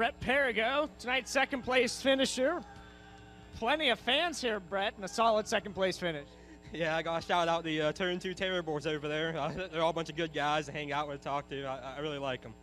Brett Perigo, tonight's second place finisher. Plenty of fans here, Brett, and a solid second place finish. Yeah, I got to shout out the Turn 2 Terribles over there. They're all a bunch of good guys to hang out with and talk to. I really like them.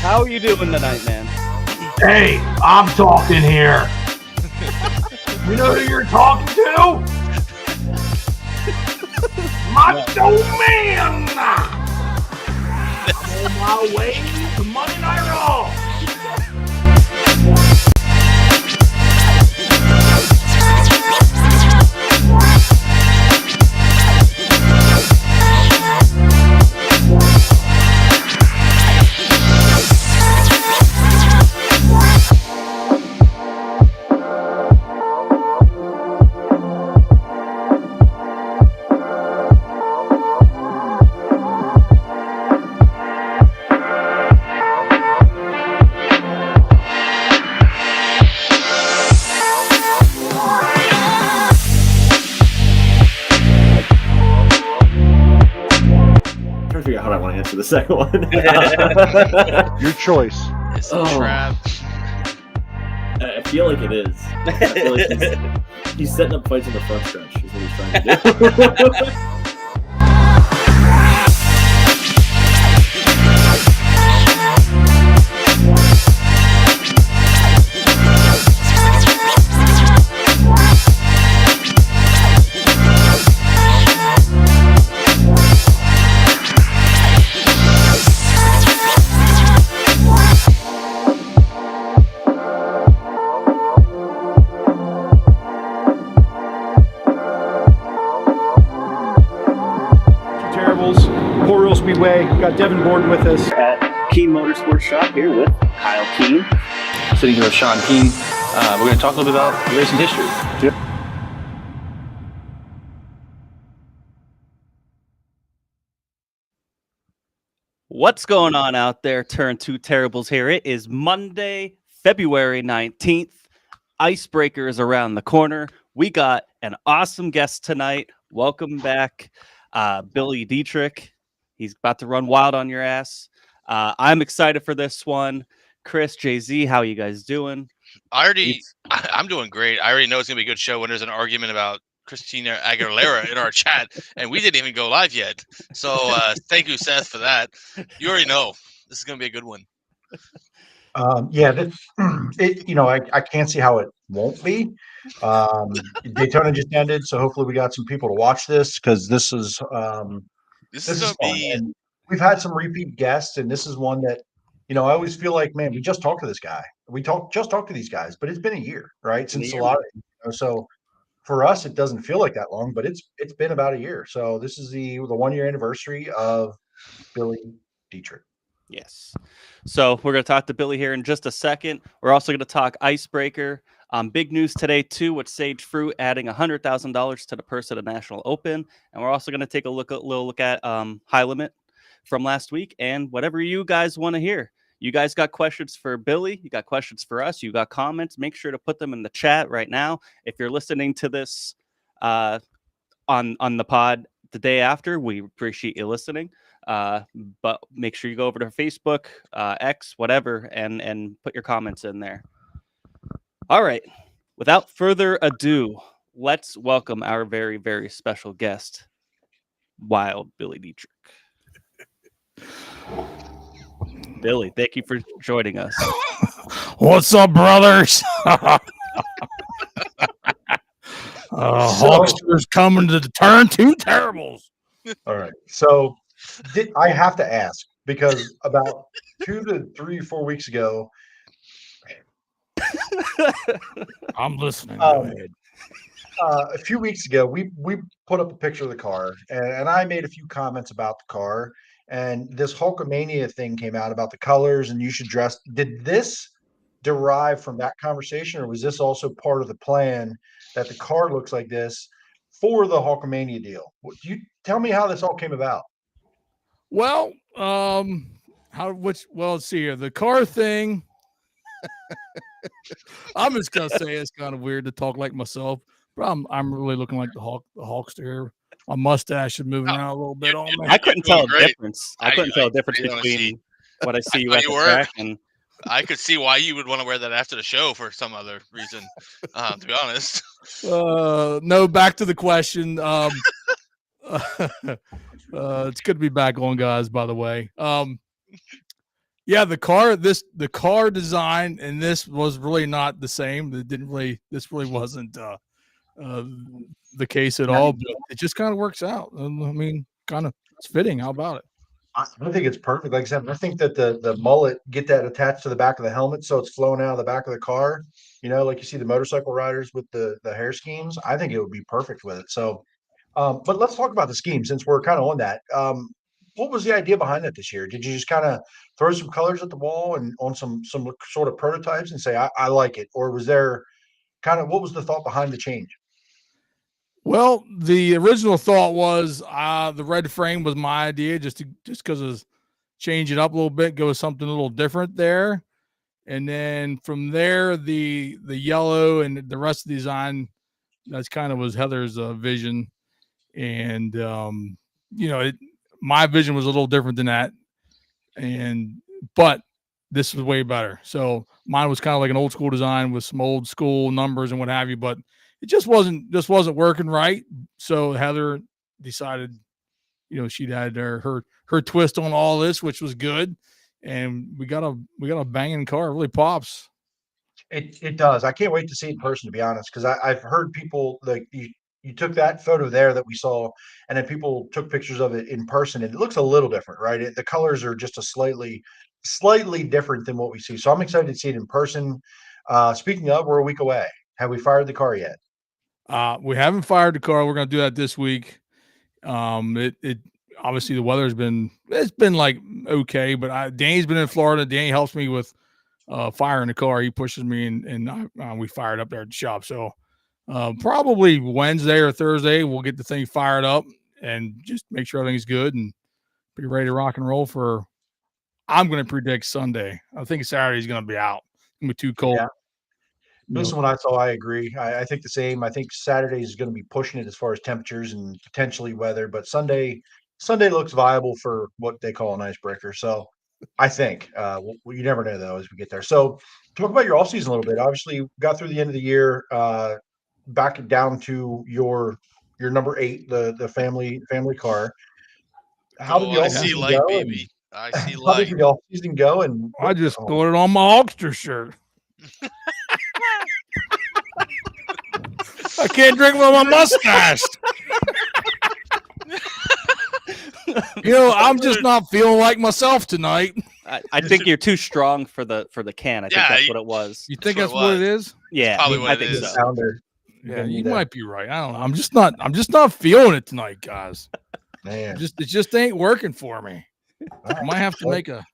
How are you doing tonight, man? Hey, I'm talking here. You know who you're talking to? Macho Man! I'm on my way to Monday Night Raw. How do I want to answer the second one? Your choice. It's a trap. I feel like it is. I feel like he's setting up fights in the front stretch is what he's trying to do. Speedway. We've got Devin Borden with us. At Keen Motorsports Shop here with Kyle Keen. Sitting here with Sean Keen. We're going to talk a little bit about racing history. Yep. What's going on out there? Turn 2 Terribles here. It is Monday, February 19th. Icebreaker is around the corner. We got an awesome guest tonight. Welcome back, Billy Dietrich. He's about to run wild on your ass. I'm excited for this one. Chris, Jay-Z, how you guys doing? I'm doing great. I already know it's going to be a good show when there's an argument about Christina Aguilera in our chat, and we didn't even go live yet. So thank you, Seth, for that. You already know. This is going to be a good one. I can't see how it won't be. Daytona just ended, so hopefully we got some people to watch this because this is This is going to be. And we've had some repeat guests, and this is one that, I always feel like, man, we just talked to this guy. We just talked to these guys, but it's been a year, right? Since a lot of, so for us, it doesn't feel like that long, but it's been about a year. So this is the 1 year anniversary of Billy Dietrich. Yes. So we're going to talk to Billy here in just a second. We're also going to talk Icebreaker. Big news today, too, with Sage Fruit adding $100,000 to the purse of the National Open. And we're also going to take a little look at High Limit from last week and whatever you guys want to hear. You guys got questions for Billy. You got questions for us. You got comments. Make sure to put them in the chat right now. If you're listening to this on the pod the day after, we appreciate you listening. But make sure you go over to Facebook, X, whatever, and put your comments in there. All right. Without further ado, let's welcome our very, very special guest, Wild Billy Dietrich. Billy, thank you for joining us. What's up, brothers? Hawksters coming to the Turn 2 Terribles. All right. So I have to ask, because about 2 to 3, 4 weeks ago, I'm listening. Go ahead. A few weeks ago, we put up a picture of the car, and I made a few comments about the car, and this Hulkamania thing came out about the colors, and you should dress. Did this derive from that conversation, or was this also part of the plan that the car looks like this for the Hulkamania deal. Do you tell me how this all came about? Well, let's see here. The car thing. I'm just gonna say it's kind of weird to talk like myself, but I'm really looking like the Hulkster here. My mustache is moving out a little bit on me. I couldn't tell a great. difference. I couldn't tell a difference between what I see you at the track and. I could see why you would want to wear that after the show for some other reason. To be honest. No, back to the question. It's good to be back on, guys. By the way, yeah, the car design and this was really not the same. This really wasn't the case at all. But it just kind of works out. I mean, kind of it's fitting. How about it? I think it's perfect. Like I said, I think that the mullet, get that attached to the back of the helmet so it's flowing out of the back of the car. Like you see the motorcycle riders with the hair schemes. I think it would be perfect with it. So, but let's talk about the scheme since we're kind of on that. What was the idea behind it this year? Did you just kind of throw some colors at the wall and on some sort of prototypes and say, I like it? Or was there what was the thought behind the change? Well, the original thought was the red frame was my idea, just because of change it up a little bit, go with something a little different there, and then from there the yellow and the rest of the design that's kind of was Heather's vision, and my vision was a little different than that, but this was way better. So mine was kind of like an old school design with some old school numbers and what have you, but it just wasn't working right. So Heather decided, she'd had her twist on all this, which was good. And we got a banging car. It really pops. It does. I can't wait to see it in person, to be honest, because I've heard people like you took that photo there that we saw, and then people took pictures of it in person, and it looks a little different, right? The colors are just a slightly different than what we see. So I'm excited to see it in person. Speaking of, we're a week away. Have we fired the car yet? We haven't fired the car. We're going to do that this week. It obviously the weather's been like okay, but Danny's been in Florida. Danny helps me with firing the car. He pushes me and we fired up there at the shop. So probably Wednesday or Thursday we'll get the thing fired up and just make sure everything's good and be ready to rock and roll for. I'm going to predict Sunday. I think Saturday's going to be out. It's going to be too cold. Yeah. Based on what I saw, I agree. I think the same. I think Saturday is going to be pushing it as far as temperatures and potentially weather, but Sunday looks viable for what they call an icebreaker. So I think you never know though as we get there. So talk about your off season a little bit. Obviously, you got through the end of the year, back down to your number 8, the family car. How did the off season go? Baby. I see light. How did the off season go? And I just put it on my Hulkster shirt. I can't drink with my mustache. I'm just not feeling like myself tonight. I think you're too strong for the can. I think that's what it was. You think that's what it is? Yeah, I think so. Yeah, you might be right. I don't know. I'm just not feeling it tonight, guys. Man, it just ain't working for me. I might have to make a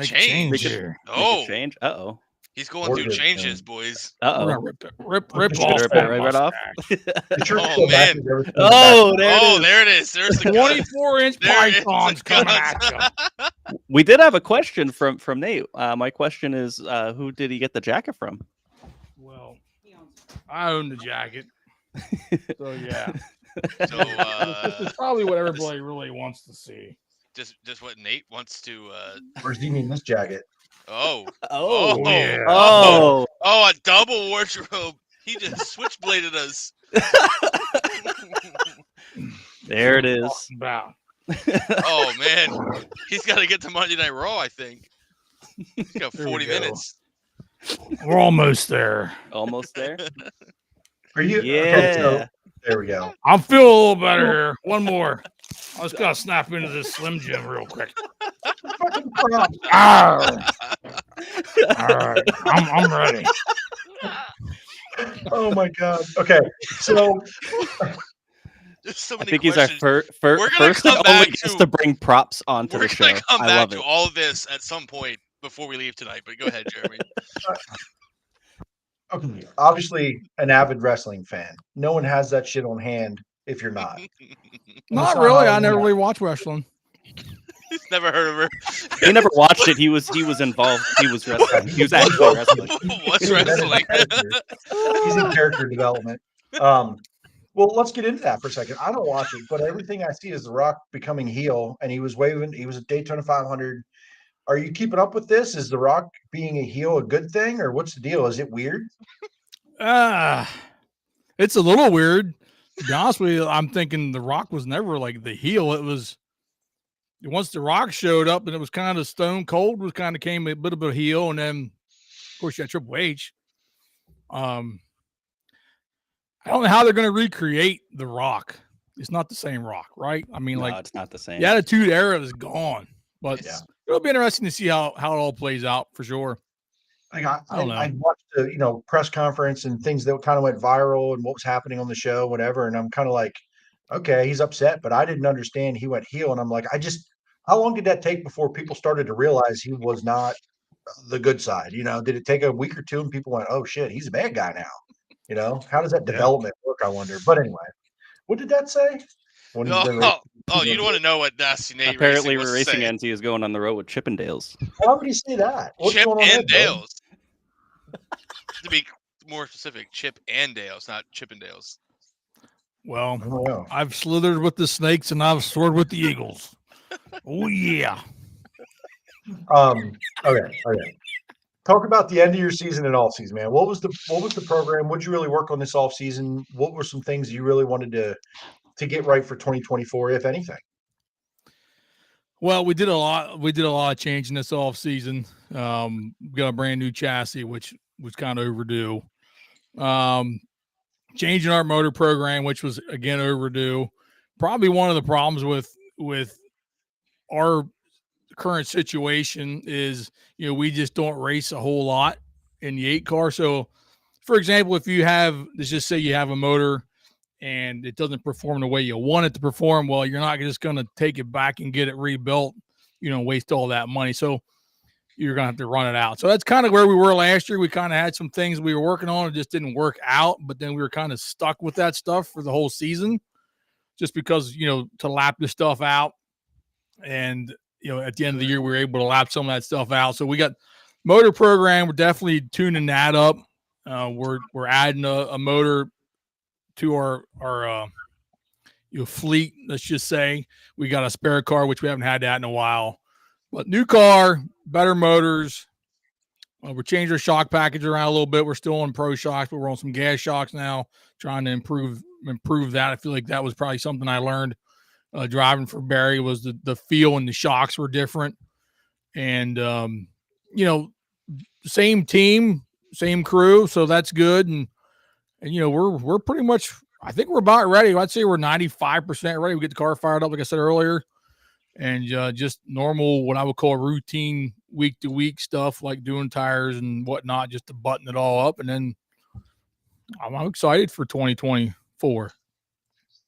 change here. Oh, change. Uh-oh. He's going through changes, boys. Uh-oh. Rip off. Right off. Oh, man. There it is. There's the 24-inch pythons coming at you. We did have a question from Nate. My question is, who did he get the jacket from? Well, I own the jacket. So, yeah. So, this is probably what everybody really wants to see. Just what Nate wants to. Where's he mean this jacket? Oh, yeah. Oh, a double wardrobe. He just switchbladed us. There it is. Oh man, he's got to get to Monday Night Raw. I think he's got 40 minutes. We're almost there. Almost there. Are you? Yeah. Okay, so, there we go. I'm feeling a little better here. One more. I just gotta snap into this Slim Jim real quick. All right, I'm ready. Oh my God. Okay, so so I think he's our first and only guest to bring props onto the show. We're gonna come back to all of this at some point before we leave tonight. But go ahead, Jeremy. Okay, obviously an avid wrestling fan. No one has that shit on hand if you're not. Not really. I never really watched wrestling. He's never heard of her. He never watched it. He was involved. He was wrestling. He was actually wrestling. What's wrestling? He's in character development. Well, let's get into that for a second. I don't watch it, but everything I see is The Rock becoming heel, and he was at Daytona 500. Are you keeping up with this? Is The Rock being a heel a good thing, or what's the deal? Is it weird? It's a little weird. To be honest with you, I'm thinking The Rock was never like the heel. It was once The Rock showed up, and it was kind of Stone Cold was kind of came a bit of a heel, and then of course you had Triple H. I don't know how they're going to recreate The Rock. It's not the same Rock, right? I mean, No, like it's not the same. the Attitude Era is gone, but Yeah. it'll be interesting to see how it all plays out for sure. Like I don't know. I watched the press conference and things that kind of went viral and what was happening on the show, whatever. And I'm kind of like, okay, he's upset, but I didn't understand he went heel. And I'm like, how long did that take before people started to realize he was not the good side? Did it take a week or two and people went, oh shit, he's a bad guy now? How does that development work? I wonder. But anyway, what did that say? Oh, you don't want to know what Nasty Nate Apparently, Racing Racing NT is going on the road with Chippendales. Why would he say that? What's Chip going on and there, bro? Dales. To be more specific, Chip and Dales, not Chippendales. Well, I don't know. I've slithered with the snakes and I've soared with the eagles. Oh yeah. Okay. Talk about the end of your season and off season, man. What was the program? What'd you really work on this off season? What were some things you really wanted to get right for 2024, if anything? Well, we did a lot of changing this off season. We got a brand new chassis, which was kind of overdue. Changing our motor program, which was again overdue. Probably one of the problems with our current situation is, we just don't race a whole lot in the 8 car. So, for example, if you have, let's just say you have a motor and it doesn't perform the way you want it to perform, well, you're not just going to take it back and get it rebuilt, waste all that money. So you're going to have to run it out. So that's kind of where we were last year. We kind of had some things we were working on. It just didn't work out, but then we were kind of stuck with that stuff for the whole season just because, to lap the stuff out. And, at the end of the year, we were able to lap some of that stuff out. So we got motor program. We're definitely tuning that up. We're adding a motor to our fleet. Let's just say we got a spare car, which we haven't had that in a while, but new car, better motors. We're changing our shock package around a little bit. We're still on pro shocks, but we're on some gas shocks now, trying to improve that. I feel like that was probably something I learned driving for Barry, was the feel and the shocks were different. And, same team, same crew. So that's good. And we're pretty much, I think we're about ready. I'd say we're 95% ready. We get the car fired up, like I said earlier, and just normal, what I would call routine week to week stuff, like doing tires and whatnot, just to button it all up. And then I'm excited for 2024.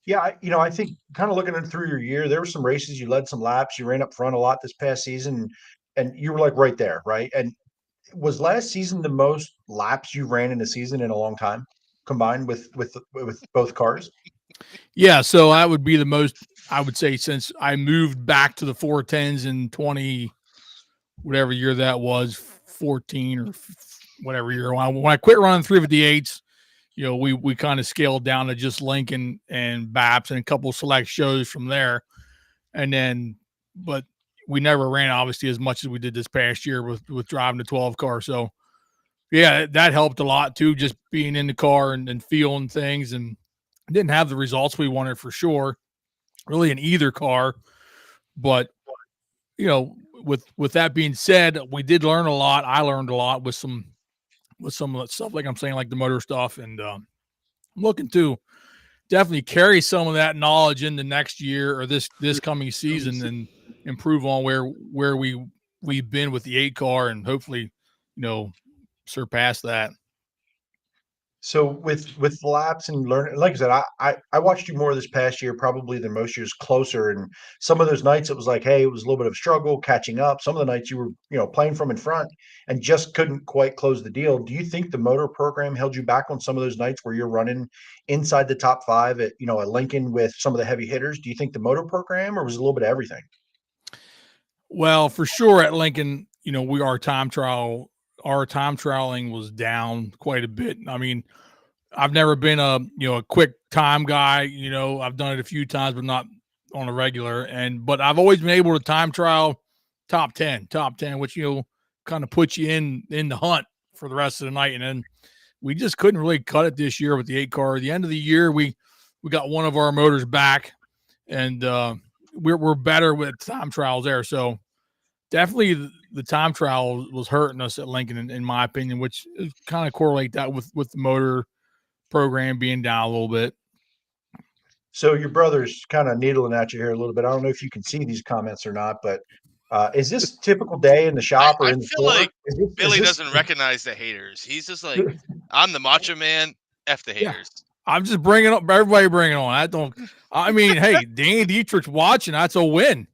Yeah, I think kind of looking through your year, there were some races you led some laps, you ran up front a lot this past season, and you were like right there, right? And was last season the most laps you ran in a season in a long time, combined with both cars? Yeah, so that would be the most, I would say, since I moved back to the 410s in 20, whatever year that was, 14 or whatever year. When I quit running 358s, we kind of scaled down to just Lincoln and Baps and a couple select shows from there. And then, but we never ran obviously as much as we did this past year with driving the 12 car. So yeah, that helped a lot too, just being in the car and feeling things, and didn't have the results we wanted for sure, really, in either car. But, with that being said, we did learn a lot. I learned a lot with some of that stuff, like I'm saying, like the motor stuff. And I'm looking to definitely carry some of that knowledge into next year or this coming season and improve on where we've been with the 8 car, and hopefully, surpass that. So with laps and learning, like I said, I watched you more this past year, probably than most years closer. And some of those nights it was like, hey, it was a little bit of struggle catching up. Some of the nights you were, playing from in front and just couldn't quite close the deal. Do you think the motor program held you back on some of those nights where you're running inside the top five at, at Lincoln with some of the heavy hitters? Do you think the motor program, or was it a little bit of everything? Well, for sure at Lincoln, our time trialing was down quite a bit. I mean, I've never been a quick time guy. I've done it a few times, but not on a regular. But I've always been able to time trial top 10, which kind of puts you in the hunt for the rest of the night. And then we just couldn't really cut it this year with the 8 car. At the end of the year, we got one of our motors back, and we're better with time trials there. So definitely the time trial was hurting us at Lincoln, in my opinion, which kind of correlate that with the motor program being down a little bit. So your brother's kind of needling at you here a little bit. I don't know if you can see these comments or not, but is this typical day in the shop or I in the feel store? like Billy this- doesn't recognize the haters. He's just like, I'm the macho man. F the haters. I'm just bringing up everybody. Bring it on. Hey, Billy Dietrich's watching. That's a win.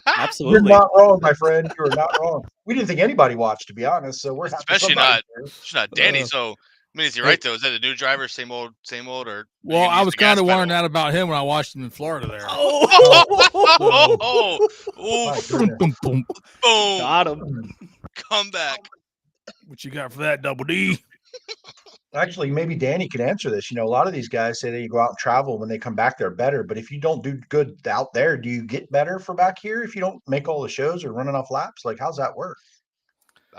Absolutely. You're not wrong, my friend. You are not wrong. We didn't think anybody watched, to be honest. So we're happy Especially not Danny. So is he right though? Is that a new driver? Same old, or? Well, I was kind of wondering that about him when I watched him in Florida there. Boom! Got him. Come back. What you got for that, Double D? Actually, maybe Danny can answer this. A lot of these guys say that you go out and travel, when they come back, they're better. But if you don't do good out there, do you get better for back here if you don't make all the shows or run enough laps? Like, how's that work?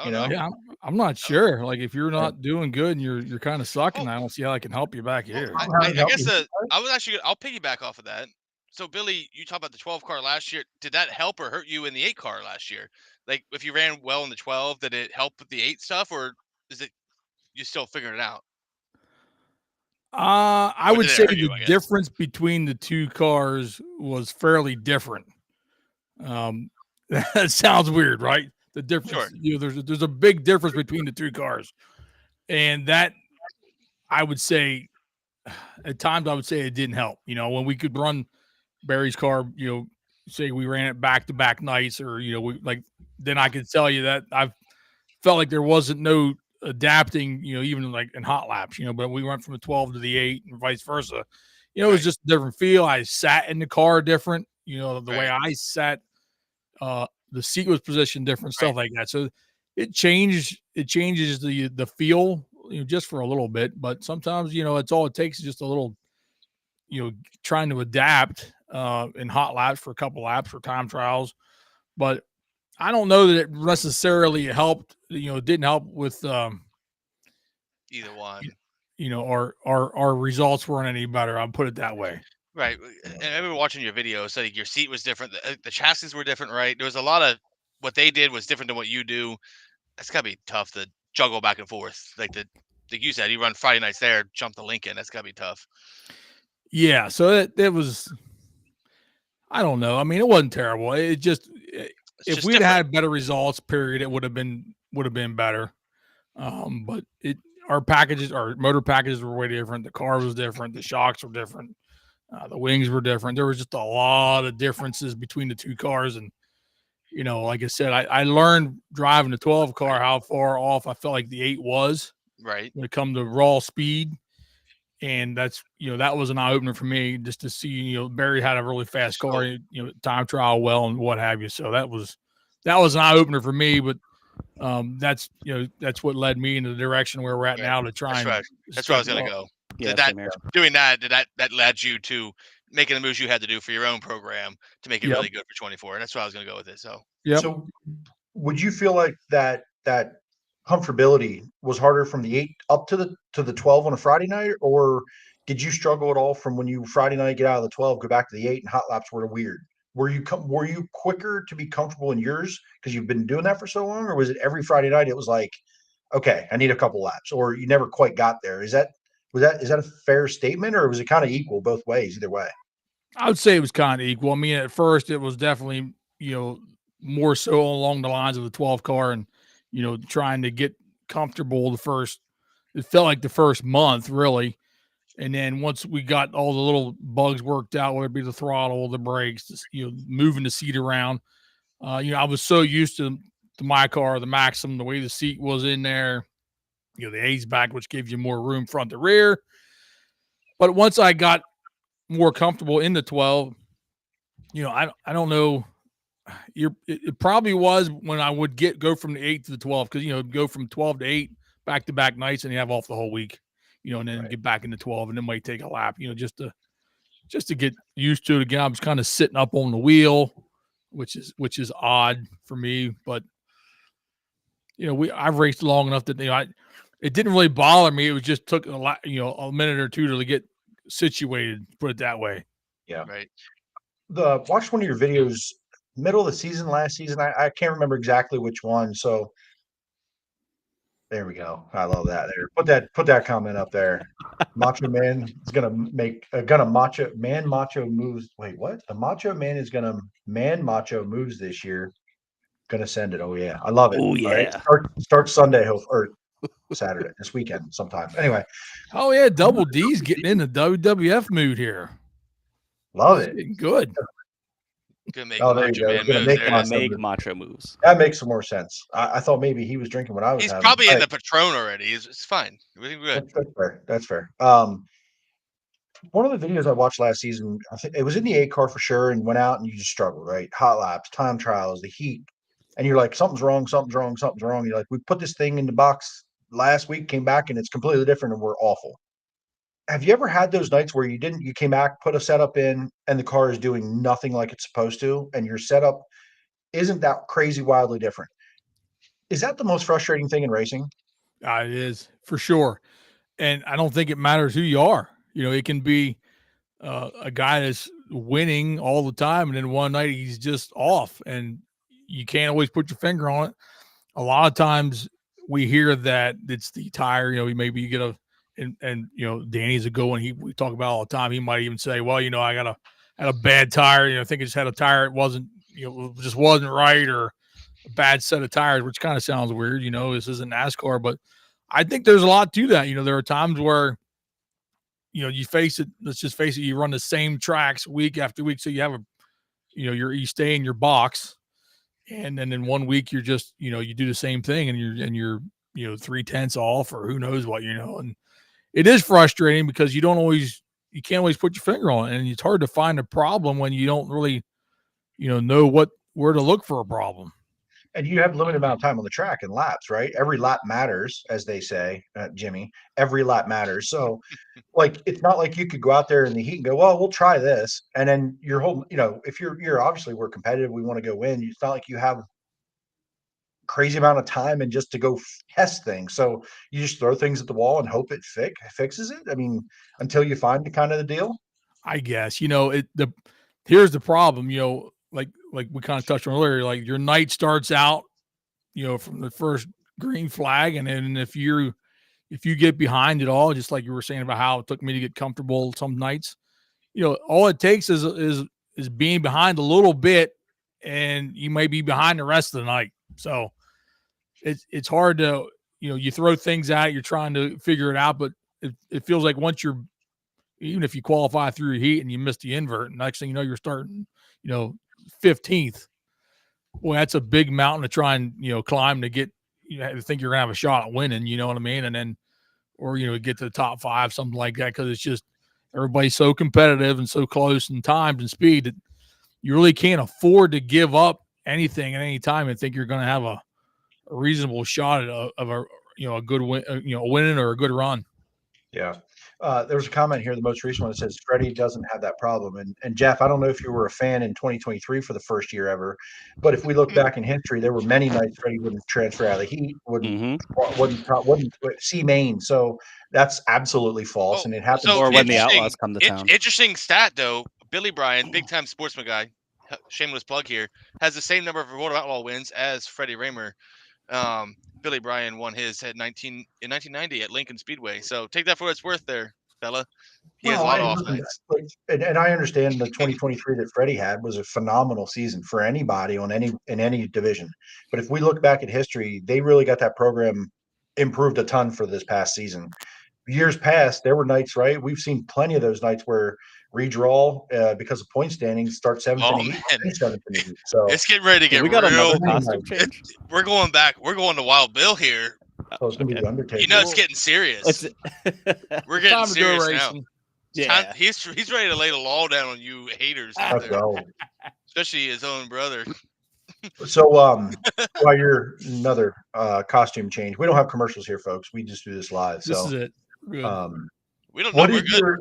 Yeah, I'm not sure. Like, if you're not doing good and you're kind of sucking, I don't see how I can help you back here. I guess I'll piggyback off of that. So Billy, you talked about the 12 car last year. Did that help or hurt you in the 8 car last year? Like, if you ran well in the 12, did it help with the 8 stuff, or is it you still figuring it out? I would say the difference between the 2 cars was fairly different. That sounds weird, right? The difference, there's a big difference between the 2 cars, and that I would say at times it didn't help. When we could run Barry's car, say we ran it back to back nights, or then I could tell you that I've felt like there wasn't no adapting, even like in hot laps, but we went from the 12 to the 8 and vice versa. It was just a different feel. I sat in the car different, the way I sat, the seat was positioned different, stuff like that. So it changes the feel, just for a little bit, but sometimes, it's all it takes is just a little, trying to adapt in hot laps for a couple laps for time trials. But I don't know that it necessarily helped, didn't help with either one. Our results weren't any better. I'll put it that way. Right. And I remember watching your video. So your seat was different. The chassis were different, right? There was a lot of what they did was different than what you do. That's gotta be tough to juggle back and forth. Like you said, you run Friday nights there, jump to Lincoln. That's gotta be tough. Yeah. So it was, I don't know. I mean, it wasn't terrible. It just, if we'd had better results, period, it would have been better. But our motor packages were way different. The car was different. The shocks were different. The wings were different. There was just a lot of differences between the 2 cars. And, like I said, I learned driving the 12 car how far off I felt like the 8 was. Right. When it come to raw speed. And that's, that was an eye opener for me, just to see, Barry had a really fast car, time trial well and what have you. So that was an eye opener for me, but that's what led me in the direction where we're at now to try. That's where I was going to go. Yeah, doing that led you to making the moves you had to do for your own program to make it really good for 24. And that's where I was going to go with it. So, So would you feel like that comfortability was harder from the 8 up to the 12 on a Friday night, or did you struggle at all from when you Friday night get out of the 12, go back to the 8, and hot laps were weird? Were you quicker to be comfortable in yours because you've been doing that for so long, or was it every Friday night it was like, okay, I need a couple laps, or you never quite got there? Is that a fair statement, or was it kind of equal both ways, either way? I would say it was kind of equal. I mean, at first it was definitely, more so along the lines of the 12 car and, trying to get comfortable the first, it felt like the first month really. And then once we got all the little bugs worked out, whether it be the throttle, the brakes, moving the seat around, I was so used to my car, the Maxim, the way the seat was in there, the A's back, which gives you more room front to rear. But once I got more comfortable in the 12, I don't know. It probably was when I would go from the 8 to the 12, because go from 12 to 8 back to back nights, and you have off the whole week, and then get back into 12, and then might take a lap, just to get used to it again. I was kind of sitting up on the wheel, which is odd for me, but I've raced long enough that it didn't really bother me. It was just took a minute or two to get situated, put it that way. Yeah. Right. Watched one of your videos middle of the season last season. I can't remember exactly which one. So there we go. I love that. There, put that comment up there. Macho Man is gonna make macho moves. Wait, what? The Macho Man is gonna macho moves this year. Gonna send it. Oh yeah, I love it. Oh yeah. All right. Start Sunday or Saturday this weekend sometime. Anyway. Oh yeah, Double D's getting in the WWF mood here. Love it. Getting good. Gonna make Oh, there you Macho go. Man moves. Make macho moves. That makes some more sense. I thought maybe he was drinking when I was. He's having. probably in the Patron already. It's fine. Everything good. That's fair. One of the videos I watched last season, I think it was in the 8 car for sure, and went out and you just struggled, right? Hot laps, time trials, the heat, and you're like, something's wrong. You're like, we put this thing in the box last week, came back, and it's completely different, and we're awful. Have you ever had those nights where you came back, put a setup in, and the car is doing nothing like it's supposed to, and your setup isn't that crazy wildly different? Is that the most frustrating thing in racing? It is for sure. And I don't think it matters who you are. It can be a guy that's winning all the time, and then one night he's just off, and you can't always put your finger on it. A lot of times we hear that it's the tire. Maybe you get and Danny's a good one. We talk about all the time. He might even say, well, I had a bad tire. I think I just had a tire. It wasn't, just wasn't right, or a bad set of tires, which kind of sounds weird. This isn't NASCAR, but I think there's a lot to that. There are times where, you face it. Let's just face it. You run the same tracks week after week. So you have you stay in your box, and then in 1 week you're just, you do the same thing, and you're 3/10 off, or who knows what, and it is frustrating because you can't always put your finger on it. And it's hard to find a problem when you don't really, know where to look for a problem. And you have a limited amount of time on the track and laps, right? Every lap matters, as they say, Jimmy. Every lap matters. So, it's not like you could go out there in the heat and go, well, we'll try this. And then your whole, if you're obviously, we're competitive, we want to go win. It's not like you have crazy amount of time and just to go test things. So you just throw things at the wall and hope it fixes it. I mean, until you find the kind of the deal. I guess, here's the problem, like we kind of touched on earlier, like your night starts out, from the first green flag. And then if you get behind it all, just like you were saying about how it took me to get comfortable some nights, all it takes is being behind a little bit, and you may be behind the rest of the night. So it's hard to, you throw things out, you're trying to figure it out, but it feels like once even if you qualify through your heat and you miss the invert, next thing you know, you're starting, 15th. Well, that's a big mountain to try and, climb to get, to think you're gonna have a shot at winning, you know what I mean? And then, or, get to the top 5, something like that. Cause it's just, everybody's so competitive and so close in times and speed that you really can't afford to give up anything at any time and think you're going to have a reasonable shot of a good win, winning or a good run. Yeah. There's a comment here, the most recent one, that says Freddie doesn't have that problem. And Jeff, I don't know if you were a fan in 2023 for the first year ever, but if we look back in history, there were many nights Freddie wouldn't transfer out of the heat, wouldn't see main. So that's absolutely false, and it happens. Or when the Outlaws come to town. Interesting stat though, Billy Bryan, big time sportsman guy, shameless plug here, has the same number of World Outlaw wins as Freddie Raymer. Billy Bryan won his in 1990 at Lincoln Speedway. So take that for what it's worth there, fella. He has a lot of off nights. And I understand the 2023 that Freddie had was a phenomenal season for anybody in any division. But if we look back at history, they really got that program improved a ton for this past season. Years past, there were nights, right? We've seen plenty of those nights where redraw because of point standings start 7th Oh, and 8th, man. finish 7th and 8th. So It's getting ready to get we got real. another costume change. We're going back. We're going to Wild Bill here. so it's gonna be the Undertaker. You know, it's getting serious. We're getting Time to go serious now. racing. Yeah. He's ready to lay the law down on you haters out Let's there, go. especially his own brother. So while you're another costume change, we don't have commercials here, folks. We just do this live. This So is it. Good. We don't know. what We're is good. your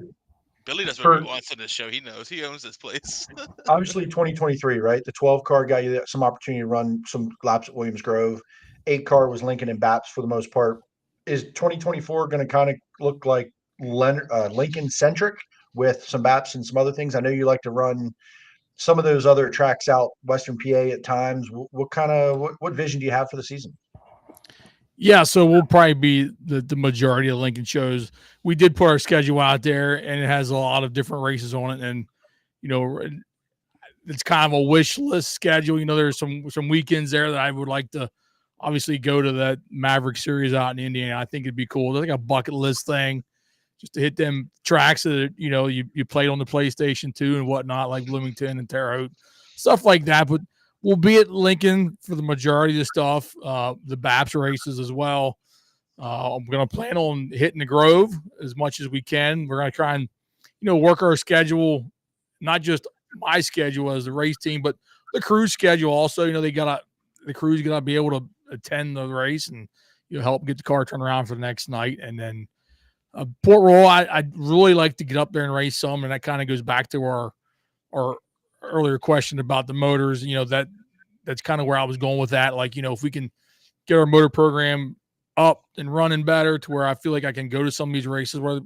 Billy does for- what he wants in this show. He knows. He owns this place. obviously 2023, right? The 12 car got you some opportunity to run some laps at Williams Grove. 8 car was Lincoln and Baps for the most part. Is 2024 going to kind of look like Lincoln centric with some Baps and some other things? I know you like to run some of those other tracks out Western PA at times. What vision do you have for the season? Yeah, so we'll probably be the majority of Lincoln shows. We did put our schedule out there, and it has a lot of different races on it. And it's kind of a wish list schedule. There's some weekends there that I would like to obviously go to that Maverick Series out in Indiana. I think it'd be cool. It's like a bucket list thing, just to hit them tracks that you played on the PlayStation 2 and whatnot, like Bloomington and Terre Haute, stuff like that. But we'll be at Lincoln for the majority of the stuff, the BAPS races as well. I'm going to plan on hitting the Grove as much as we can. We're going to try and, work our schedule, not just my schedule as the race team, but the crew's schedule also. The crew's got to be able to attend the race and help get the car turned around for the next night. And then Port Royal, I'd really like to get up there and race some, and that kind of goes back to our earlier question about the motors. That's kind of where I was going with that. Like, if we can get our motor program up and running better to where I feel like I can go to some of these races where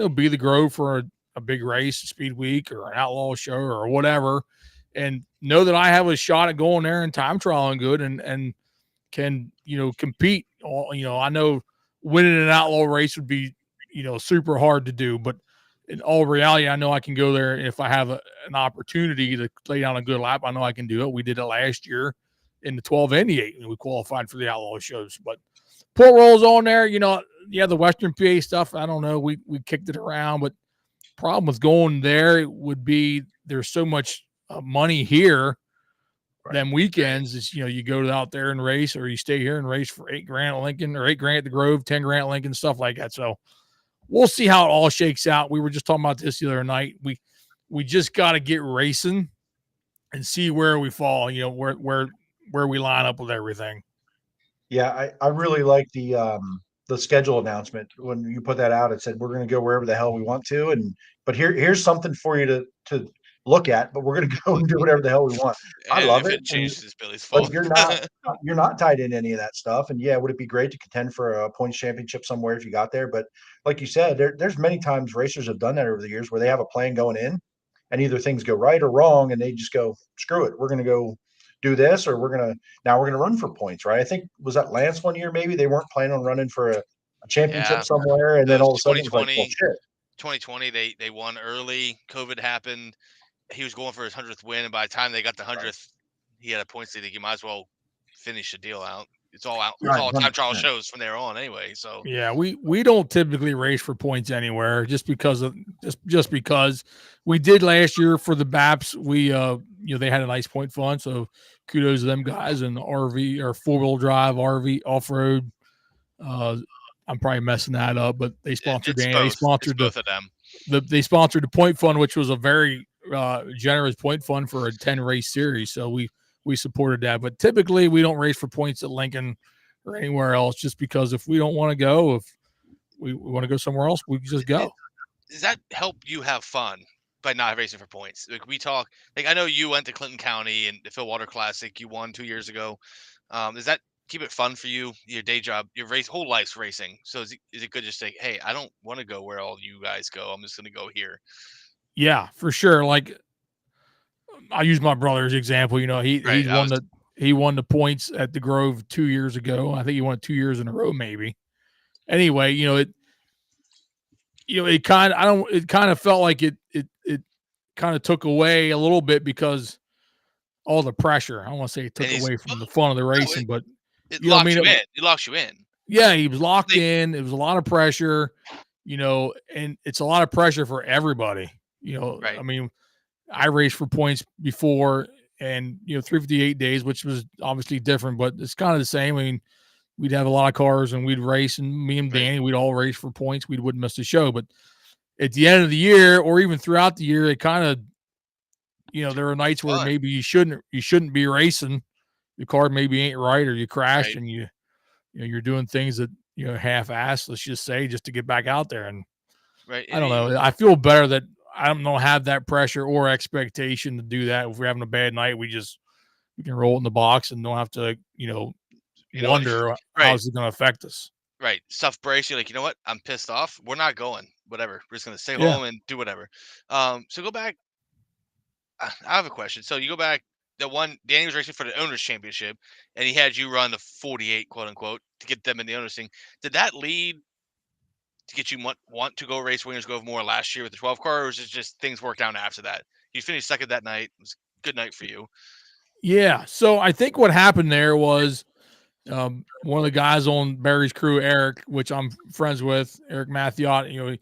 be the Grove for a big race, Speed Week or an outlaw show or whatever, and know that I have a shot at going there and time trialing good and can compete. I know winning an outlaw race would be super hard to do, but in all reality, I know I can go there if I have an opportunity to lay down a good lap. I know I can do it. We did it last year in the 12 and the 8, and we qualified for the outlaw shows. But Port Royal's on there. The Western PA stuff, I don't know. We kicked it around, but problem with going there would be there's so much money here. Them weekends is you go out there and race, or you stay here and race for $8,000 at Lincoln or $8,000 at the Grove, $10,000 at Lincoln, stuff like that. So we'll see how it all shakes out. We were just talking about this the other night. We just got to get racing and see where we fall. Where we line up with everything. Yeah, I really like the schedule announcement when you put that out. It said we're going to go wherever the hell we want to, but here's something for you to look at. But we're going to go and do whatever the hell we want. I love it. Changes Billy's fault. But you're not tied in any of that stuff. And yeah, would it be great to contend for a points championship somewhere if you got there? But like you said, there's many times racers have done that over the years where they have a plan going in, and either things go right or wrong, and they just go, screw it, we're going to go do this, or we're going to run for points, right? I think, was that Lance one year? Maybe they weren't planning on running for a championship somewhere, and then all of a sudden it was like, well, shit. 2020, they won early. COVID happened. He was going for his 100th win, and by the time they got the 100th, he had a points lead. You might as well finish the deal out. It's all out. It's all time trial shows from there on, anyway. So yeah, we don't typically race for points anywhere, just because we did last year for the BAPS. We they had a nice point fund, so kudos to them guys. And RV or 4-wheel drive RV off road. I'm probably messing that up, but they sponsored They sponsored both of them. They sponsored the point fund, which was a very generous point fund for a 10 race series. So we supported that, but typically we don't race for points at Lincoln or anywhere else, just because if we don't want to go, if we want to go somewhere else, we just go. Does that help you have fun by not racing for points? Like, we talk, like, I know you went to Clinton County and the Phil Walter Classic, you won 2 years ago. Does that keep it fun for you? Your day job, your whole life's racing. So is it good just to say, hey, I don't want to go where all you guys go, I'm just going to go here? Yeah, for sure. Like, I use my brother's example. He won the points at the Grove 2 years ago. I think he won it 2 years in a row, maybe. Anyway, it kind of felt like it kind of took away a little bit because all the pressure. I don't want to say it took away from the fun of the racing, but it locks you in. It locks you in. Yeah, he was locked in. It was a lot of pressure, and it's a lot of pressure for everybody. Right. I mean, I raced for points before, and 358 days, which was obviously different, but it's kind of the same. I mean, we'd have a lot of cars and we'd race, and me and Danny, we'd all race for points. We wouldn't miss the show. But at the end of the year, or even throughout the year, it kind of, there are nights where maybe you shouldn't be racing. Your car maybe ain't right, or you crashed, and you're doing things that half-assed, let's just say, just to get back out there. And I don't know. I feel better that I don't have that pressure or expectation to do that. If we're having a bad night, we can roll it in the box and don't have to, wonder how's it going to affect us. Right. Stuff breaks. You're like, you know what? I'm pissed off. We're not going. Whatever. We're just going to stay home and do whatever. So go back. I have a question. So you go back. The one Danny was racing for the owners championship, and he had you run the 48, quote unquote, to get them in the owners thing. Did that lead to get you want to go race Williams Grove more last year with the 12 car, or was it just things worked out after that? You finished second that night. It was a good night for you. Yeah. So I think what happened there was one of the guys on Barry's crew, Eric, which I'm friends with, Eric Mathiot,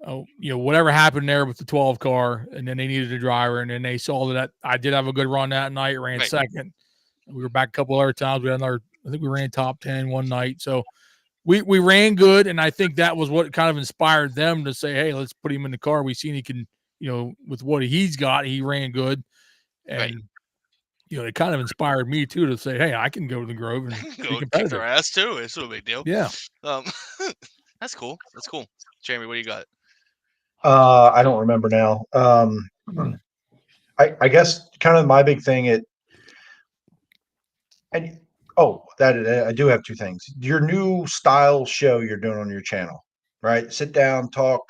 whatever happened there with the 12 car, and then they needed a driver, and then they saw that I did have a good run that night, ran second. We were back a couple other times. We had I think we ran top 10 one night. So we ran good, and I think that was what kind of inspired them to say, hey, let's put him in the car. We seen he can, with what he's got, he ran good. And it kind of inspired me too to say, hey, I can go to the Grove and be competitive. Kick their ass too. It's no big deal. Yeah. That's cool. That's cool. Jeremy, what do you got? I don't remember now. I guess kind of my big thing I do have two things. Your new style show you're doing on your channel, right? Sit down, talk.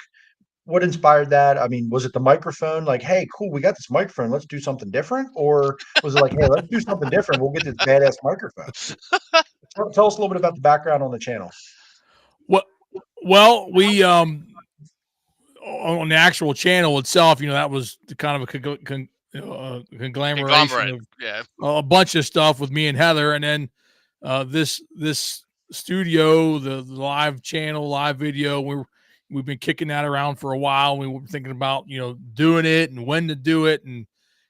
What inspired that? I mean, was it the microphone? Like, hey, cool, we got this microphone. Let's do something different. Or was it like, hey, let's do something different. We'll get this badass microphone. Tell us a little bit about the background on the channel. Well, we on the actual channel itself, that was the kind of a conglomeration of a bunch of stuff with me and Heather, and then this studio, the live channel, live video. We've been kicking that around for a while. We were thinking about doing it and when to do it and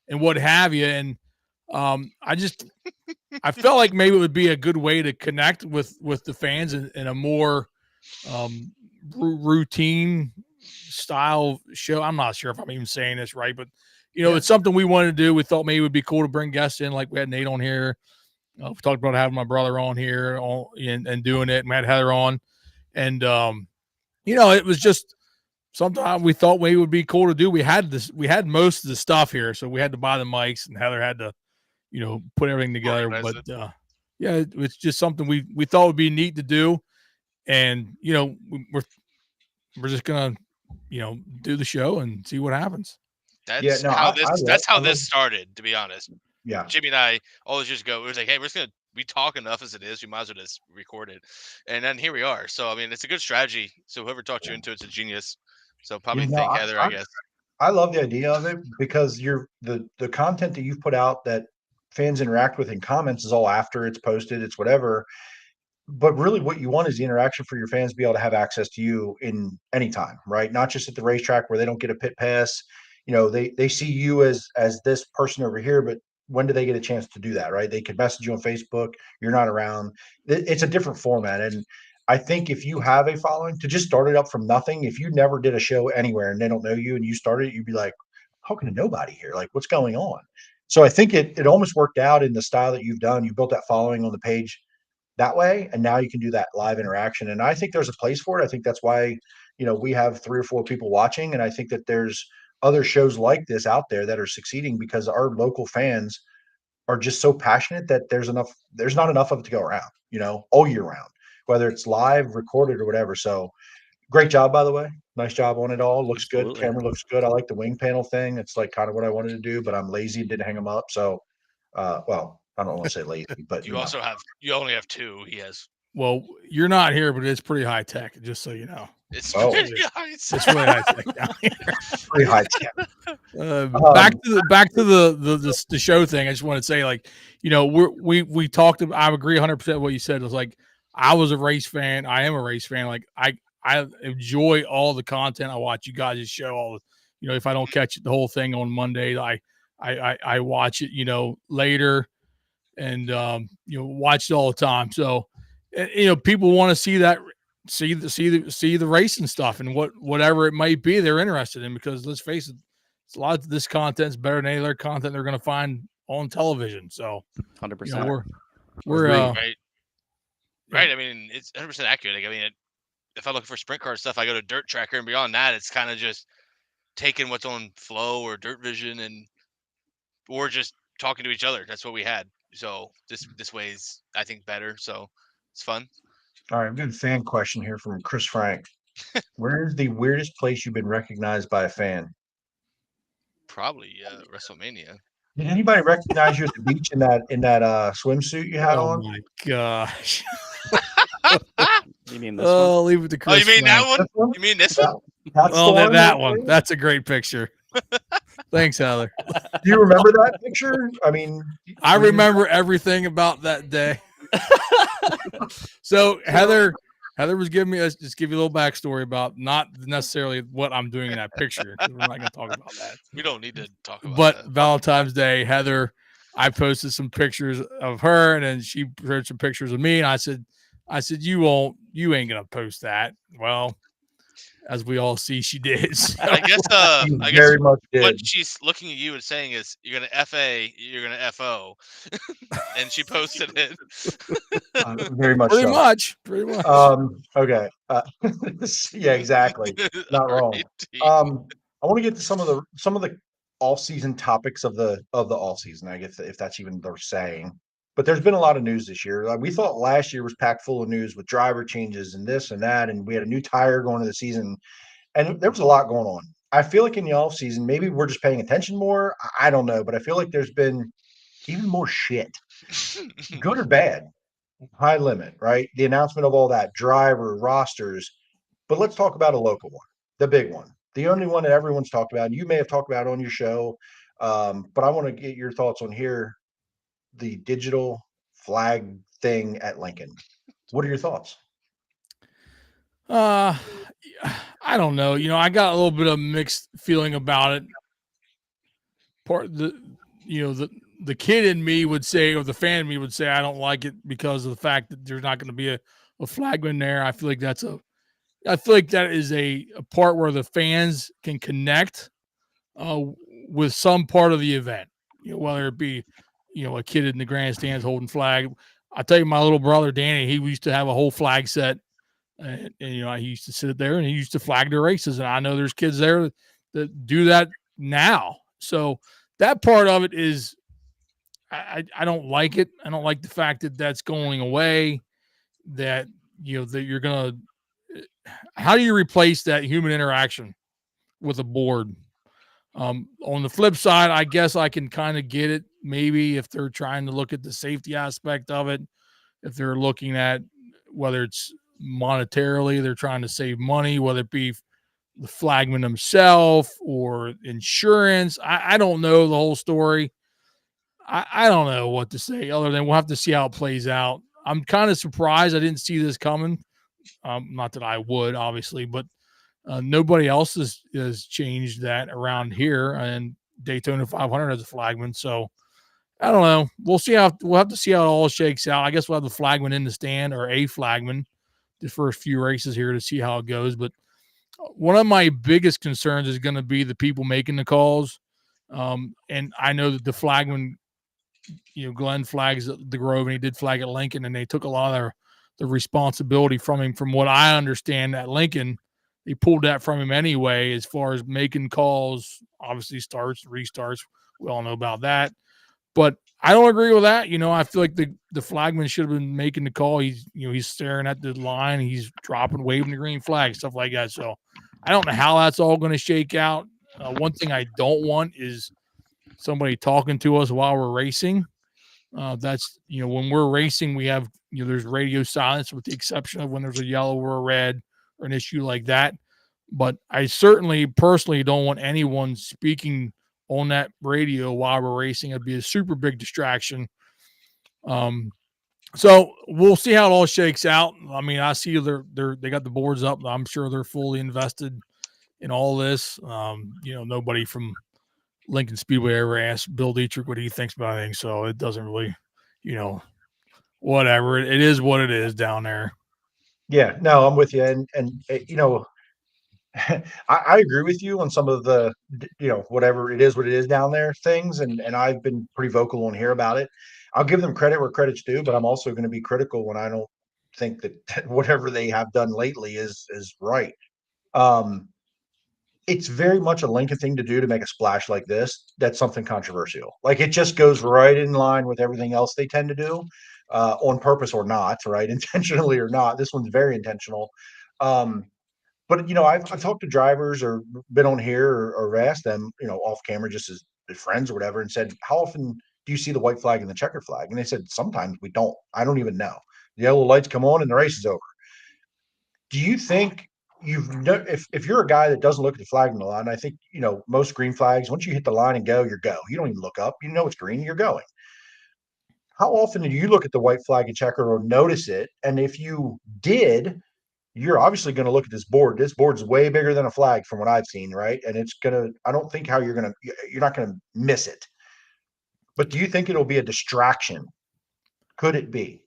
what have you. And I felt like maybe it would be a good way to connect with the fans in a more routine style show. I'm not sure if I'm even saying this right, but it's something we wanted to do. We thought maybe it would be cool to bring guests in, like we had Nate on here. We talked about having my brother on here and doing it. And we had Heather on, and it was just something we thought maybe would be cool to do. We had most of the stuff here, so we had to buy the mics, and Heather had to put everything together. But it's just something we thought would be neat to do, and we're just gonna do the show and see what happens. That's how this started, to be honest. Yeah, Jimmy and I always just go. It was like, hey, we talk enough as it is. We might as well just record it, and then here we are. So I mean, it's a good strategy. So whoever taught you into it's a genius. So probably thank Heather, I guess. I love the idea of it because the content that you've put out that fans interact with in comments is all after it's posted. It's whatever. But really what you want is the interaction for your fans to be able to have access to you in any time, right? Not just at the racetrack where they don't get a pit pass. They see you as this person over here, but when do they get a chance to do that, right? They could message you on Facebook. You're not around. It's a different format. And I think if you have a following, to just start it up from nothing, if you never did a show anywhere and they don't know you and you started it, you'd be like, how can nobody here? Like, what's going on? So I think it almost worked out in the style that you've done. You built that following on the page that way, and now you can do that live interaction. And I think there's a place for it. I think that's why we have 3 or 4 people watching, and I think that there's other shows like this out there that are succeeding because our local fans are just so passionate that there's not enough of it to go around, all year round, whether it's live, recorded, or whatever. So great job, by the way. Nice job on it all. Looks good. Camera looks good. I like the wing panel thing. It's like kind of what I wanted to do, but I'm lazy and didn't hang them up. So, well, I don't want to say lazy, but you only have 2. He has. Well, you're not here, but it's pretty high tech, just so you know. It's pretty high tech. It's really high tech down here. Pretty high tech. Back to the show thing. I just want to say, like, we talked about, I agree 100% what you said. It was like, I was a race fan. I am a race fan. Like I enjoy all the content. I watch you guys' show all the, if I don't catch the whole thing on Monday, I watch it, later and watch it all the time. So people want to see that, see the racing stuff and whatever it might be they're interested in, because let's face it, a lot of this content's better than any other content they're going to find on television. So 100%. We're right. I mean, it's 100% accurate. Like, I mean, if I look for sprint car stuff, I go to Dirt Tracker, and beyond that, it's kind of just taking what's on Flow or Dirt Vision or just talking to each other. That's what we had. So this way is, I think, better. So it's fun. All right, I've got a fan question here from Chris Frank. Where's the weirdest place you've been recognized by a fan? Probably WrestleMania. Did anybody recognize you at the beach in that swimsuit you had on? Oh my gosh! You mean this one? Leave it to Chris. Oh, you mean Frank. that one? You mean this one? That's that one. That's a great picture. Thanks, Heather. Do you remember that picture? I mean, I remember everything about that day. So Heather was giving me, just give you a little backstory about not necessarily what I'm doing in that picture. We're not going to talk about that. We don't need to talk about But that. Valentine's Day, Heather, I posted some pictures of her, and then she posted some pictures of me, and I said, you ain't going to post that. Well, as we all see, she did. So. I guess very much did. What she's looking at you and saying is, you're gonna FA, you're gonna FO, and she posted it. Very much. Pretty so. much. Okay. Yeah, exactly. Not wrong. I want to get to some of the off-season topics of the off-season. I guess if that's even they're saying. But there's been a lot of news this year. We thought last year was packed full of news with driver changes and this and that, and we had a new tire going into the season, and there was a lot going on. I feel like in the off season, maybe we're just paying attention more. I don't know, but I feel like there's been even more shit, good or bad, high limit, right? The announcement of all that, driver rosters. But let's talk about a local one, the big one, the only one that everyone's talked about. And you may have talked about on your show, but I want to get your thoughts on here. The digital flag thing at Lincoln. What are your thoughts? I don't know. I got a little bit of mixed feeling about it. The kid in me would say, or the fan in me would say, I don't like it because of the fact that there's not going to be a flagman there. I feel like that is a part where the fans can connect with some part of the event, whether it be a kid in the grandstands holding flag. I tell you, my little brother Danny, he used to have a whole flag set, and he used to sit there and he used to flag the races. And I know there's kids there that do that now. So that part of it is, I don't like it. I don't like the fact that that's going away. That that you're gonna. How do you replace that human interaction with a board? On the flip side, I guess I can kind of get it. Maybe if they're trying to look at the safety aspect of it, if they're looking at whether it's monetarily, they're trying to save money, whether it be the flagman himself or insurance. I don't know the whole story. I don't know what to say other than we'll have to see how it plays out. I'm kind of surprised I didn't see this coming. Not that I would, obviously, but nobody else has changed that around here, and Daytona 500 has a flagman. So I don't know. We'll have to see how it all shakes out. I guess we'll have the flagman in the stand, or a flagman, the first few races here to see how it goes. But one of my biggest concerns is going to be the people making the calls. And I know that the flagman, Glenn flags at the Grove, and he did flag at Lincoln, and they took a lot of the responsibility from him. From what I understand at Lincoln, they pulled that from him anyway, as far as making calls, obviously starts, restarts. We all know about that. But I don't agree with that. I feel like the flagman should have been making the call. He's staring at the line. He's waving the green flag, stuff like that. So I don't know how that's all going to shake out. One thing I don't want is somebody talking to us while we're racing. That's, when we're racing, we have, there's radio silence with the exception of when there's a yellow or a red or an issue like that. But I certainly personally don't want anyone speaking on that radio while we're racing. It'd be a super big distraction. So we'll see how it all shakes out. I mean, I see they got the boards up. I'm sure they're fully invested in all this. Nobody from Lincoln Speedway ever asked Bill Dietrich what he thinks about anything, so it doesn't really, whatever. It is what it is down there. Yeah, no, I'm with you, and I agree with you on some of the, whatever it is, what it is down there things, and I've been pretty vocal on here about it. I'll give them credit where credit's due, but I'm also going to be critical when I don't think that whatever they have done lately is right. It's very much a Lincoln thing to do to make a splash like this. That's something controversial. Like it just goes right in line with everything else they tend to do, on purpose or not, right? Intentionally or not. This one's very intentional. But I've talked to drivers or been on here or asked them, off camera, just as friends or whatever, and said, how often do you see the white flag and the checker flag? And they said, sometimes we don't. I don't even know. The yellow lights come on and the race is over. Do you think if you're a guy that doesn't look at the flag in the line, I think, most green flags, once you hit the line and go, you're go. You don't even look up. You know it's green, you're going. How often do you look at the white flag and checker or notice it? And if you did, you're obviously going to look at this board. This board's way bigger than a flag from what I've seen, right? And I don't think you're not going to miss it. But do you think it'll be a distraction? Could it be?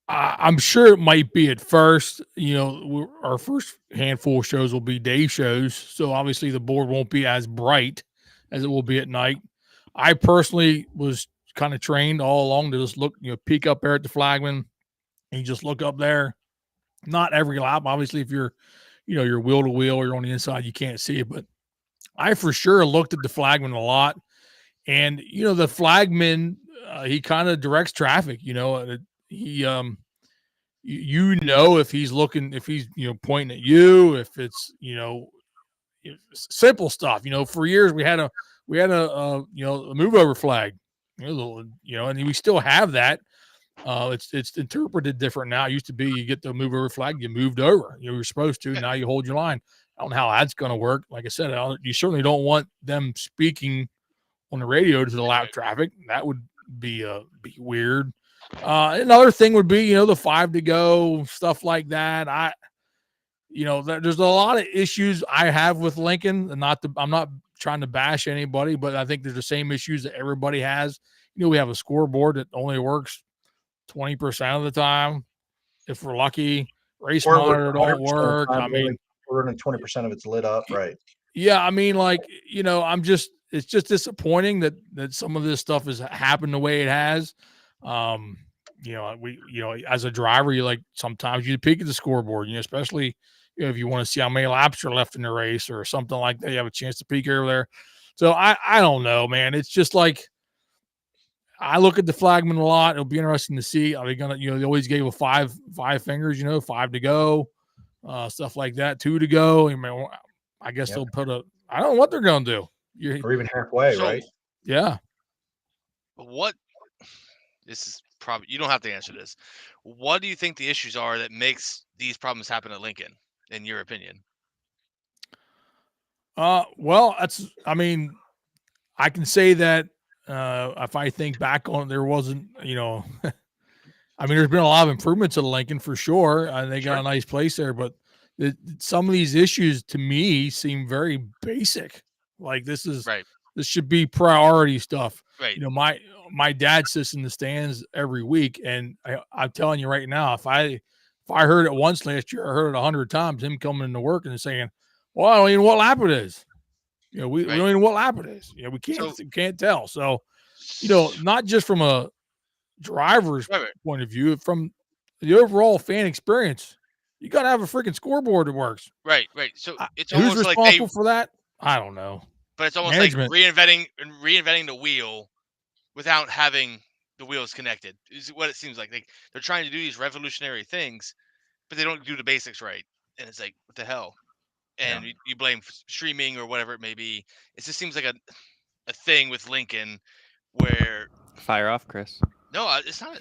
I'm sure it might be at first. Our first handful of shows will be day shows, so obviously the board won't be as bright as it will be at night. I personally was kind of trained all along to just look, peek up there at the flagman, and you just look up there. Not every lap, obviously. If you're, you're wheel to wheel, or you're on the inside, you can't see it. But I for sure looked at the flagman a lot, and the flagman, he kind of directs traffic. He if he's looking, if he's pointing at you, if it's simple stuff. For years we had a move over flag, and we still have that. It's interpreted different now. It used to be you get the move over flag, you moved over. You're supposed to. Now you hold your line. I don't know how that's going to work. Like I said, you certainly don't want them speaking on the radio to the lap traffic. That would be weird. Another thing would be, the 5 to go, stuff like that. There's a lot of issues I have with Lincoln, and I'm not trying to bash anybody, but I think there's the same issues that everybody has. We have a scoreboard that only works 20% of the time, if we're lucky. Race monitor don't work. I mean, we're only 20% of it's lit up, right? Yeah, I mean, it's just disappointing that some of this stuff has happened the way it has. As a driver, sometimes you peek at the scoreboard, especially if you want to see how many laps are left in the race or something like that. You have a chance to peek over there. So I don't know, man. It's just I look at the flagman a lot. It'll be interesting to see. Are they gonna, they always gave a five fingers, 5 to go, stuff like that, 2 to go. I guess they'll put I don't know what they're gonna do. Or even halfway, right? Yeah. This is probably, you don't have to answer this. What do you think the issues are that makes these problems happen at Lincoln, in your opinion? Well, I can say that if I think back on it, there wasn't, there's been a lot of improvements at Lincoln for sure. They got a nice place there, but some of these issues to me seem very basic. Like this should be priority stuff. Right. My dad sits in the stands every week, and I'm telling you right now, if I heard it once last year, I heard it 100 times. Him coming into work and saying, "Well, I don't even know what lap it is." We don't even know what lap it is. We can't tell. So, not just from a driver's point of view, from the overall fan experience, you got to have a freaking scoreboard that works. Right. So it's who's almost responsible for that? I don't know. But it's almost Management. like reinventing the wheel without having the wheels connected. Is what it seems like. They're trying to do these revolutionary things, but they don't do the basics right. And it's like, what the hell? And you blame streaming or whatever it may be. It just seems like a thing with Lincoln where fire off, Chris. No, it's not.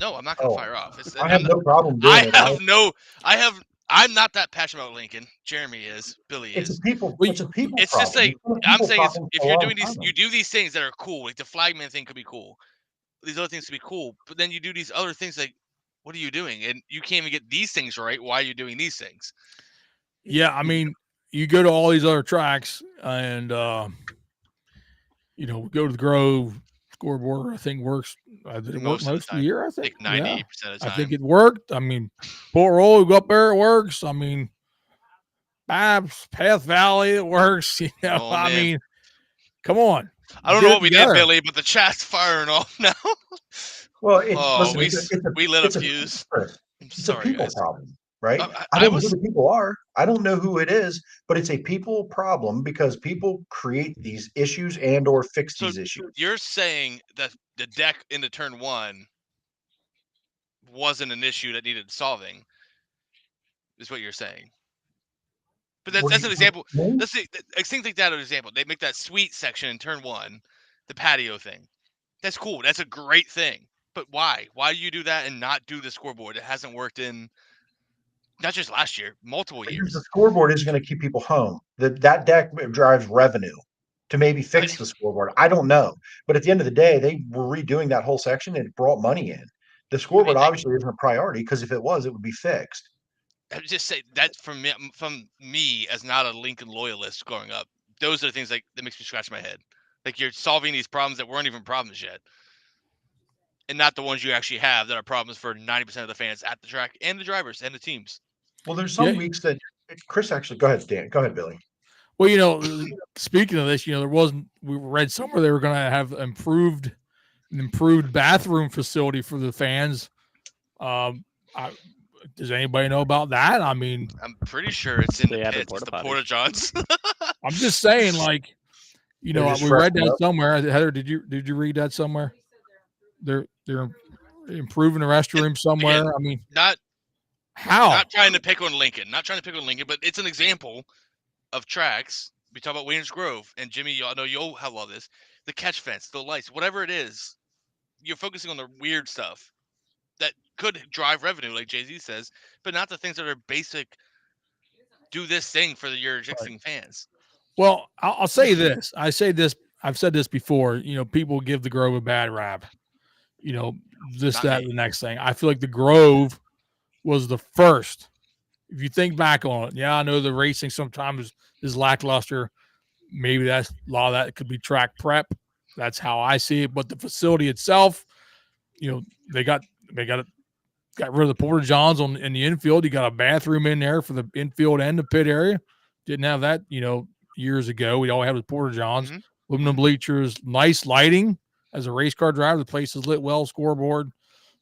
I'm not gonna fire off. I have no problem doing it. I'm not that passionate about Lincoln. Jeremy is. Billy is. It's a people. It's just like I'm saying. If you're doing these, you do these things that are cool. Like the flagman thing could be cool, these other things to be cool, but then you do these other things like, what are you doing? And you can't even get these things right. Why are you doing these things? Yeah, I mean, you go to all these other tracks and go to the Grove scoreboard. I think works. Did it work most of the year? I think 98% of the time. I think it worked. I mean, Port Royal, go up there, it works. I mean, Babs, Path Valley, it works. Oh, I man. mean, come on. I don't know what we did, Billy, but the chat's firing off now. Well, we lit a fuse. It's a people guys. problem, right? I don't know who the people are. I don't know who it is, but it's a people problem because people create these issues and or fix these issues. You're saying that the deck into turn 1 wasn't an issue that needed solving, is what you're saying. But that's an example. Let's see, things like that are an example. They make that sweet section in turn 1, the patio thing. That's cool. That's a great thing. But why? Why do you do that and not do the scoreboard? It hasn't worked in not just last year, multiple years. The scoreboard is going to keep people home. That deck drives revenue to maybe fix the scoreboard. I don't know. But at the end of the day, they were redoing that whole section and it brought money in. The scoreboard obviously isn't a priority because if it was, it would be fixed. I would just say that from me as not a Lincoln loyalist growing up, those are the things that makes me scratch my head. Like you're solving these problems that weren't even problems yet. And not the ones you actually have that are problems for 90% of the fans at the track and the drivers and the teams. Well, there's some weeks that Chris actually, go ahead, Dan. Go ahead, Billy. Well, speaking of this, we read somewhere they were going to have an improved bathroom facility for the fans. Does anybody know about that? I mean, I'm pretty sure it's in the pits, the Porta Johns. I'm just saying, we read that somewhere. Heather, did you read that somewhere? They're improving the restroom somewhere. Again, I mean, not trying to pick on Lincoln, but it's an example of tracks. We talk about Williams Grove and Jimmy. I know you'll have all this. The catch fence, the lights, whatever it is, you're focusing on the weird stuff that could drive revenue, like Jay-Z says, but not the things that are basic. Do this thing for your existing fans. Well, I'll say this. I've said this before. People give the Grove a bad rap. The next thing. I feel like the Grove was the first. If you think back on it, yeah, I know the racing sometimes is lackluster. Maybe that's a lot of that could be track prep. That's how I see it. But the facility itself, they got rid of the Porta Johns in the infield. You got a bathroom in there for the infield and the pit area. Didn't have that, years ago. We all had the Porta Johns, aluminum bleachers, nice lighting. As a race car driver, the place is lit well, scoreboard,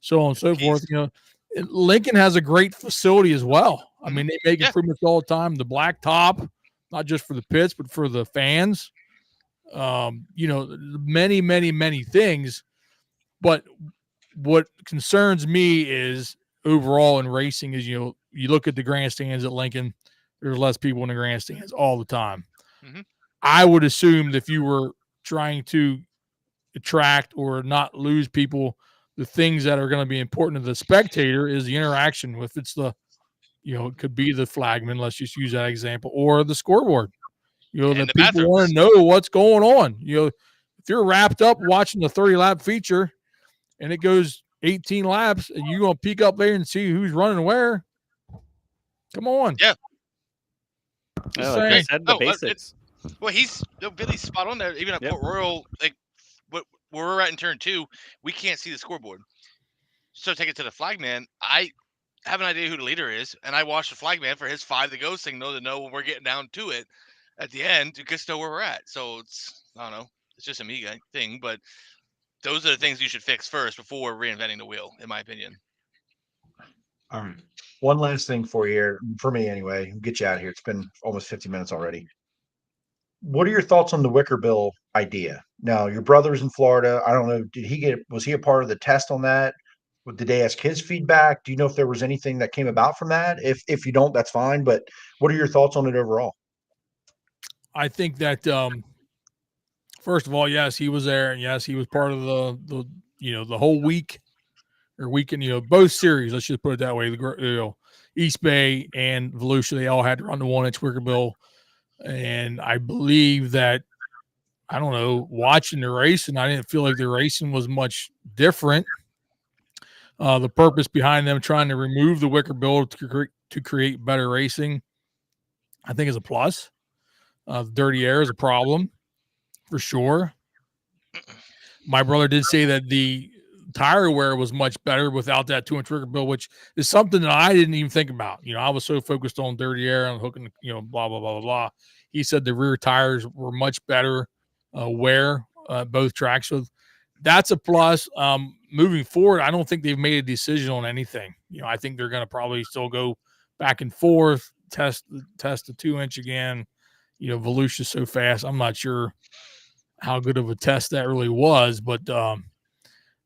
so on and so forth. Lincoln has a great facility as well. I mean, they make improvements all the time. The black top, not just for the pits, but for the fans. Many, many, many things. But what concerns me is overall in racing is, you look at the grandstands at Lincoln, there's less people in the grandstands all the time. Mm-hmm. I would assume that if you were trying to attract or not lose people, the things that are going to be important to the spectator is the interaction with it could be the flagman, let's just use that example, or the scoreboard. The people want to know what's going on. If you're wrapped up watching the 30-lap feature and it goes 18 laps and you're going to peek up there and see who's running where, come on. Yeah. Like I said, the basics. Billy's spot on there. Even at Port Royal, where we're at in turn 2, we can't see the scoreboard. So take it to the flagman. I have an idea who the leader is, and I watch the flagman for his 5 to go signal to know when we're getting down to it at the end to just know where we're at. So I don't know. It's just a me thing, but those are the things you should fix first before reinventing the wheel, in my opinion. All right. One last thing for you here, for me anyway, get you out of here. It's been almost 50 minutes already. What are your thoughts on the Wicker Bill idea? Now, your brother's in Florida. I don't know. Was he a part of the test on that? Did they ask his feedback? Do you know if there was anything that came about from that? If you don't, that's fine. But what are your thoughts on it overall? I think that, first of all, yes, he was there. And yes, he was part of the whole week or weekend, both series. Let's just put it that way. East Bay and Volusia, they all had to run the 1-inch Wicker Bill. And I believe that I don't know, watching the racing, I didn't feel like the racing was much different. The purpose behind them trying to remove the wicker bill to create better racing, I think, is a plus. Dirty air is a problem for sure. My brother did say that the tire wear was much better without that 2-inch wicker bill, which is something that I didn't even think about. I was so focused on dirty air and hooking, blah, blah, blah, blah, blah. He said the rear tires were much better wear, both tracks. So that's a plus. Moving forward, I don't think they've made a decision on anything. I think they're going to probably still go back and forth, test the 2-inch again. Volusia's so fast. I'm not sure how good of a test that really was, but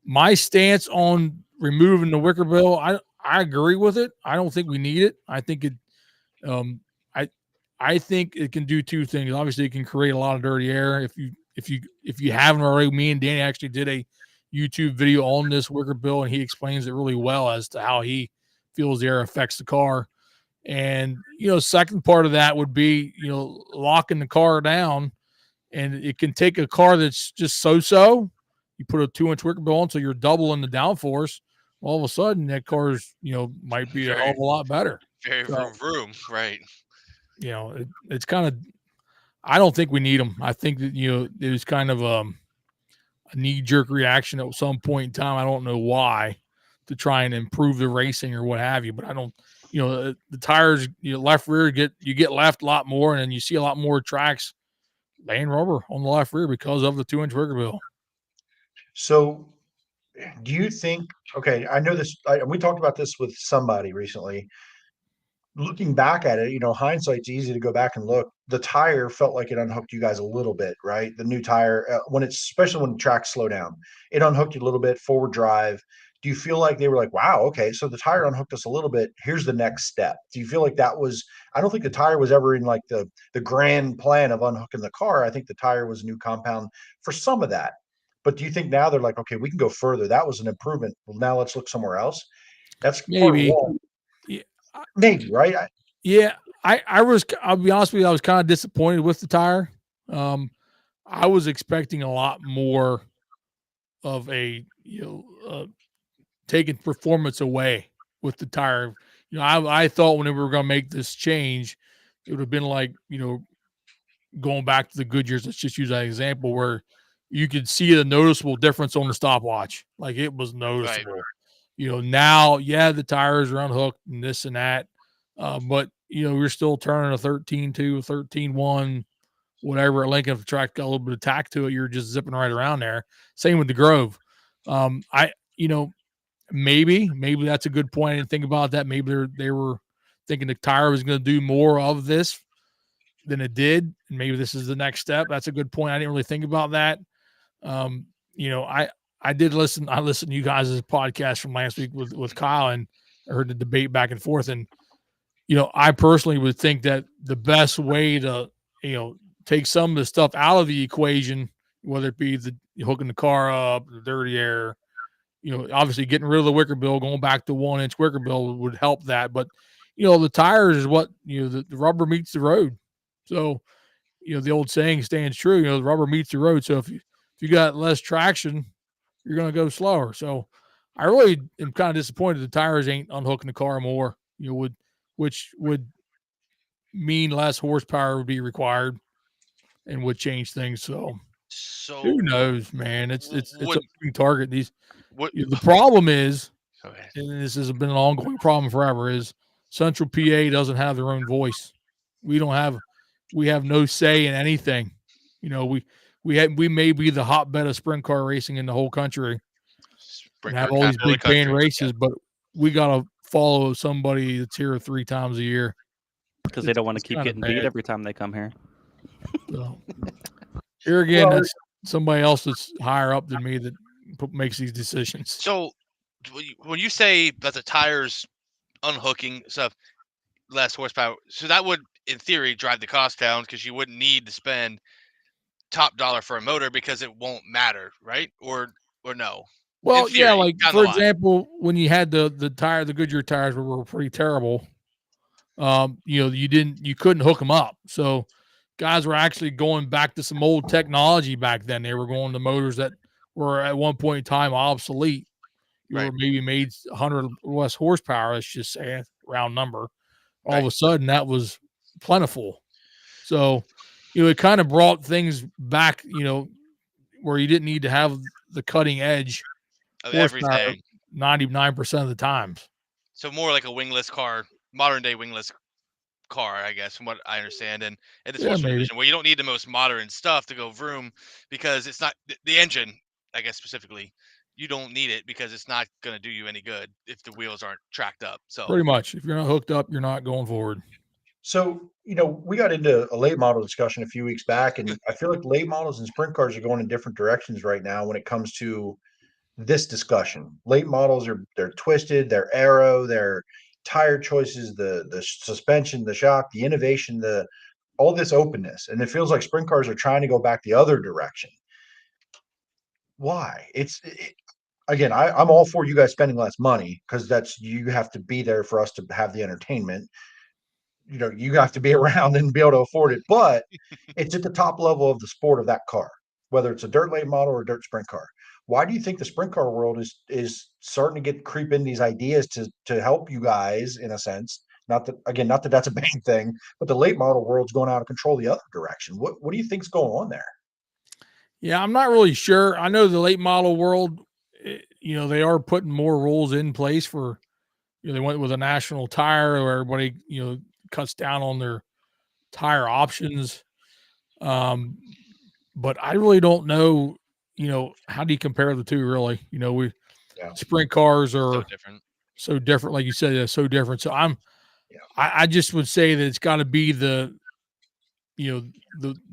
my stance on removing the wicker bill, I agree with it. I don't think we need it. I think it, I think it can do two things. Obviously, it can create a lot of dirty air. If you haven't already, me and Danny actually did a YouTube video on this wicker bill, and he explains it really well as to how he feels the air affects the car. And second part of that would be locking the car down, and it can take a car that's just so. You put a 2-inch wicker bill on, so you're doubling the downforce. All of a sudden, that car's might be a hell of a lot better. Very vroom, right? It's kind of. I don't think we need them. I think that it was kind of a knee-jerk reaction at some point in time. I don't know why, to try and improve the racing or what have you. But I don't. The tires, left rear you get left a lot more, and then you see a lot more tracks laying rubber on the left rear because of the 2-inch wicker bill. So do you think, okay, I know this, we talked about this with somebody recently. Looking back at it, hindsight's easy to go back and look. The tire felt like it unhooked you guys a little bit, right? The new tire, especially when tracks slow down, it unhooked you a little bit, forward drive. Do you feel like they were like, wow, okay, so the tire unhooked us a little bit. Here's the next step. Do you feel like that was, I don't think the tire was ever in like the grand plan of unhooking the car. I think the tire was a new compound for some of that. But do you think now they're like, okay, we can go further. That was an improvement. Well, now let's look somewhere else. That's maybe. part one. Yeah. Maybe, right? I'll be honest with you, I was kind of disappointed with the tire. I was expecting a lot more of a, taking performance away with the tire. I thought when we were going to make this change, it would have been like, going back to the Goodyears. Let's just use that example where you could see the noticeable difference on the stopwatch. Like it was noticeable. Right. Now, the tires are unhooked and this and that. But, we're still turning a 13.2, 13.1, whatever at Lincoln. If the track got a little bit of tack to it, you're just zipping right around there. Same with the Grove. Maybe that's a good point. I didn't think about that. Maybe they were thinking the tire was going to do more of this than it did. And maybe this is the next step. That's a good point. I didn't really think about that. I did listen. I listened to you guys' podcast from last week with Kyle, and I heard the debate back and forth. And, I personally would think that the best way to, take some of the stuff out of the equation, whether it be the hooking the car up, the dirty air, obviously getting rid of the wicker bill, going back to 1-inch wicker bill would help that. But, the tires is what, the rubber meets the road. So, the old saying stands true, the rubber meets the road. So if you got less traction, you're going to go slower. So I really am kind of disappointed the tires ain't unhooking the car more, which would mean less horsepower would be required and would change things. So who knows, man? It's a moving target. The problem is, and this has been an ongoing problem forever, is Central PA doesn't have their own voice. We have no say in anything. We may be the hotbed of sprint car racing in the whole country and have all these big paying races, but we got to follow somebody that's here 3 times a year because they don't want to keep getting beat every time they come here. So, here again, that's somebody else that's higher up than me that makes these decisions. So when you say that the tires unhooking stuff, less horsepower, so that would, in theory, drive the cost down because you wouldn't need to spend top dollar for a motor because it won't matter, right? Or no? Well, theory, like for example, when you had the Goodyear tires were pretty terrible. You couldn't hook them up. So guys were actually going back to some old technology back then. They were going to motors that were at one point in time obsolete. You were maybe made 100 less horsepower, let's just say, round number. All of a sudden, that was plentiful. So, it kind of brought things back, where you didn't need to have the cutting edge Of horsepower everything. 99% of the times. So more like a wingless car, modern day wingless car, I guess, from what I understand. And in the sports division, where you don't need the most modern stuff to go vroom, because it's not the engine, I guess specifically, you don't need it because it's not going to do you any good if the wheels aren't tracked up. So Pretty much, if you're not hooked up, you're not going forward. So, we got into a late model discussion a few weeks back, and I feel like late models and sprint cars are going in different directions right now when it comes to this discussion. Late models they're twisted, they're aero, their tire choices, the suspension, the shock, the innovation, all this openness. And it feels like sprint cars are trying to go back the other direction. Why? Again, I'm all for you guys spending less money, because you have to be there for us to have the entertainment. You have to be around and be able to afford it, but it's at the top level of the sport of that car, whether it's a dirt late model or a dirt sprint car. Why do you think the sprint car world is starting to creep in these ideas to help you guys, in a sense? Not that that's a bad thing, but the late model world's going out of control the other direction. What do you think's going on there? Yeah, I'm not really sure. I know the late model world, they are putting more rules in place for, they went with a national tire where everybody, cuts down on their tire options. But I really don't know, how do you compare the two really? Sprint cars are so different. Like you said, they're so different. So I just would say that it's got to be the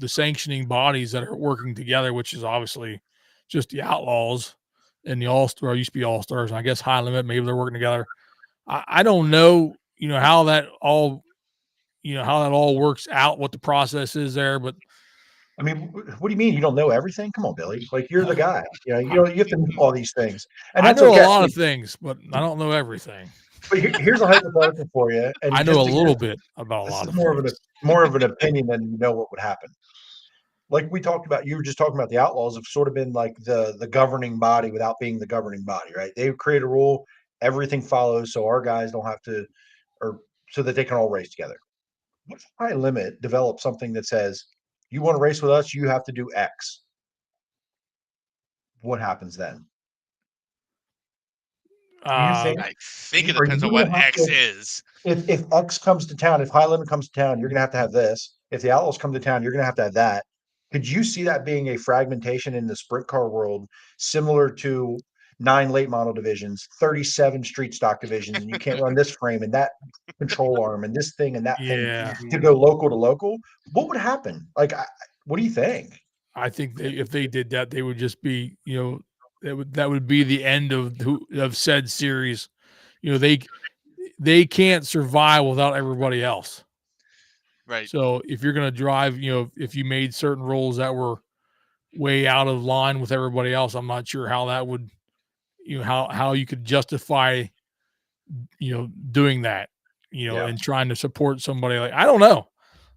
sanctioning bodies that are working together, which is obviously just the Outlaws and the All-Star, used to be All-Stars, and I guess High Limit, maybe they're working together. I don't know, how that all works out, what the process is there, but I mean, what do you mean you don't know everything? Come on, Billy. Like, you're the guy. You have to know all these things. And I that's know okay. a lot of things, but I don't know everything. But here's a hypothetical for you. And I know a little bit about a lot of things. More of an opinion than what would happen. Like we talked about, you were just talking about the Outlaws have sort of been like the governing body without being the governing body, right? They create a rule, everything follows, so our guys don't have to, or so that they can all race together. What if High Limit develops something that says, you want to race with us, you have to do X? What happens then? I think it depends on what X is. If X comes to town, if High Limit comes to town, you're going to have this. If the Outlaws come to town, you're going to have that. Could you see that being a fragmentation in the sprint car world, similar to 9 late model divisions, 37 street stock divisions, and you can't run this frame and that control arm and this thing and that thing to go local to local? What would happen? Like, what do you think? I think if they did that, they would just be, that would be the end of said series. They can't survive without everybody else. Right. So if you're going to drive, if you made certain rules that were way out of line with everybody else, I'm not sure how that would, how you could justify, doing that, and trying to support somebody. Like, I don't know.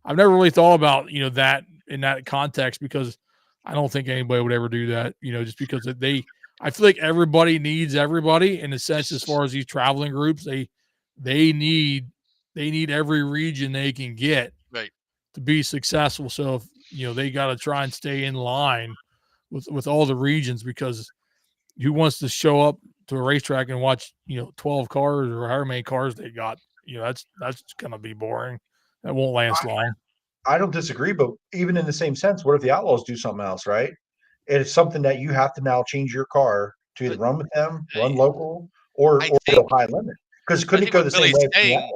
I've never really thought about, that in that context, because I don't think anybody would ever do that, just because I feel like everybody needs everybody in a sense, as far as these traveling groups, they need every region they can get to be successful. So if, they got to try and stay in line with all the regions, because who wants to show up to a racetrack and watch, 12 cars or however many cars they got? That's going to be boring. That won't last long. I don't disagree, but even in the same sense, what if the Outlaws do something else, right? It's something that you have to now change your car to either run with them, run local, or go High Limit. Because couldn't it go the same way?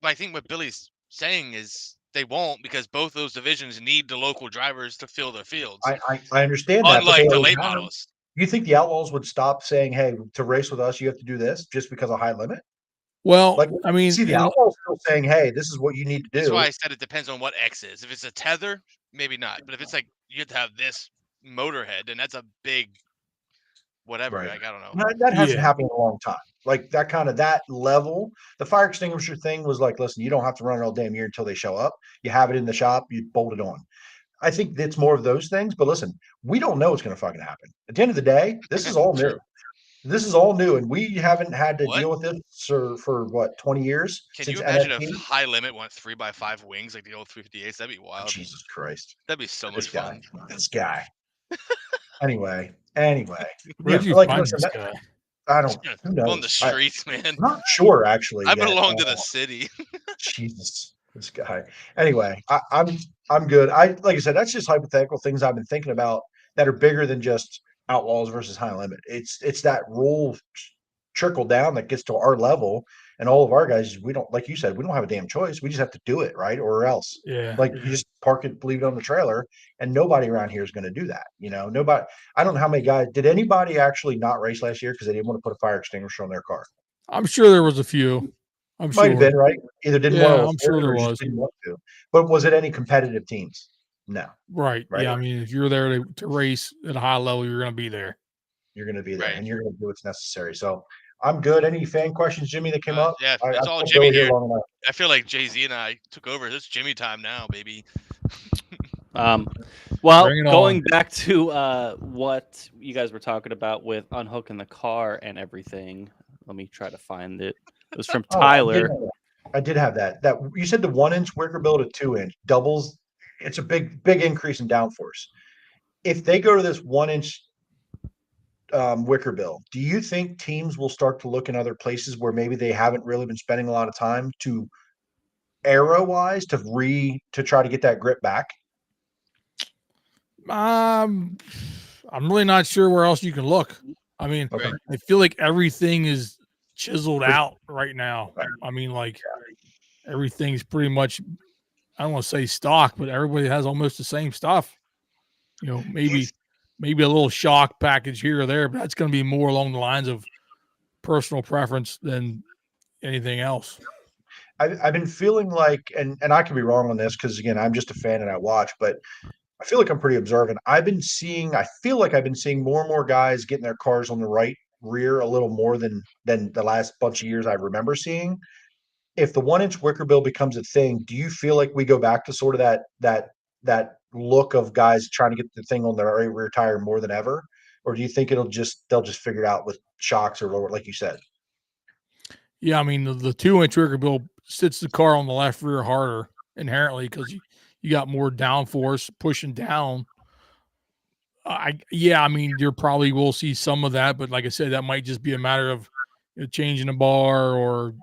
I think what Billy's saying is they won't, because both those divisions need the local drivers to fill their fields. I understand that. Unlike the late models. You think the Outlaws would stop saying, hey, to race with us, you have to do this just because of High Limit? Well, like, I mean, see the Outlaws still saying, hey, this is what you need to do. That's why I said it depends on what X is. If it's a tether, maybe not. But if it's like you have to have this motorhead, then that's a big whatever. Right. Like, I don't know. That hasn't Yeah. happened in a long time. Like that level. The fire extinguisher thing was like, listen, you don't have to run it all damn year until they show up. You have it in the shop, you bolt it on. I think it's more of those things. But listen, we don't know what's going to fucking happen. At the end of the day, this is all new. True. This is all new, and we haven't had to What? deal with this for what 20 years Can since you imagine if NFT. High Limit went 3x5 wings like the old 358s? That'd be wild. Jesus Christ, That'd be so much fun. This guy. Anyway, Where'd you like find listen, this guy? I don't. Who knows? On the streets, man. I'm not sure actually. I yet. belong to the city. Jesus, this guy. Anyway, I'm good. Like I said, that's just hypothetical things I've been thinking about that are bigger than just outlaws versus high limit. It's that rule trickle down that gets to our level, and all of our guys. We don't, like you said, we don't have a damn choice. We just have to do it, right, or else. Yeah. Like you just park it, leave it on the trailer, and nobody around here is going to do that. Nobody. I don't know how many guys. Did anybody actually not race last year because they didn't want to put a fire extinguisher on their car? I'm sure there was a few. I'm Might sure. have been, right? Either didn't Yeah, want to. I'm sure there or just was. Didn't want to. But was it any competitive teams? No. Right. Right. Yeah. I mean, if you're there to race at a high level, you're going to be there. You're going to be there, Right. and you're going to do what's necessary. So I'm good. Any fan questions, Jimmy, that came up? Yeah, I it's all told Jimmy Billy here. long enough. I feel like Jay-Z and I took over. It's Jimmy time now, baby. Well, Bring it going on. back to what you guys were talking about with unhooking the car and everything. Let me try to find it. It was from Oh, Tyler. I did have that. That you said the 1-inch wicker bill to 2-inch doubles. It's a big increase in downforce. If they go to this 1-inch wicker bill, do you think teams will start to look in other places where maybe they haven't really been spending a lot of time to aero wise to try to get that grip back? I'm really not sure where else you can look. I mean, Okay. I feel like everything is chiseled out right now. I mean, like everything's pretty much, I don't want to say stock, but everybody has almost the same stuff. Maybe a little shock package here or there, but that's going to be more along the lines of personal preference than anything else. I've been feeling like, and I could be wrong on this because again, I'm just a fan and I watch, but I feel like I'm pretty observant. I feel like I've been seeing more and more guys getting their cars on the right rear a little more than the last bunch of years I remember seeing. If the 1-inch wicker bill becomes a thing, do you feel like we go back to sort of that look of guys trying to get the thing on their right rear tire more than ever? Or do you think they'll just figure it out with shocks or lower, like you said? Yeah, I mean the 2-inch wicker bill sits the car on the left rear harder inherently because you got more downforce pushing down. I mean, you probably will see some of that, but like I said, that might just be a matter of changing a bar or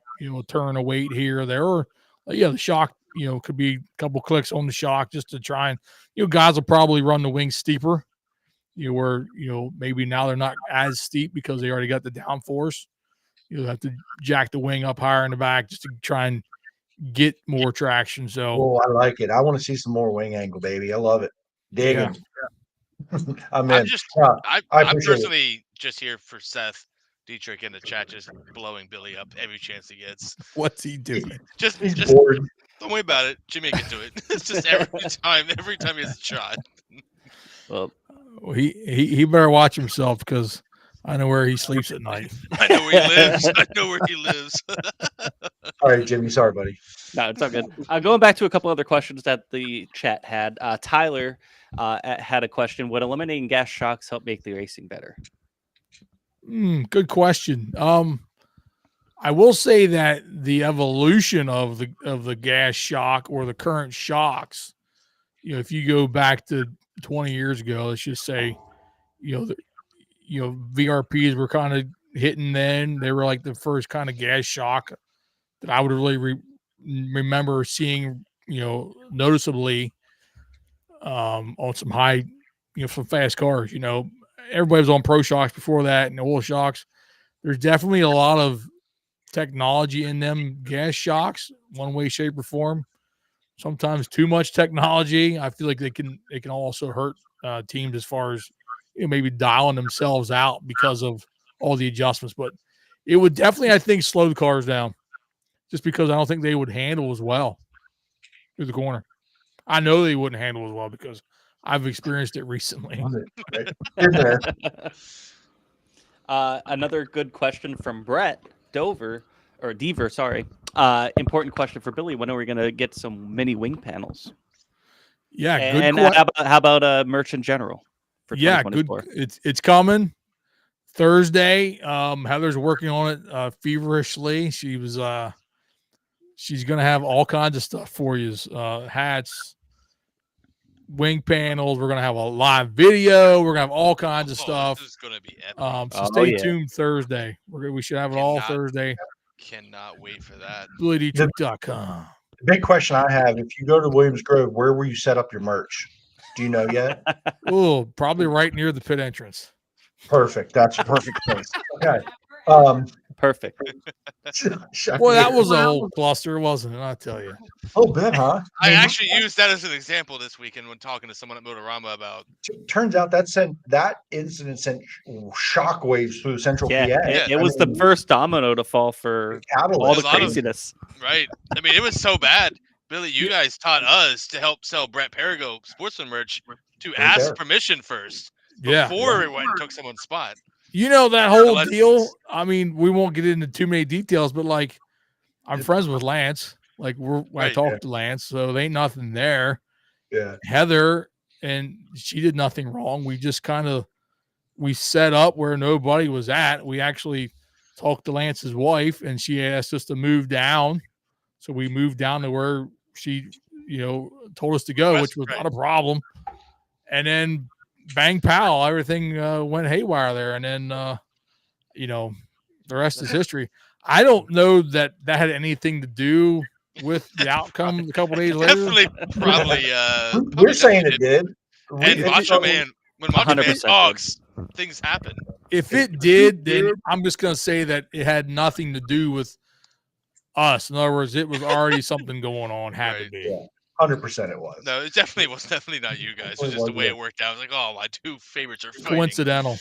turn a weight here or there, or the shock could be a couple clicks on the shock just to try and guys will probably run the wings steeper, where maybe now they're not as steep because they already got the downforce. You'll have to jack the wing up higher in the back just to try and get more traction. So I like it. I want to see some more wing angle, baby. I love it. Digging. I'm personally just here for Seth Dietrich in the chat, just blowing Billy up every chance he gets. What's he doing? Just bored. Don't worry about it. Jimmy can do it. It's just every time he has a shot. Well, he better watch himself because I know where he sleeps at night. I know where he lives. All right, Jimmy. Sorry, buddy. No, it's all good. Going back to a couple other questions that the chat had. Tyler had a question. Would eliminating gas shocks help make the racing better? Good question. I will say that the evolution of the gas shock or the current shocks, if you go back to 20 years ago, let's just say, VRPs were kind of hitting then. They were like the first kind of gas shock that I would really remember seeing, noticeably on some high, some fast cars. Everybody was on Pro Shocks before that and oil shocks. There's definitely a lot of technology in them gas shocks, one way, shape, or form. Sometimes too much technology. I feel like they can also hurt teams as far as maybe dialing themselves out because of all the adjustments. But it would definitely, I think, slow the cars down, just because I don't think they would handle as well through the corner. I know they wouldn't handle as well because I've experienced it recently. Another good question from Brett Dover or Deaver, sorry. Important question for Billy. When are we going to get some mini wing panels? Yeah, good. And how about merch in general for 2024? Good. It's coming Thursday. Heather's working on it feverishly. She's going to have all kinds of stuff for you. Hats, wing panels. We're going to have a live video. We're going to have all kinds of stuff. This is going to be epic. So stay tuned Thursday. We should have it all Thursday. Cannot wait for that. BillyDietrich.com. The big question I have: if you go to Williams Grove, where will you set up your merch? Do you know yet? Oh, probably right near the pit entrance. Perfect. That's a perfect place. Okay. Perfect. Well, that was a whole cluster, wasn't it? I tell you. A little bit, huh? I actually used that as an example this weekend when talking to someone at Motorama about. Turns out that incident sent shockwaves through Central PA. It was the first domino to fall for all the craziness. Right. I mean, it was so bad. Billy, you guys taught us to help sell Brett Perigo sportsman merch to ask permission first before we went and took someone's spot. You know, that whole deal, I mean, we won't get into too many details, but like, I'm friends with Lance. Like, I talked to Lance, so there ain't nothing there. Yeah. Heather, and she did nothing wrong. We just we set up where nobody was at. We actually talked to Lance's wife, and she asked us to move down. So we moved down to where she, told us to go, which was not a problem. And then bang pow, everything went haywire there. And then, the rest is history. I don't know that had anything to do with the outcome a couple days later. Definitely, probably. We're saying it did. And Macho Man, when Macho Man talks, things happen. If it did, then I'm just going to say that it had nothing to do with us. In other words, it was already something going on. Had to be. Yeah. 100% it was. No, it definitely was definitely not you guys. It was just the way it worked out. I was like, oh, my two favorites are fighting. Coincidental.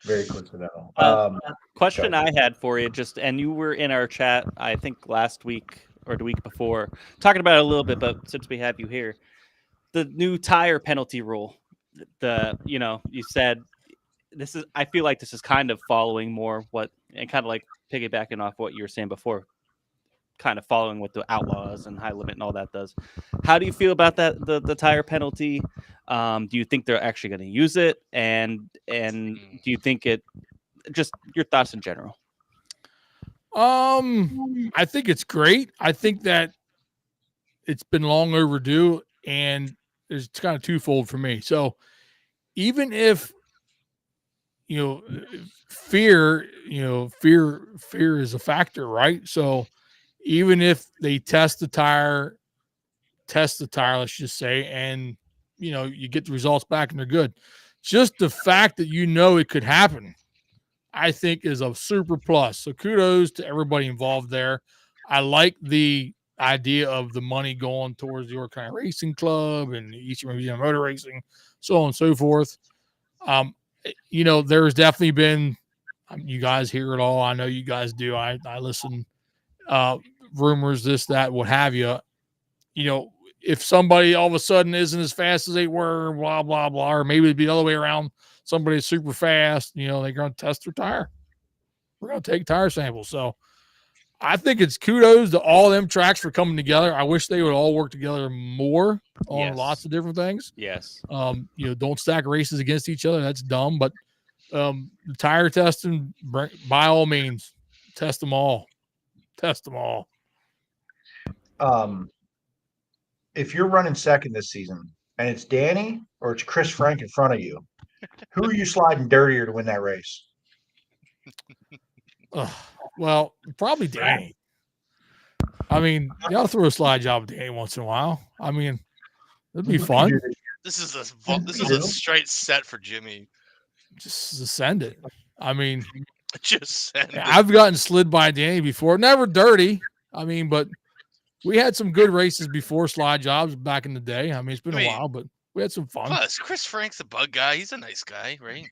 Very coincidental. Question I had for you, and you were in our chat, I think last week or the week before, talking about it a little bit, but since we have you here, the new tire penalty rule. You said I feel like this is kind of following more and kind of like piggybacking off what you were saying before, kind of following what the Outlaws and High Limit and all that does. How do you feel about that, the tire penalty? Do you think they're actually going to use it? And do you think just your thoughts in general? I think it's great. I think that it's been long overdue, and it's kind of twofold for me. So even if, fear is a factor, right? So even if they test the tire, let's just say, and you get the results back and they're good. Just the fact that it could happen, I think, is a super plus. So kudos to everybody involved there. I like the idea of the money going towards the York County Racing Club and Eastern Museum Motor Racing, so on and so forth. There's definitely been, you guys hear it all. I know you guys do. I listen, rumors, this, that, what have you. If somebody all of a sudden isn't as fast as they were, blah, blah, blah, or maybe it'd be the other way around. Somebody's super fast, they're going to test their tire. We're going to take tire samples. So I think it's kudos to all them tracks for coming together. I wish they would all work together more on lots of different things. Yes. Don't stack races against each other. That's dumb. But the tire testing, by all means, test them all. Test them all. If you're running second this season and it's Danny or it's Chris Frank in front of you, who are you sliding dirtier to win that race? Well, probably Danny. I mean, you ought to throw a slide job at Danny once in a while. I mean, it'd be fun. This is a straight set for Jimmy. Just send it. I mean, just send it. I've gotten slid by Danny before. Never dirty. I mean, but we had some good races before slide jobs back in the day. I mean, it's been a while, but we had some fun. Plus, Chris Frank's a bug guy. He's a nice guy, right?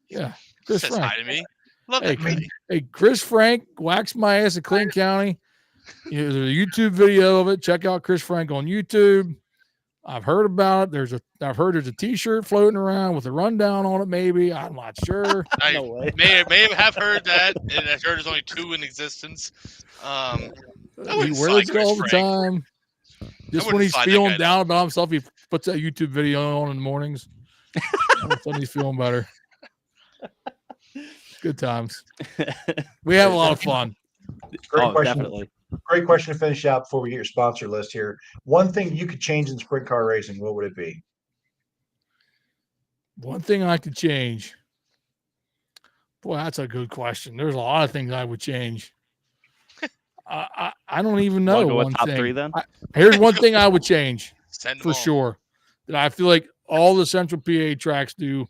Yeah. Chris says Frank. Hi to me. Love that guy. Hey, Chris Frank waxed my ass at Clinton County. There's a YouTube video of it. Check out Chris Frank on YouTube. I've heard about it. I've heard there's a T-shirt floating around with a rundown on it. Maybe I'm not sure. I No way. may have heard that, and I heard there's only 2 in existence. I He wouldn't wears side it all the Chris Frank. time. Just when wouldn't he's side that feeling guy down about himself, he puts that YouTube video on in the mornings. All of a sudden he's feeling better. Good times. We have a lot of fun. Great question. Definitely. Great question to finish out before we get your sponsor list here. One thing you could change in sprint car racing, what would it be? One thing I could change. Boy, that's a good question. There's a lot of things I would change. I don't even know. Wanna go with One top thing. 3 then? Here's one thing I would change Send them for all. sure. That I feel like all the Central PA tracks do.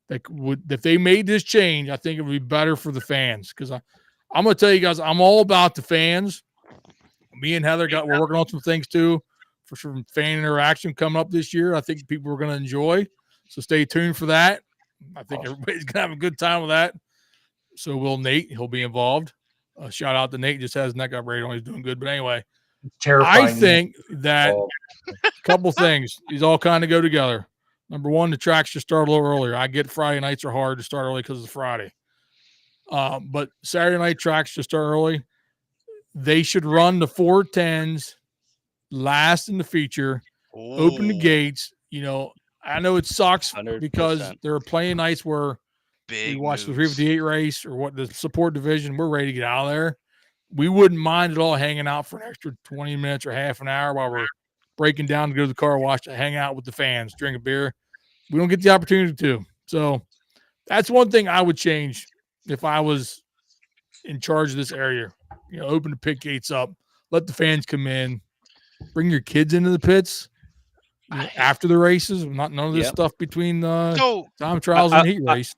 That would, if they made this change, I think it would be better for the fans. Because I'm gonna tell you guys, I'm all about the fans. Me and Heather we're working on some things too for some fan interaction coming up this year. I think people are gonna enjoy. So stay tuned for that. I think everybody's gonna have a good time with that. So will Nate. He'll be involved. Shout out to Nate. Just has his neck upgrade on. He's doing good. But anyway, Terrifying. I think that a couple things. These all kind of go together. Number one, the tracks should start a little earlier. I get Friday nights are hard to start early because it's Friday. But Saturday night tracks should start early. They should run the 410s last in the feature, open the gates. You know, I know it sucks 100%. because there are plenty of nights where Big we watch the moves. 358 race or what the support division. We're ready to get out of there. We wouldn't mind at all hanging out for an extra 20 minutes or half an hour while we're breaking down to go to the car wash to hang out with the fans, drink a beer. We don't get the opportunity to. So that's one thing I would change if I was in charge of this area. You know, open the pit gates up, let the fans come in, bring your kids into the pits after the races. None of this stuff between So time trials and heat race.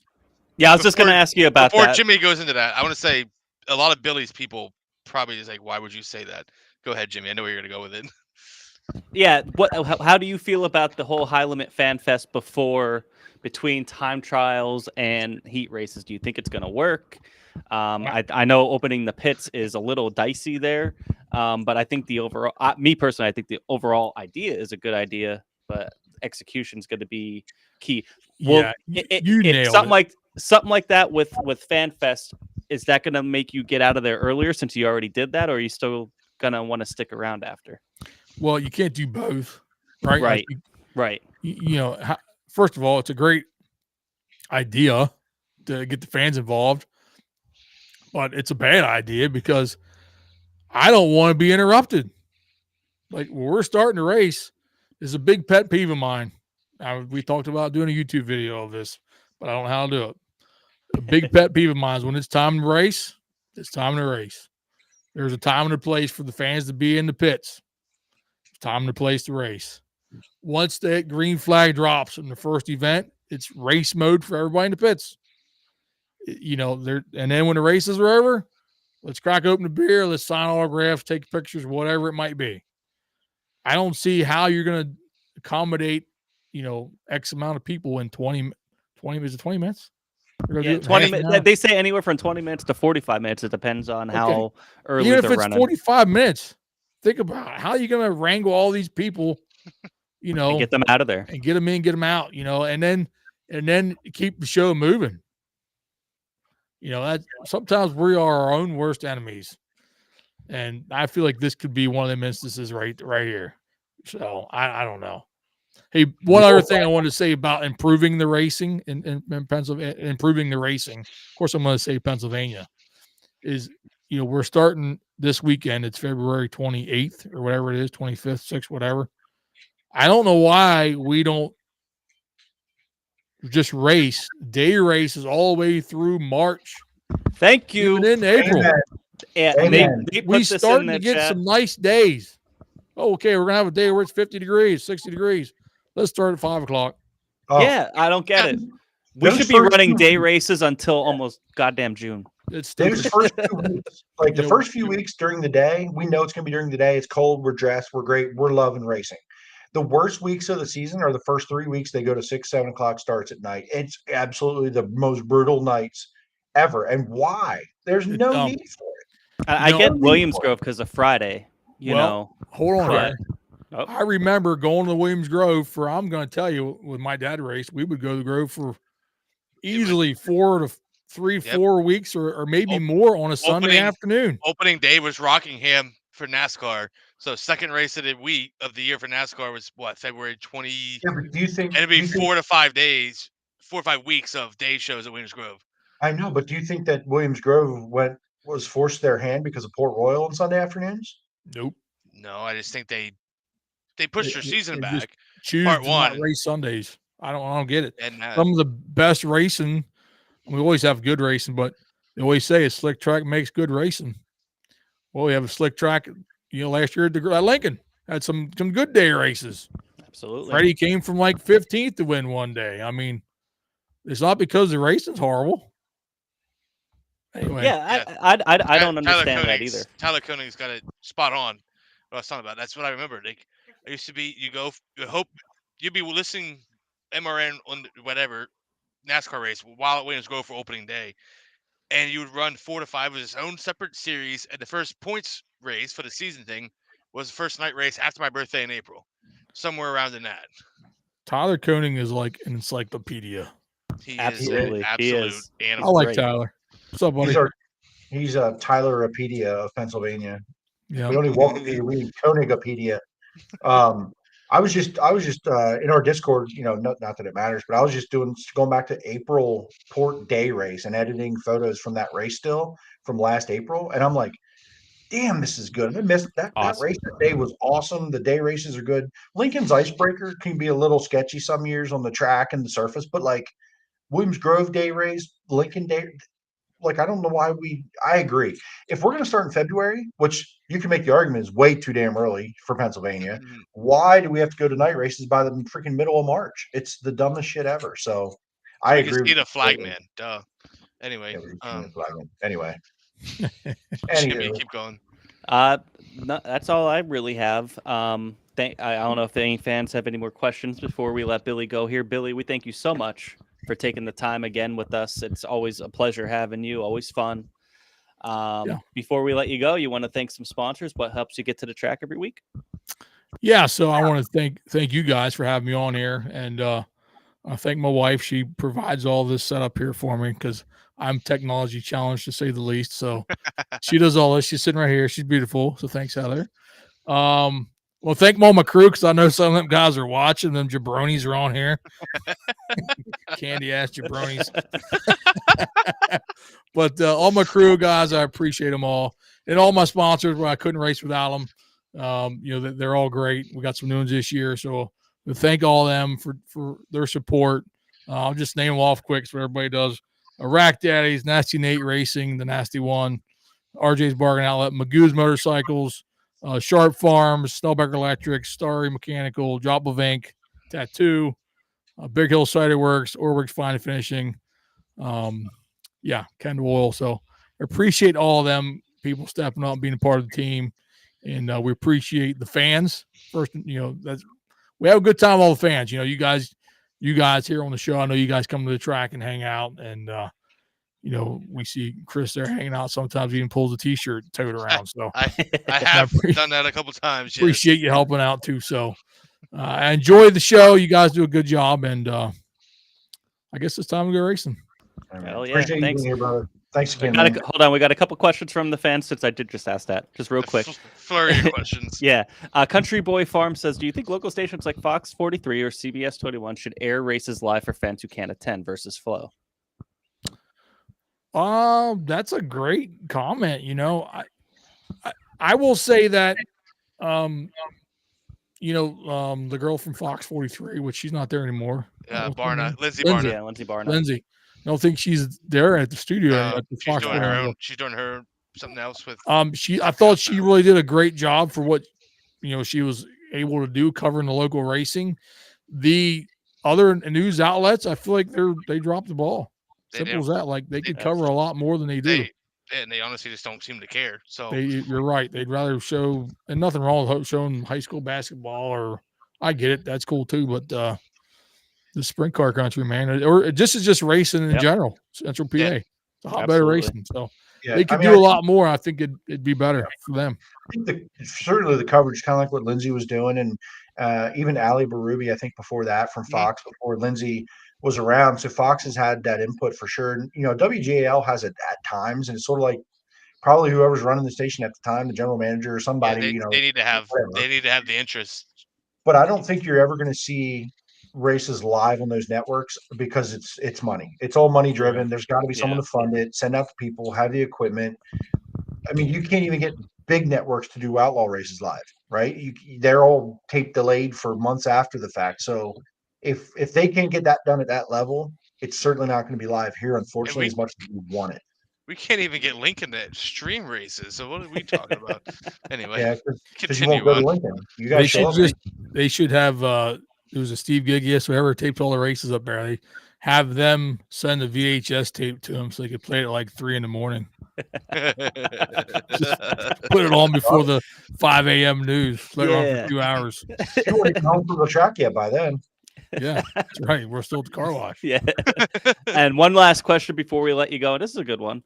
Yeah, I was just going to ask you about before that. Jimmy goes into that, I want to say a lot of Billy's people probably just like, why would you say that? Go ahead, Jimmy. I know where you're going to go with it. Yeah, how do you feel about the whole High Limit Fan Fest between time trials and heat races? Do you think it's going to work? I know opening the pits is a little dicey there, but I think the overall, me personally, I think the overall idea is a good idea, but execution is going to be key. Well, you nailed something like that with Fan Fest. Is that going to make you get out of there earlier since you already did that, or are you still going to want to stick around after? Well, you can't do both, right? Right, like right. You know, first of all, it's a great idea to get the fans involved, but it's a bad idea because I don't want to be interrupted. Like when we're starting to race, is a big pet peeve of mine. We talked about doing a YouTube video of this, but I don't know how to do it. A big pet peeve of mine is when it's time to race, it's time to race. There's a time and a place for the fans to be in the pits. It's time and a place to race. Once that green flag drops in the first event, it's race mode for everybody in the pits. You know, and then when the races are over, let's crack open the beer, let's sign autographs, take pictures, whatever it might be. I don't see how you're going to accommodate, you know, X amount of people in 20 is it 20 minutes? Yeah, 20 minutes. They say anywhere from 20 minutes to 45 minutes. It depends on how early even they're if it's running. 45 minutes, think about it. How are you going to wrangle all these people, you know, and get them out of there and get them in, get them out, you know, and then keep the show moving. You know, that sometimes we are our own worst enemies. And I feel like this could be one of them instances right here. So I don't know. Hey, one other thing I wanted to say about improving the racing in Pennsylvania, improving the racing. Of course, I'm going to say Pennsylvania is, you know, we're starting this weekend. It's February 28th or whatever it is, 25th, 6th, whatever. I don't know why we don't just race day races all the way through March. Thank you. Even in April. And we starting to get some nice days. Oh, okay, we're gonna have a day where it's 50 degrees, 60 degrees. Let's start at 5 o'clock. Yeah, I don't get it. We should be running day races until almost goddamn June. It's those first few weeks, like the first few weeks during the day, we know it's gonna be during the day. It's cold, we're dressed, we're great, we're loving racing. The worst weeks of the season are the first 3 weeks. They go to 6, 7 o'clock starts at night. It's absolutely the most brutal nights ever. And why? There's no need for it. I get Williams Grove because of Friday. You know, hold on. Oh. I remember going to Williams Grove for, I'm going to tell you, with my dad race, we would go to the Grove for easily 4 weeks or maybe more on a Sunday afternoon. Opening day was Rockingham for NASCAR. So second race of the week of the year for NASCAR was what, February 20? Yeah, but do you think it'd be 4 to 5 days, 4 or 5 weeks of day shows at Williams Grove. I know, but do you think that Williams Grove was forced their hand because of Port Royal on Sunday afternoons? Nope. No, I just think they pushed their season they back. Choose Part to one. not race Sundays. I don't get it. And some of the best racing, we always have good racing, but they always say a slick track makes good racing. Well, we have a slick track. Last year at Lincoln had some good day races. Absolutely. Freddie came from like 15th to win one day. I mean, it's not because the racing's horrible. Anyway. Yeah, I don't understand that either. Tyler Koenig's got it spot on. What I was talking about. That's what I remember. Like, I used to be, you hope you'd be listening MRN on whatever NASCAR race while at Williams Grove for opening day, and you would run 4 to 5 with its own separate series. And the first points race for the season thing was the first night race after my birthday in April, somewhere around in that. Tyler Koenig is like an encyclopedia. He Absolutely. is an absolute animal. I like Great. Tyler. What's up, buddy? He's a Tyleropedia of Pennsylvania. Yeah. We only Wikipedia, we need Koenigopedia. I was just in our Discord, not that it matters, but I was just going back to April Port Day race and editing photos from that race still from last April, and I'm like, damn, this is good. I missed that. Awesome. That race that day was awesome. The day races are good. Lincoln's Icebreaker can be a little sketchy some years on the track and the surface, but like Williams Grove Day race, Lincoln Day. Like, I don't know why I agree. If we're going to start in February, which you can make the argument is way too damn early for Pennsylvania, why do we have to go to night races by the freaking middle of March? It's the dumbest shit ever. So I agree. You can see the flagman. Duh. Anyway. Anyway. Jimmy, keep going. No, that's all I really have. I don't know if any fans have any more questions before we let Billy go here. Billy, we thank you so much for taking the time again with us. It's always a pleasure having you. Always fun. Before we let you go, you want to thank some sponsors? What helps you get to the track every week? Yeah, so I want to thank you guys for having me on here, and I thank my wife. She provides all this setup here for me because I'm technology challenged to say the least. So she does all this. She's sitting right here. She's beautiful. So thanks, Heather. Well, thank all my crew because I know some of them guys are watching. Them jabronis are on here. Candy ass jabronis. But all my crew guys, I appreciate them all. And all my sponsors, where I couldn't race without them. They're all great. We got some new ones this year. So we thank all of them for their support. I'll just name them off quick so everybody does. Rack Daddies, Nasty Nate Racing, the Nasty One, RJ's Bargain Outlet, Magoo's Motorcycles, Sharp Farms, Snellbecker Electric, Starry Mechanical, Drop of Ink, Tattoo, Big Hill Cider Works, Orwick's Fine and Finishing, Kendall Oil. So I appreciate all of them people stepping up and being a part of the team. And we appreciate the fans. First, we have a good time with all the fans. You guys here on the show, I know you guys come to the track and hang out. And, we see Chris there hanging out. Sometimes he even pulls a T-shirt tote around. So I have done that a couple times. Yes. Appreciate you helping out too. So I enjoyed the show. You guys do a good job, and I guess it's time to go racing. Hell yeah! Appreciate Thanks, you being here, brother. Thanks again. Hold on, we got a couple questions from the fans since I did just ask that. Just real quick. Flurry of questions. Yeah. Country Boy Farm says, do you think local stations like Fox 43 or CBS 21 should air races live for fans who can't attend versus Flow? That's a great comment. I will say that, the girl from Fox 43, which she's not there anymore. Barna, Lindsay Barna. Yeah, Lindsay Barna. Lindsay. I don't think she's there at the studio. At the she's doing her own. She's doing her something else with. I thought she really did a great job for what she was able to do covering the local racing. The other news outlets, I feel like they dropped the ball. Simple as that. Like they could cover a lot more than they do. And they honestly just don't seem to care. So you're right. They'd rather show, and nothing wrong with showing high school basketball, or I get it. That's cool too. But the sprint car country, man, or this is just racing in general. Central PA, it's a lot better racing. So Yeah, they could I mean, do I a lot more. I think it'd be better for them. think certainly the coverage, kind of like what Lindsay was doing, and even Ali Barubi, I think before that from Fox, before Lindsay was around. So Fox has had that input for sure. And, WGAL has it at times, and it's sort of like probably whoever's running the station at the time, the general manager or Yeah, somebody, they need to have whatever. the interest. But I don't think you're ever going to see races live on those networks because it's money. It's all money driven. There's got to be someone to fund it, send out the people, have the equipment. I mean, you can't even get big networks to do outlaw races live, right? They're all tape delayed for months after the fact. So if they can't get that done at that level, it's certainly not going to be live here, unfortunately, as much as we want it. We can't even get Lincoln to stream races. So what are we talking about? Anyway, Yeah, because you continue won't go to on. Lincoln. You guys They should have it was a Steve Gigius, whoever taped all the races up there. They have them send a VHS tape to them so they could play it at like 3 a.m. Just put it on before the 5 a.m. news. Let it on for 2 hours. You won't even home from the track yet by then. Yeah, that's right. We're still at the car wash. Yeah. And one last question before we let you go. And this is a good one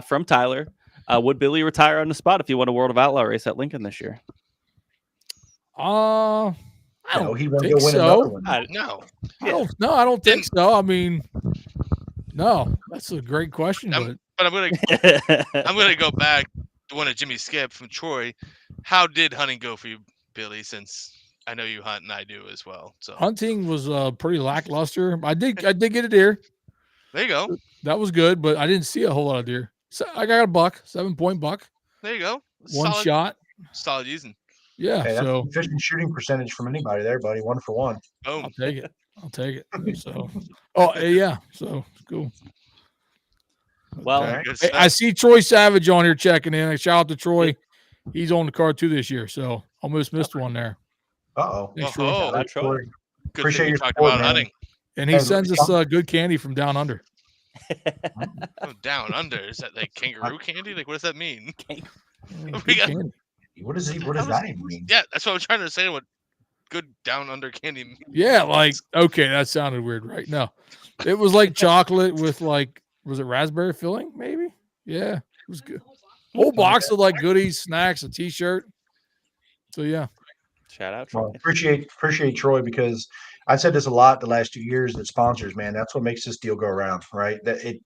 from Tyler. Would Billy retire on the spot if you won a World of Outlaw race at Lincoln this year? I don't he won't think go win so. another one. No. I don't think so. I mean, no, that's a great question. But I'm gonna go back to one of Jimmy Skip from Troy. How did hunting go for you, Billy? Since I know you hunt and I do as well. So hunting was pretty lackluster. I did get a deer. There you go. That was good, but I didn't see a whole lot of deer. So I got a buck, 7-point buck. There you go. One shot. Solid using. Yeah. Hey, so that's efficient shooting percentage from anybody there, buddy. 1 for 1. Boom. I'll take it. So, yeah. So cool. Well, I see Troy Savage on here checking in. Shout out to Troy. He's on the card too this year. So almost missed one there. Uh-oh. Thanks, Troy. That's Troy. Good Appreciate thing your you talk support, about man. hunting. And he sends us good candy from down under. Oh, down under. Is that like kangaroo candy? Like, what does that mean? Good candy. What does that even mean? Yeah, that's what I'm trying to say. What good down under candy means. Yeah, like okay, that sounded weird, right? No, it was like chocolate with like, was it raspberry filling? Maybe. Yeah, it was good. Whole box of like goodies, snacks, a T-shirt. So yeah. Shout out, Troy. Well, appreciate Troy, because I've said this a lot the last 2 years, that sponsors, man, that's what makes this deal go around, right? That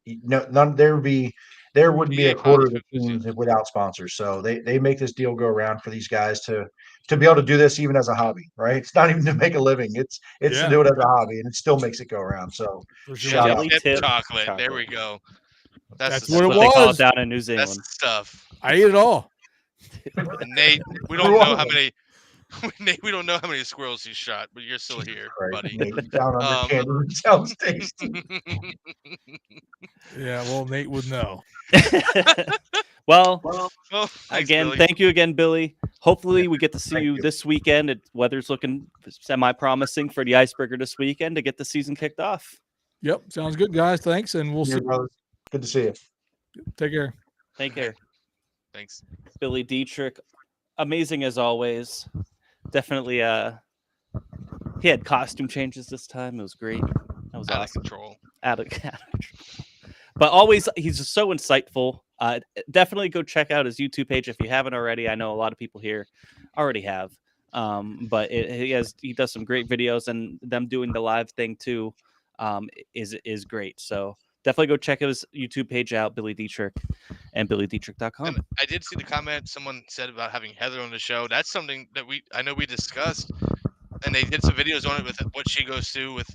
there wouldn't be a quarter of the teams without sponsors. So they make this deal go around for these guys to be able to do this even as a hobby, right? It's not even to make a living. It's to do it as a hobby, and it still makes it go around. So shout out. Chocolate. There we go. That's what it they call was it down in New Zealand. That's the stuff. I ate it all. And Nate, we don't know how many. Nate, we don't know how many squirrels he shot, but you're still here, buddy. Nate, down under candy sounds tasty. Yeah, well, Nate would know. Well, thanks, again, Billy. thank you again, Billy. Hopefully we get to see you this weekend. Weather's looking semi-promising for the Icebreaker this weekend to get the season kicked off. Yep, sounds good, guys. Thanks, and we'll see. Brothers. Good to see you. Take care. Take care. Thanks. Billy Dietrich, amazing as always. Definitely he had costume changes this time. It was great. That was Out awesome. of control. Out of control. But always, he's just so insightful. Definitely go check out his YouTube page if you haven't already. I know a lot of people here already have. But he does some great videos, and them doing the live thing too is great. So definitely go check his YouTube page out, Billy Dietrich, and billydietrich.com. And I did see the comment someone said about having Heather on the show. That's something that I know we discussed, and they did some videos on it with what she goes through with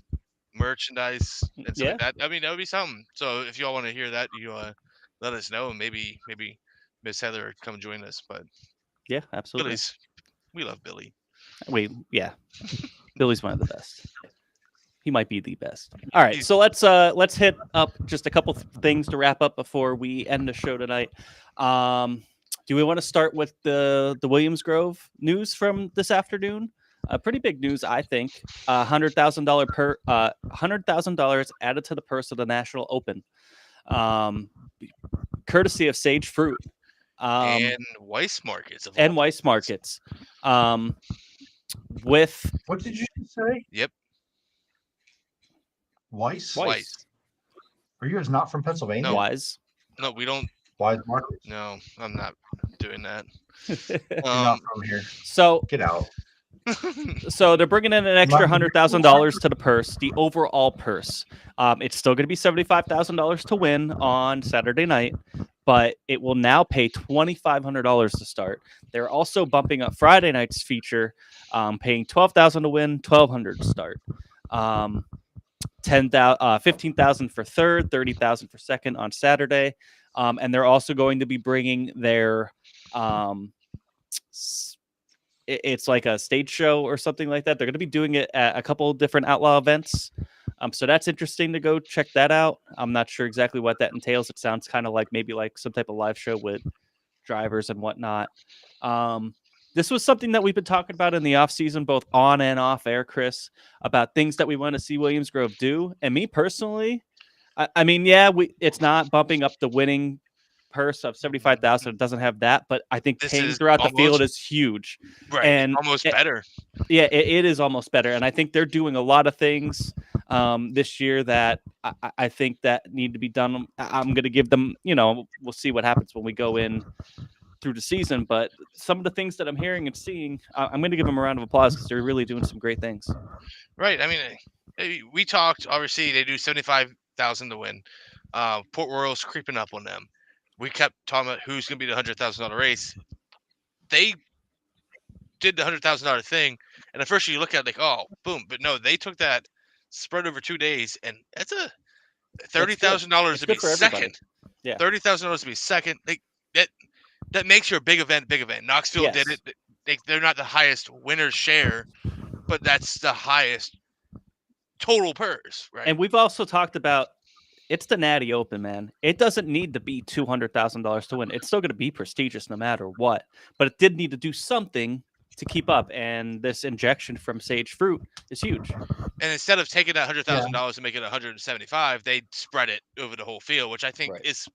merchandise and stuff like that. I mean, that would be something. So if y'all want to hear that, you let us know, and maybe Miss Heather would come join us. But yeah, absolutely. We love Billy. Billy's one of the best. He might be the best. All right, so let's hit up just a couple things to wrap up before we end the show tonight. Do we want to start with the Williams Grove news from this afternoon? Pretty big news, I think. $100,000 added to the purse of the National Open, courtesy of Sage Fruit and Weiss Markets. Weiss Markets. With what did you say? Yep. Weiss. Weiss. Are you guys not from Pennsylvania? No. Wise. No, we don't Wise Markets. No, I'm not doing that. You're not from here. So Get out. So they're bringing in an extra Not- $100,000 to the purse, the overall purse. It's still going to be $75,000 to win on Saturday night, but it will now pay $2,500 to start. They're also bumping up Friday night's feature, paying $12,000 to win, $1,200 to start. 15,000 for third, 30,000 for second on Saturday, and they're also going to be bringing their it's like a stage show or something like that. They're going to be doing it at a couple of different outlaw events. So that's interesting to go check that out. I'm not sure exactly what that entails. It sounds kind of like maybe like some type of live show with drivers and whatnot. This was something that we've been talking about in the off season, both on and off air, Chris, about things that we want to see Williams Grove do. And me personally, I mean, yeah, it's not bumping up the winning purse of 75,000. It doesn't have that, but I think paying throughout the field is huge. Right, and almost better. Yeah, it is almost better, and I think they're doing a lot of things this year that I think that need to be done. I'm going to give them, we'll see what happens when we go in through the season, but some of the things that I'm hearing and seeing, I'm going to give them a round of applause because they're really doing some great things. Right. I mean, we talked. Obviously, they do 75,000 to win. Port Royal's creeping up on them. We kept talking about who's going to be the $100,000 race. They did the $100,000 thing, and at first you look at it like, oh, boom, but no, they took that spread over 2 days, and that's a $30,000 to be second. Yeah, $30,000 to be second. That makes your big event. Knoxville did it. They're not the highest winner share, but that's the highest total purse, right? And we've also talked about it's the Natty Open, man. It doesn't need to be $200,000 to win. It's still going to be prestigious no matter what. But it did need to do something to keep up, and this injection from Sage Fruit is huge. And instead of taking that $100,000 and make it 175, they spread it over the whole field, which I think is,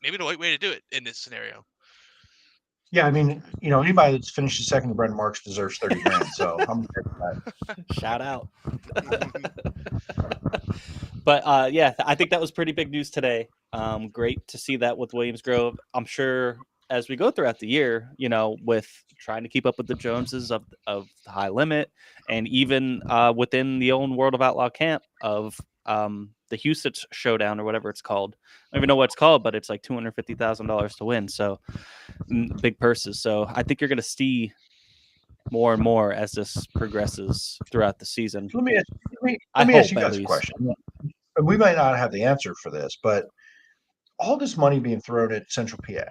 maybe the right way to do it in this scenario. Yeah, I mean, anybody that's finished second to Brendan Marks deserves 30 grand. So I'm okay with that. Shout out. But yeah, I think that was pretty big news today. Great to see that with Williams Grove. I'm sure as we go throughout the year, with trying to keep up with the Joneses of the high limit, and even within the own World of Outlaw camp of the Houston Showdown or whatever it's called. I don't even know what it's called, but it's like $250,000 to win. So big purses. So I think you're going to see more and more as this progresses throughout the season. Let me ask you guys a question. And we might not have the answer for this, but all this money being thrown at Central PA,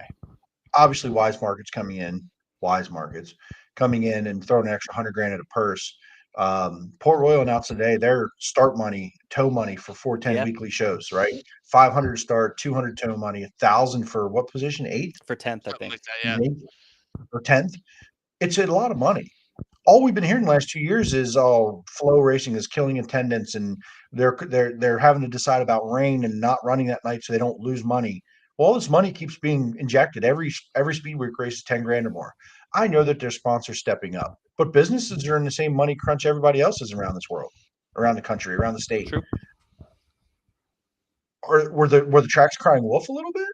obviously Wise Markets coming in and throwing an extra 100 grand at a purse. Port Royal announced today their start money, tow money for 410 weekly shows, right? 500 to start, 200 tow money, 1,000 for what position? 8th? For 10th, I think. Like that, yeah. For 10th. It's a lot of money. All we've been hearing the last 2 years is flow racing is killing attendance, and they're having to decide about rain and not running that night so they don't lose money. Well, all this money keeps being injected. Every Speedweek race is 10 grand or more. I know that their sponsors stepping up, but businesses are in the same money crunch everybody else is around this world, around the country, around the state. True. Or were the tracks crying wolf a little bit?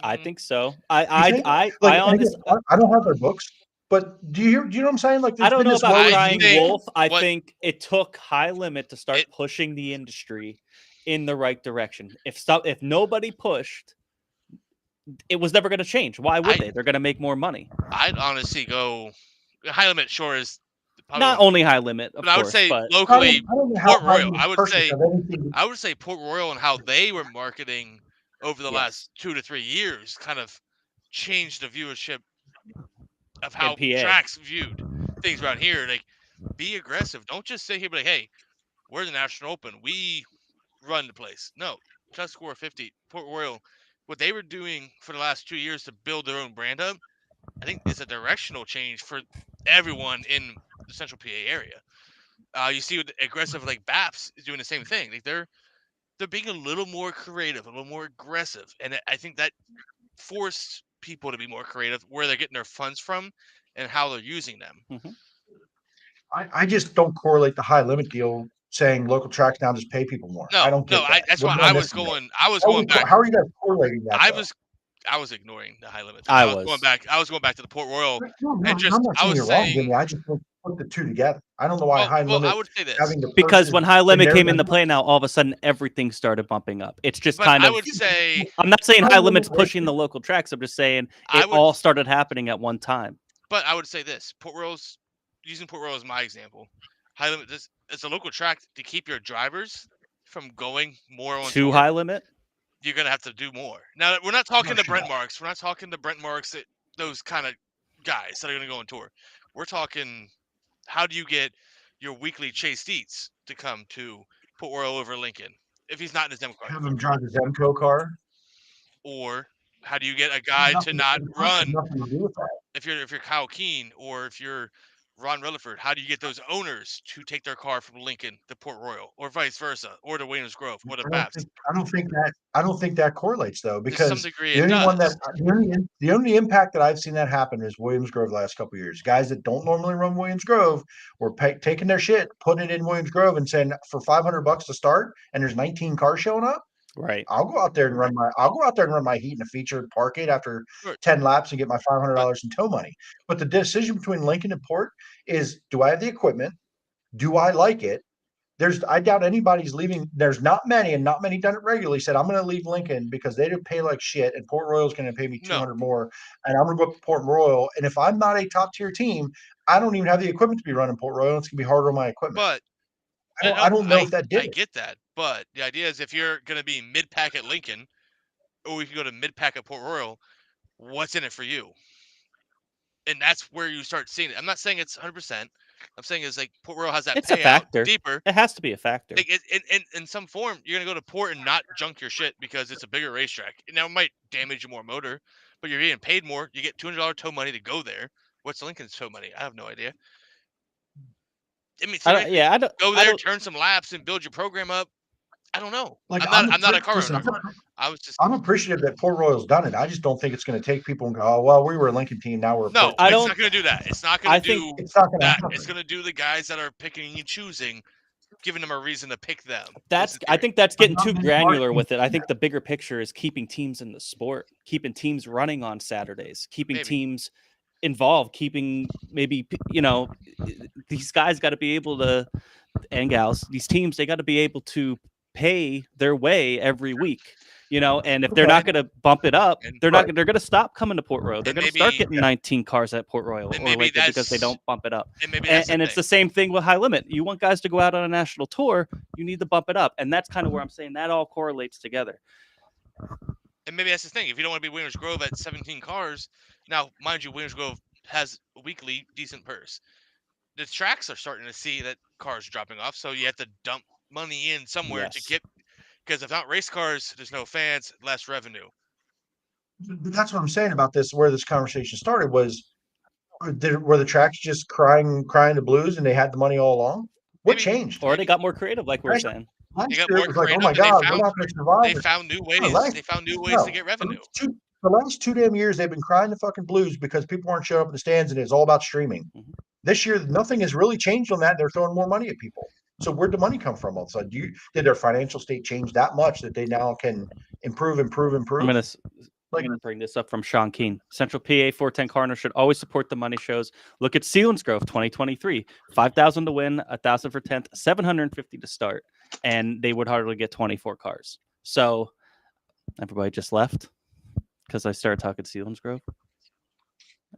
I think so. I don't have their books, but do you know what I'm saying? Like, I don't know about crying wolf. I think it took High Limit to start pushing the industry in the right direction. If nobody pushed, it was never going to change. Why would they? They're going to make more money. I'd honestly go High Limit. Sure is not only High Limit, but course, I would say but locally Port Royal. I would say Port Royal and how they were marketing over the last 2 to 3 years kind of changed the viewership of how tracks viewed things around here. Like, be aggressive. Don't just sit here and be like, hey, we're the National Open. We run the place. No, just score 50. Port Royal, what they were doing for the last 2 years to build their own brand up, I think is a directional change for everyone in the Central PA area. You see with aggressive, like BAPS is doing the same thing. Like they're being a little more creative, a little more aggressive. And I think that forced people to be more creative where they're getting their funds from and how they're using them. Mm-hmm. I just don't correlate the High Limit deal saying local tracks now just pay people more. No, I don't get that. That's why I was going back. How are you guys correlating that? I was ignoring the high limits. I was was. going back. I was going back to the Port Royal, No, and just I'm not I saying was you're wrong, saying, Jimmy. I just don't put the two together. I don't know why high well, I limit would say this having the Because person when high in limit there came that- into play, now all of a sudden everything started bumping up. It's just but kind I of. would say I'm not saying high high limit limit's pushing the local tracks. I'm just saying I it would- all started happening at one time. But I would say this: Port Royal's using Port Royal as my example. High limit. This it's a local track to keep your drivers from going more on Too tour. high limit. You're gonna have to do more. Now we're not talking to sure. Brent Marks. We're not talking to Brent Marks. Those kind of guys that are gonna go on tour. We're talking. How do you get your weekly Chase Dietz to come to Port Royal over Lincoln if he's not in his demo car? have them drive the Zemco car. Or how do you get a guy to not It has run nothing to do with that. if you're Kyle Keene or if you're Ron Rutherford? How do you get those owners to take their car from Lincoln to Port Royal or vice versa or to Williams Grove or to Pabst? I don't think that correlates though, To some because degree, the it only one does. that the only impact that I've seen that happen is Williams Grove the last couple of years. Guys that don't normally run Williams Grove were taking their shit, putting it in Williams Grove, and saying for $500 to start, and there's 19 cars showing up. Right. I'll go out there and run my heat in a feature, park it after Sure. 10 laps and get my $500 in tow money. But the decision between Lincoln and Port is, do I have the equipment? Do I like it? I doubt anybody's leaving. There's not many, and not many done it regularly, said, I'm going to leave Lincoln because they didn't pay like shit, and Port Royal's going to pay me 200 more, and I'm going to go up to Port Royal. And if I'm not a top tier team, I don't even have the equipment to be running Port Royal. It's going to be harder on my equipment. But I don't know if that did I get that. But the idea is if you're going to be mid-pack at Lincoln or we can go to mid-pack at Port Royal, what's in it for you? And that's where you start seeing it. I'm not saying it's 100%. I'm saying it's like Port Royal has that It's a payout factor. deeper. It has to be a factor. Like in some form, you're going to go to Port and not junk your shit because it's a bigger racetrack. Now, it might damage your more motor, but you're getting paid more. You get $200 tow money to go there. What's Lincoln's tow money? I have no idea. I mean, I don't go there, turn some laps, and build your program up. I don't know. Like, I'm not a car listen, owner. I'm appreciative that Port Royal's done it. I just don't think it's going to take people and go, oh, well, we were a Lincoln team. Now we're a No, Port team. it's not going to do that. It's not going to do it's not going to that. happen. It's going to do the guys that are picking and choosing, giving them a reason to pick them. I think that's getting too granular with it. I think the bigger picture is keeping teams in the sport, keeping teams running on Saturdays, keeping teams involved, keeping these guys got to be able to, and gals, these teams, they got to be able to pay their way every week, and if they're not going to bump it up, they're going to stop coming to Port Royal. They're going to start getting 19 cars at Port Royal or Lincoln because they don't bump it up. And it's the same thing with high limit. You want guys to go out on a national tour, you need to bump it up. And that's kind of where I'm saying that all correlates together. And maybe that's the thing. If you don't want to be Williams Grove at 17 cars, now, mind you, Williams Grove has a weekly decent purse. The tracks are starting to see that cars are dropping off, so you have to dump money in somewhere to get, because if not race cars, there's no fans, less revenue. But that's what I'm saying about this. Where this conversation started was, were the tracks just crying the blues, and they had the money all along? What changed? Or they got more creative, like we were saying. Last year it was like, oh my God, we're not going to survive. They found new ways. They found new ways to get revenue. The last 2 damn years, they've been crying the fucking blues because people weren't showing up in the stands, and it's all about streaming. Mm-hmm. This year, nothing has really changed on that. They're throwing more money at people. So where'd the money come from all of a sudden? Did their financial state change that much that they now can improve? I'm going to bring this up from Sean Keene. Central PA 410 Cardinal should always support the money shows. Look at Sealands Grove 2023. $5,000 to win, $1,000 for 10th, $750 to start, and they would hardly get 24 cars. So everybody just left because I started talking Sealands Grove.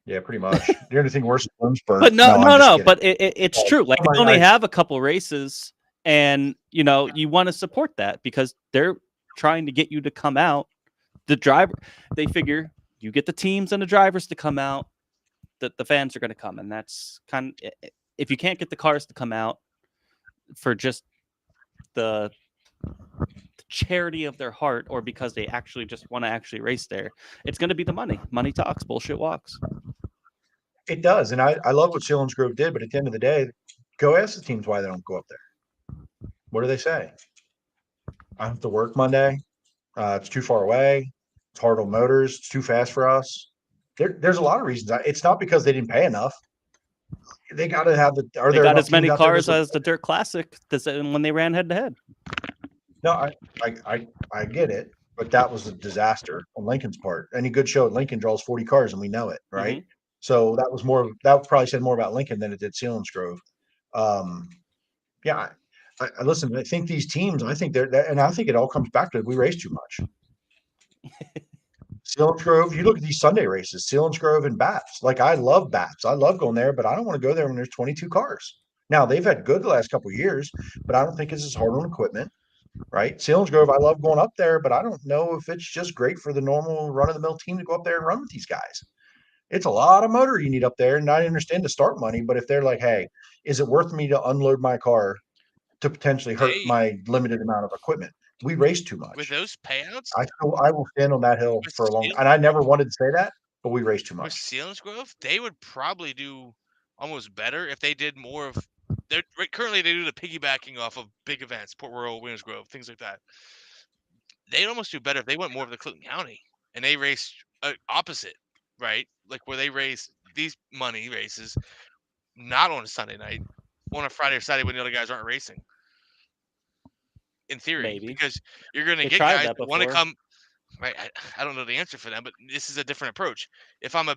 Yeah, pretty much. The only thing worse than Williamsburg. But no. But it's true. Like, they only have a couple races, and you want to support that because they're trying to get you to come out. The driver, they figure you get the teams and the drivers to come out, that the fans are going to come, and that's kind of, if you can't get the cars to come out for just the charity of their heart or because they actually just want to actually race there, it's going to be the money. Money talks, bullshit walks. It does, and I love what Sealands Grove did, but at the end of the day, go ask the teams why they don't go up there. What do they say? I have to work Monday. It's too far away. It's hard on motors. It's too fast for us. There's a lot of reasons. It's not because they didn't pay enough. They got to have the. They got as many cars as the Dirt Classic when they ran head to head. No, I get it, but that was a disaster on Lincoln's part. Any good show at Lincoln draws 40 cars, and we know it, right? Mhm. So that probably said more about Lincoln than it did Selinsgrove. Yeah, I listen. I think these teams. I think and I think it all comes back to we race too much. Selinsgrove, you look at these Sunday races, Selinsgrove and Baps. Like I love Baps. I love going there, but I don't want to go there when there's 22 cars. Now they've had good the last couple of years, but I don't think it's as hard on equipment, right? Selinsgrove, I love going up there, but I don't know if it's just great for the normal run of the mill team to go up there and run with these guys. It's a lot of motor you need up there, and I understand the start money, but if they're like, hey, is it worth me to unload my car to potentially hurt my limited amount of equipment? We race too much. With those payouts, I will stand on that hill for a long time. And I never wanted to say that, but we race too with much. Selinsgrove, they would probably do almost better if they did more of. Currently they do the piggybacking off of big events, Port Royal, Williams Grove, things like that. They'd almost do better if they went more of the Clinton County and they raced opposite, right? Like where they race these money races, not on a Sunday night, on a Friday or Saturday when the other guys aren't racing. In theory, Maybe. because you're going to They get tried guys that that want to before. come. Right, I don't know the answer for them, but this is a different approach. If I'm a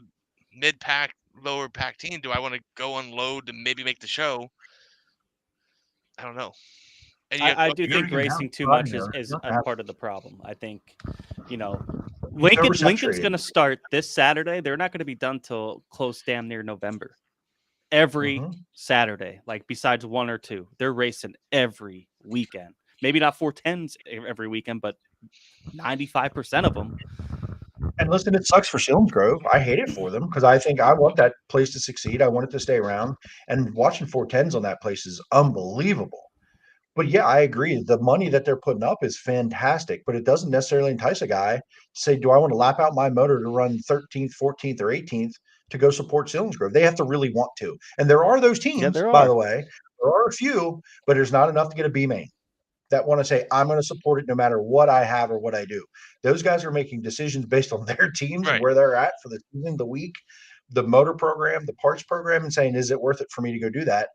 mid-pack, lower pack team, do I want to go unload to maybe make the show? I don't know. And I do think racing too much is a part of the problem. I think, Lincoln's going to start this Saturday. They're not going to be done till close damn near November. Every Saturday, like besides one or two, they're racing every weekend. Maybe not 410s every weekend, but 95% of them. And listen, it sucks for Selinsgrove. I hate it for them because I think I want that place to succeed. I want it to stay around. And watching 410s on that place is unbelievable. But yeah, I agree. The money that they're putting up is fantastic, but it doesn't necessarily entice a guy to say, do I want to lap out my motor to run 13th, 14th, or 18th to go support Selinsgrove? They have to really want to. And there are those teams, by the way. There are a few, but there's not enough to get a B main that want to say, I'm going to support it no matter what I have or what I do. Those guys are making decisions based on their teams and where they're at for the season, the week, the motor program, the parts program, and saying, is it worth it for me to go do that?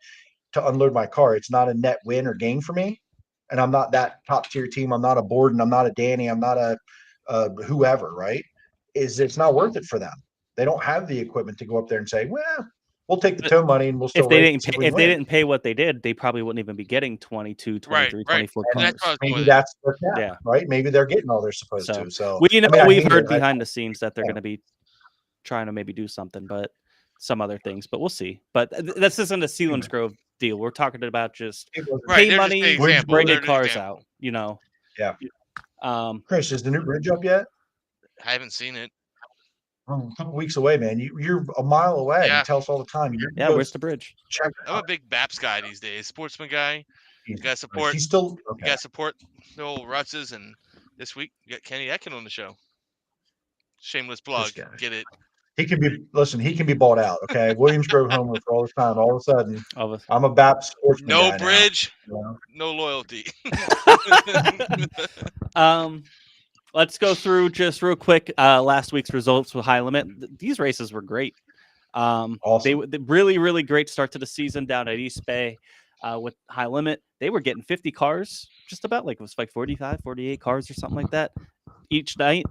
To unload my car. It's not a net win or gain for me. And I'm not that top tier team. I'm not a Borden. I'm not a Danny. I'm not a whoever, right? It's not worth it for them. They don't have the equipment to go up there and say, well, we'll take the tow money and we'll still if they didn't pay what they did, they probably wouldn't even be getting 22, 23, 24 cars. Maybe that's their cap, right? Maybe they're getting all they're supposed to. So we've heard behind the scenes that they're going to be trying to maybe do something, but some other things, but we'll see. But this isn't a Selinsgrove deal. We're talking about just pay money, bring the cars out, Yeah. Chris, is the new bridge up yet? I haven't seen it. A couple weeks away, man. You're a mile away. Yeah. You tell us all the time. Where's the bridge? I'm a big BAPS guy these days. Sportsman guy. You got to support. He's still You got to support the old Rutzes, and this week you got Kenny Ekin on the show. Shameless plug. Get it. He can be bought out. Okay. Williams Grove homer for all this time. All of a sudden, I'm a BAP sportsman. No bridge, no loyalty. Let's go through just real quick last week's results with High Limit. These races were great. Awesome. They really, really great start to the season down at East Bay with High Limit. They were getting 50 cars, just about it was like 45, 48 cars or something like that each night.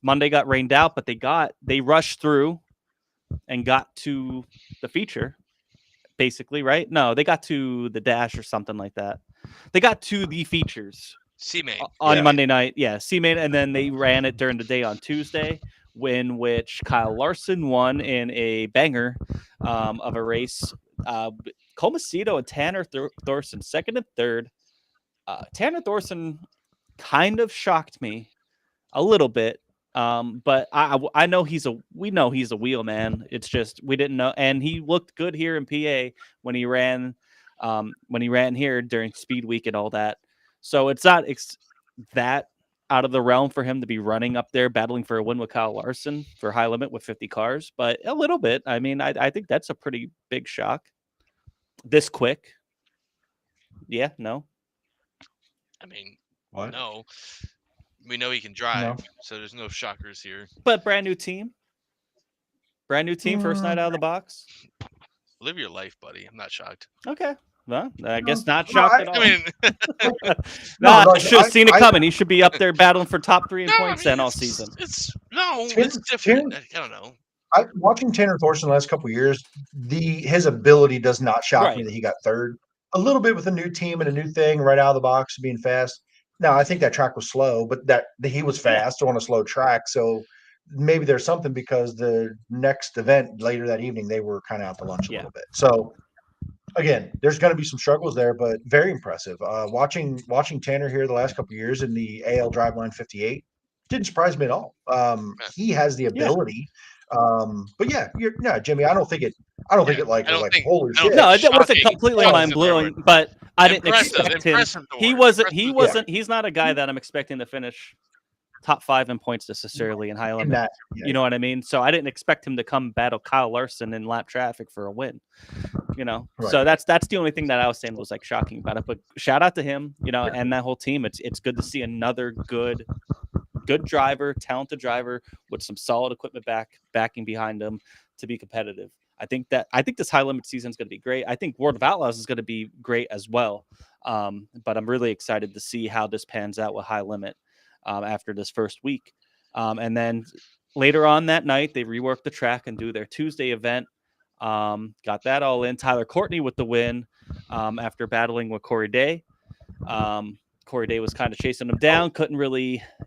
Monday got rained out, but they rushed through and got to the feature, basically, right? No, they got to the dash or something like that. They got to the features. C-Main. On Monday night, C-Main, and then they ran it during the day on Tuesday, which Kyle Larson won in a banger of a race. Comacito and Tanner Thorson second and third. Tanner Thorson kind of shocked me a little bit, but I know we know he's a wheel man. It's just we didn't know, and he looked good here in PA when he ran here during Speed Week and all that. So it's not that out of the realm for him to be running up there battling for a win with Kyle Larson for High Limit with 50 cars, but a little bit. I mean, I think that's a pretty big shock. This quick. Yeah, no. I mean, what? No. We know he can drive, so there's no shockers here. But brand new team, first night out of the box. Live your life, buddy. I'm not shocked. Okay. Well, I guess not No, shocked at all. I mean, Nah, like, I should have seen it I- coming. He should be up there battling for top 3 in no, points I mean, then all it's- season. It's Tanner- different. Tanner- I don't know. Watching Tanner Thorson the last couple of years, his ability does not shock me Right. that he got third. A little bit with a new team and a new thing right out of the box, being fast. Now, I think that track was slow, but that he was fast on a slow track. So maybe there's something because the next event later that evening, they were kind of out to lunch a little bit. So again, there's going to be some struggles there, but very impressive. Watching Tanner here the last couple of years in the AL Driveline 58 didn't surprise me at all. He has the ability. But yeah, Jimmy, I don't think it was like holy shit. No, it wasn't shocking. completely Yeah. mind blowing, but I didn't Impressive, expect him. impressive to He work. wasn't. Impressive. He's not a guy that I'm expecting to finish top 5 in points necessarily in high limit. that, you know what I mean? So I didn't expect him to come battle Kyle Larson in lap traffic for a win. So that's the only thing that I was saying was like shocking about it. But shout out to him, and that whole team. It's good to see another good driver, talented driver with some solid equipment backing behind him to be competitive. I think this high limit season is going to be great. I think World of Outlaws is going to be great as well. But I'm really excited to see how this pans out with high limit after this first week. And then later on that night, they rework the track and do their Tuesday event. Got that all in. Tyler Courtney with the win after battling with Corey Day. Corey Day was kind of chasing him down.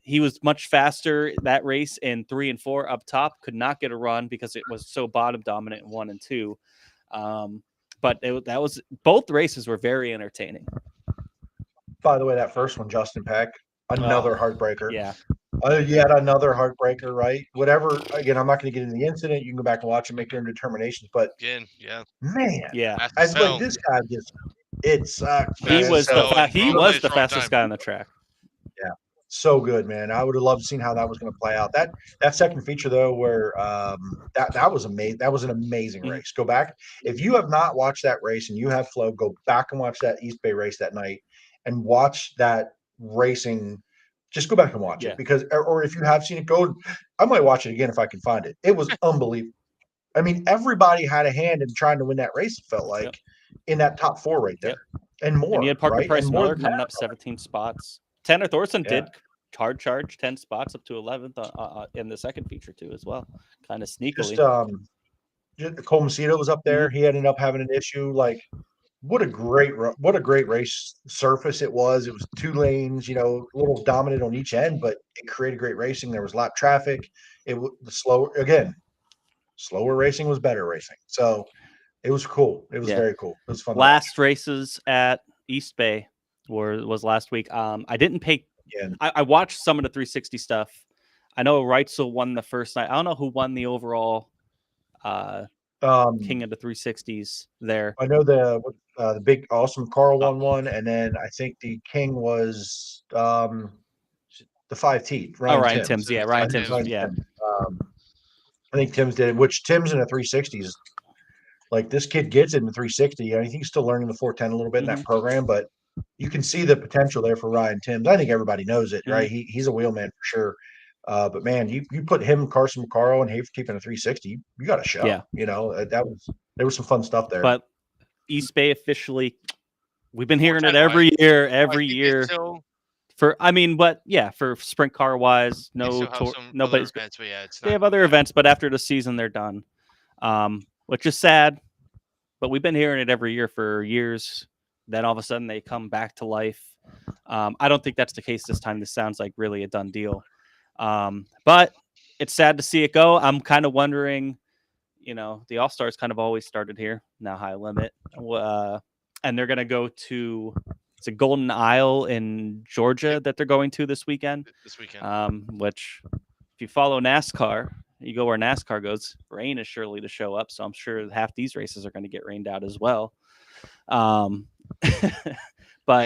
He was much faster that race in 3 and 4 up top. Could not get a run because it was so bottom dominant in 1 and 2. But both races were very entertaining. By the way, that first one, Justin Peck, another heartbreaker. Yeah. Yet another heartbreaker, right? Whatever. Again, I'm not going to get into the incident. You can go back and watch and make your own determinations. But Again, yeah. Man, yeah. As like this guy just it sucks. He was the fastest guy on the track. Yeah, so good, man. I would have loved to seen how that was going to play out. That second feature though, where that was amazing. That was an amazing race. Go back if you have not watched that race and you have Flow, go back and watch that East Bay race that night and watch that racing. Just go back and watch it because, or if you have seen it, I might watch it again if I can find it. It was unbelievable. I mean, everybody had a hand in trying to win that race. It felt like in that top 4 right there, and more. And you had Parker right? Price and Miller coming up 17 spots. Tanner Thorson did hard charge 10 spots up to 11th in the second feature too as well, kind of sneakily. Cole Macedo was up there. He ended up having an issue. Like, what a great race surface it was. It was 2 lanes, a little dominant on each end, but it created great racing. There was lap traffic. It was slower racing was better racing. So it was cool. It was very cool. It was fun. Last races at East Bay was last week. I didn't pay. I watched some of the 360 stuff. I know Reitzel won the first night. I don't know who won the overall King of the 360s there. I know the big awesome Carl won one, and then I think the King was the 5T. Ryan Timms. Yeah, Ryan Timms. Yeah. I think Timms did it, which Timms in the 360s. Like this kid gets in the 360. I think he's still learning the 410 a little bit in that program, but you can see the potential there for Ryan Timms. I think everybody knows it, right? He's a wheelman for sure. But man, you put him, Carson McCarroll, and Hafer keeping a 360, you got a show. Yeah. There was some fun stuff there. But East Bay officially, we've been hearing it every year. For sprint car wise, nobody's. Events, but they have other events, but after the season, they're done, which is sad. But we've been hearing it every year for years. Then all of a sudden, they come back to life. I don't think that's the case this time. This sounds like really a done deal. But it's sad to see it go. I'm kind of wondering, the All-Stars kind of always started here, now high limit, and they're going to go to. It's a Golden Isle in Georgia that they're going to this weekend. Which, if you follow NASCAR, you go where NASCAR goes. Rain is surely to show up, so I'm sure half these races are going to get rained out as well. But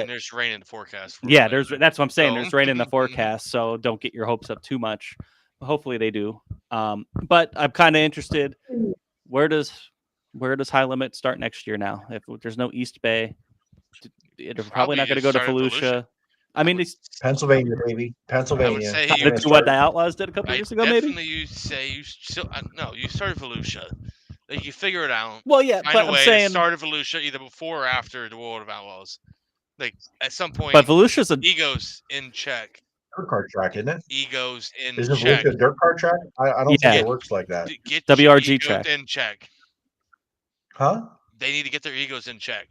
there's rain in the forecast. That's what I'm saying. There's rain in the forecast, so don't get your hopes up too much. Hopefully they do. But I'm kind of interested. Where does high limit start next year now? If there's no East Bay. They're probably not going to go to Volusia. I mean, it's Pennsylvania, baby. Pennsylvania. What the Outlaws did a couple years ago, maybe. You say you still you started Volusia. Like, you figure it out. Well, yeah, Find but a I'm way saying, to start a Volusia either before or after the World of Outlaws. Like, at some point, but Volusia's a egos in check. Dirt car track, isn't it? Egos in Isn't check. Volusia a dirt car track? I don't think Yeah. it works like that. Get WRG your egos track. in check. Huh? They need to get their egos in check.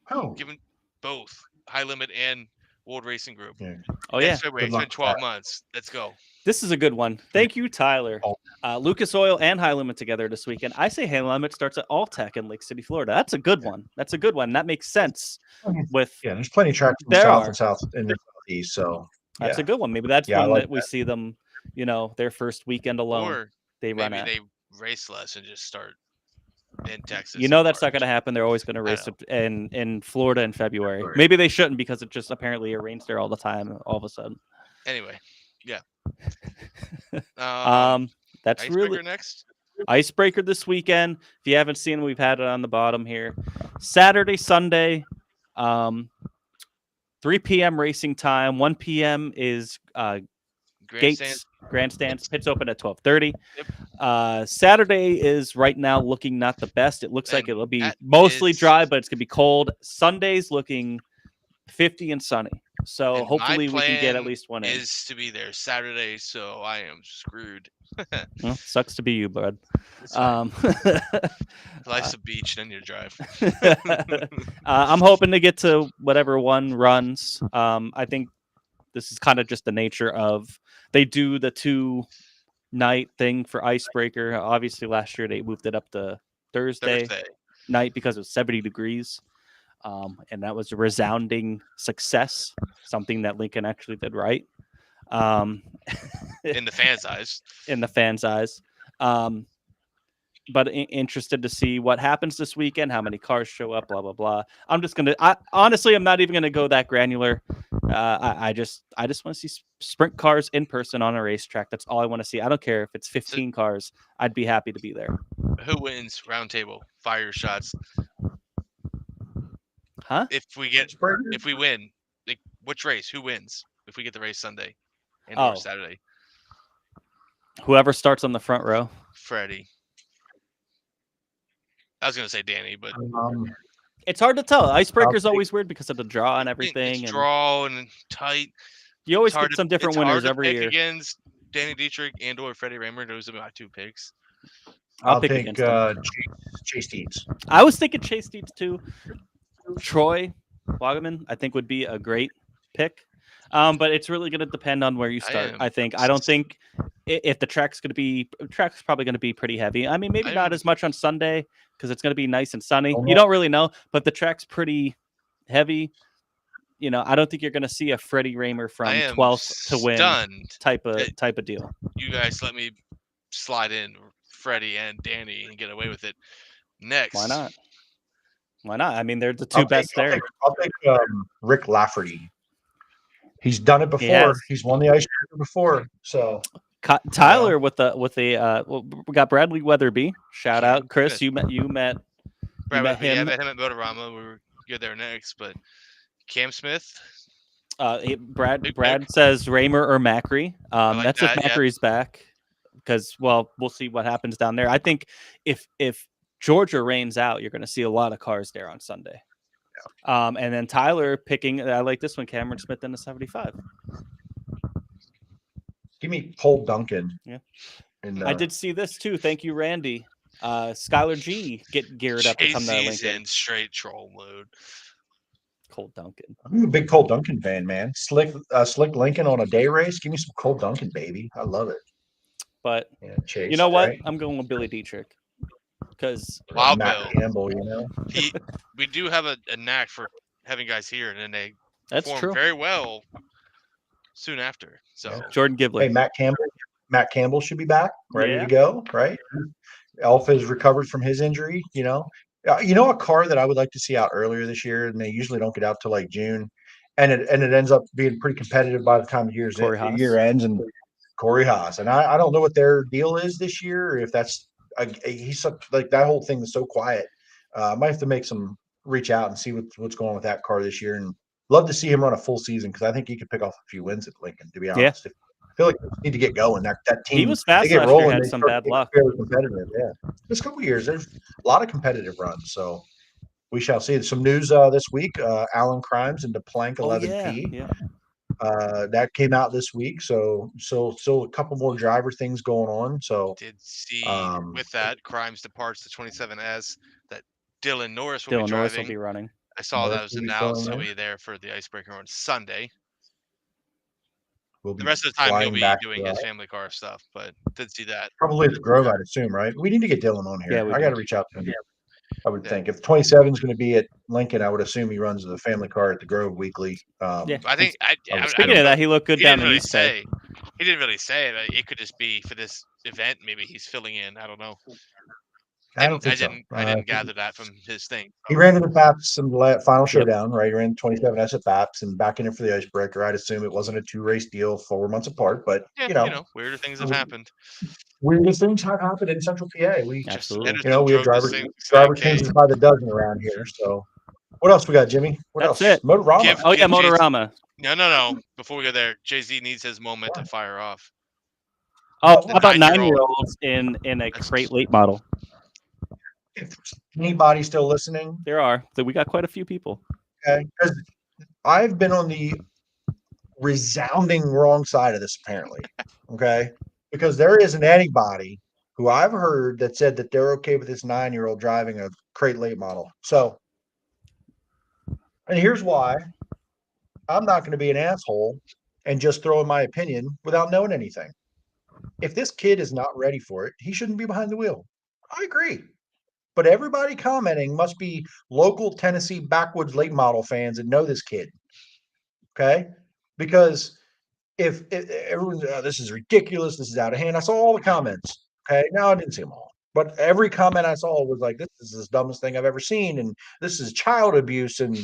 Oh. Given both High Limit and World Racing Group. Yeah. Oh yeah. February. It's Good been luck with 12 that. months. Let's go. This is a good one. Thank you, Tyler. Oh. Lucas Oil and High Limit together this weekend. I say High Limit starts at Alltech in Lake City, Florida. That's a good one. That's a good one. That makes sense. With Yeah, there's plenty of tracks in the There south are. and south in the southeast. So that's yeah. a good one. Maybe that's Yeah, I one like that we see them, their first weekend alone. Or they run maybe at. they race less and just start in Texas. That's not going to happen. They're always going to race in Florida in February. Right. Maybe they shouldn't because it just apparently it rains there all the time. All of a sudden. Anyway, yeah. That's Icebreaker really next. Icebreaker this weekend. If you haven't seen, we've had it on the bottom here. Saturday, Sunday, 3 p.m. racing time. 1 p.m. is gates, grandstands. Pits open at 12:30. Yep. Saturday is right now looking not the best. It looks like it'll be mostly dry, but it's gonna be cold. Sunday's looking 50 and sunny. So And hopefully my we can get at plan least one in. is to be there Saturday, so I am screwed. Well, sucks to be you, bud. Life's a beach, then you drive. I'm hoping to get to whatever one runs. I think this is kind of just the nature of they do the 2-night thing for Icebreaker. Obviously, last year they moved it up to Thursday night because it was 70 degrees. And that was a resounding success, something that Lincoln actually did right. In the fans' eyes. In the fans' eyes. But interested to see what happens this weekend, how many cars show up, blah, blah, blah. I'm not even going to go that granular. I just want to see sprint cars in person on a racetrack. That's all I want to see. I don't care if it's 15 cars. I'd be happy to be there. Who wins round table? Fire your shots. Huh? If we win, like, which race? Who wins? If we get the race Sunday and or Saturday. Whoever starts on the front row. Freddie. I was gonna say Danny, but it's hard to tell. Icebreaker's always weird because of the draw and everything. It's draw and tight. You always get some different winners every year. Against Danny Dietrich and or Freddie Raymer. Those are my 2 picks. I'll pick Chase Dietz. I was thinking Chase Dietz too. Troy Wagaman, I think, would be a great pick. But it's really going to depend on where you start. I don't think if the track's probably going to be pretty heavy. I mean, maybe not as much on Sunday because it's going to be nice and sunny. You don't really know, but the track's pretty heavy. I don't think you're going to see a Freddie Raymer from 12th to win type of deal. You guys let me slide in Freddie and Danny and get away with it. Next. Why not? I mean, they're the two best there. I'll take Rick Lafferty. He's done it before. Yes. He's won the Icebreaker before. So Tyler with the we got Bradley Weatherby. Shout out, Chris. You met him. Yeah, I met him at Motorama. We were good there next, but Cam Smith. Brad says Raymer or Macri. That's if Macri's back, because we'll see what happens down there. I think if Georgia rains out, you're going to see a lot of cars there on Sunday. Yeah. And then Tyler picking, I like this one, Cameron Smith in the 75. Give me Cole Duncan. Yeah. And, I did see this too. Thank you, Randy. Skylar G get geared up to come to Lincoln. In straight troll mode. Cole Duncan. I'm a big Cole Duncan fan, man. Slick Lincoln on a day race. Give me some Cole Duncan, baby. I love it. But Chase, you know what? Right? I'm going with Billy Dietrich. Because Matt Campbell, we do have a knack for having guys here, and then they perform true. Very well soon after. So Jordan Gibley. Hey, Matt Campbell should be back, ready to go, right? Alpha is recovered from his injury. A car that I would like to see out earlier this year, and they usually don't get out till like June, and it ends up being pretty competitive by the time the year ends. And Corey Haas, and I don't know what their deal is this year, or if that's. He's like that whole thing is so quiet. I might have to reach out and see what's going on with that car this year, and love to see him run a full season because I think he could pick off a few wins at Lincoln. To be honest, feel like they need to get going. That team, He was fast they get last year, rolling. had They some start bad getting luck. fairly competitive. Yeah, this couple of years, there's a lot of competitive runs. So we shall see. Some news this week: Alan Crimes into Plank 11P. Yeah. That came out this week. So still a couple more driver things going on. So Did see with that Crimes departs the 27S that Dylan Norris will be Dylan Norris will driving. be running. I saw that was Norris will be announced. filling He'll in. be there for the Icebreaker on Sunday. We'll The be rest of the time he'll flying be back doing his family car stuff, but did see that. probably at the Grove, I'd assume, right? We need to get Dylan on here. Yeah, we I do. got to reach out to him. I would Yeah. think if 27 is going to be at Lincoln, I would assume he runs the family car at the Grove weekly. Yeah. I think I Speaking don't of know. that, he looked good He down didn't in really East Bay. say. He didn't really say it. It could just be for this event. Maybe he's filling in. I don't know. I don't think so. I didn't gather that from his thing. He ran into Baps in the final Yep. showdown, right? He ran 27S at Baps and back in it for the Icebreaker. I'd assume it wasn't a 2-race deal 4 months apart, but Yeah, weirder things have happened. weirdest things have happened in Central PA. We Absolutely. we have driver changes by the dozen around here. So what else we got, Jimmy? What That's else? it. Motorama. Motorama. No. Before we go there, Jay-Z needs his moment to fire off. Oh, The how about 9-year-old 9-year-olds in a crate late model? If anybody still listening, There are. So we got quite a few people. okay, because I've been on the resounding wrong side of this apparently. Okay, because there isn't anybody who I've heard that said that they're okay with this 9-year-old driving a crate late model. So, and here's why: I'm not going to be an asshole and just throw in my opinion without knowing anything. If this kid is not ready for it, he shouldn't be behind the wheel. I agree. But everybody commenting must be local Tennessee backwoods late model fans and know this kid. Okay? Because if everyone's, this is ridiculous, this is out of hand. I saw all the comments. Okay? No, I didn't see them all. But every comment I saw was like, this is the dumbest thing I've ever seen. And this is child abuse. And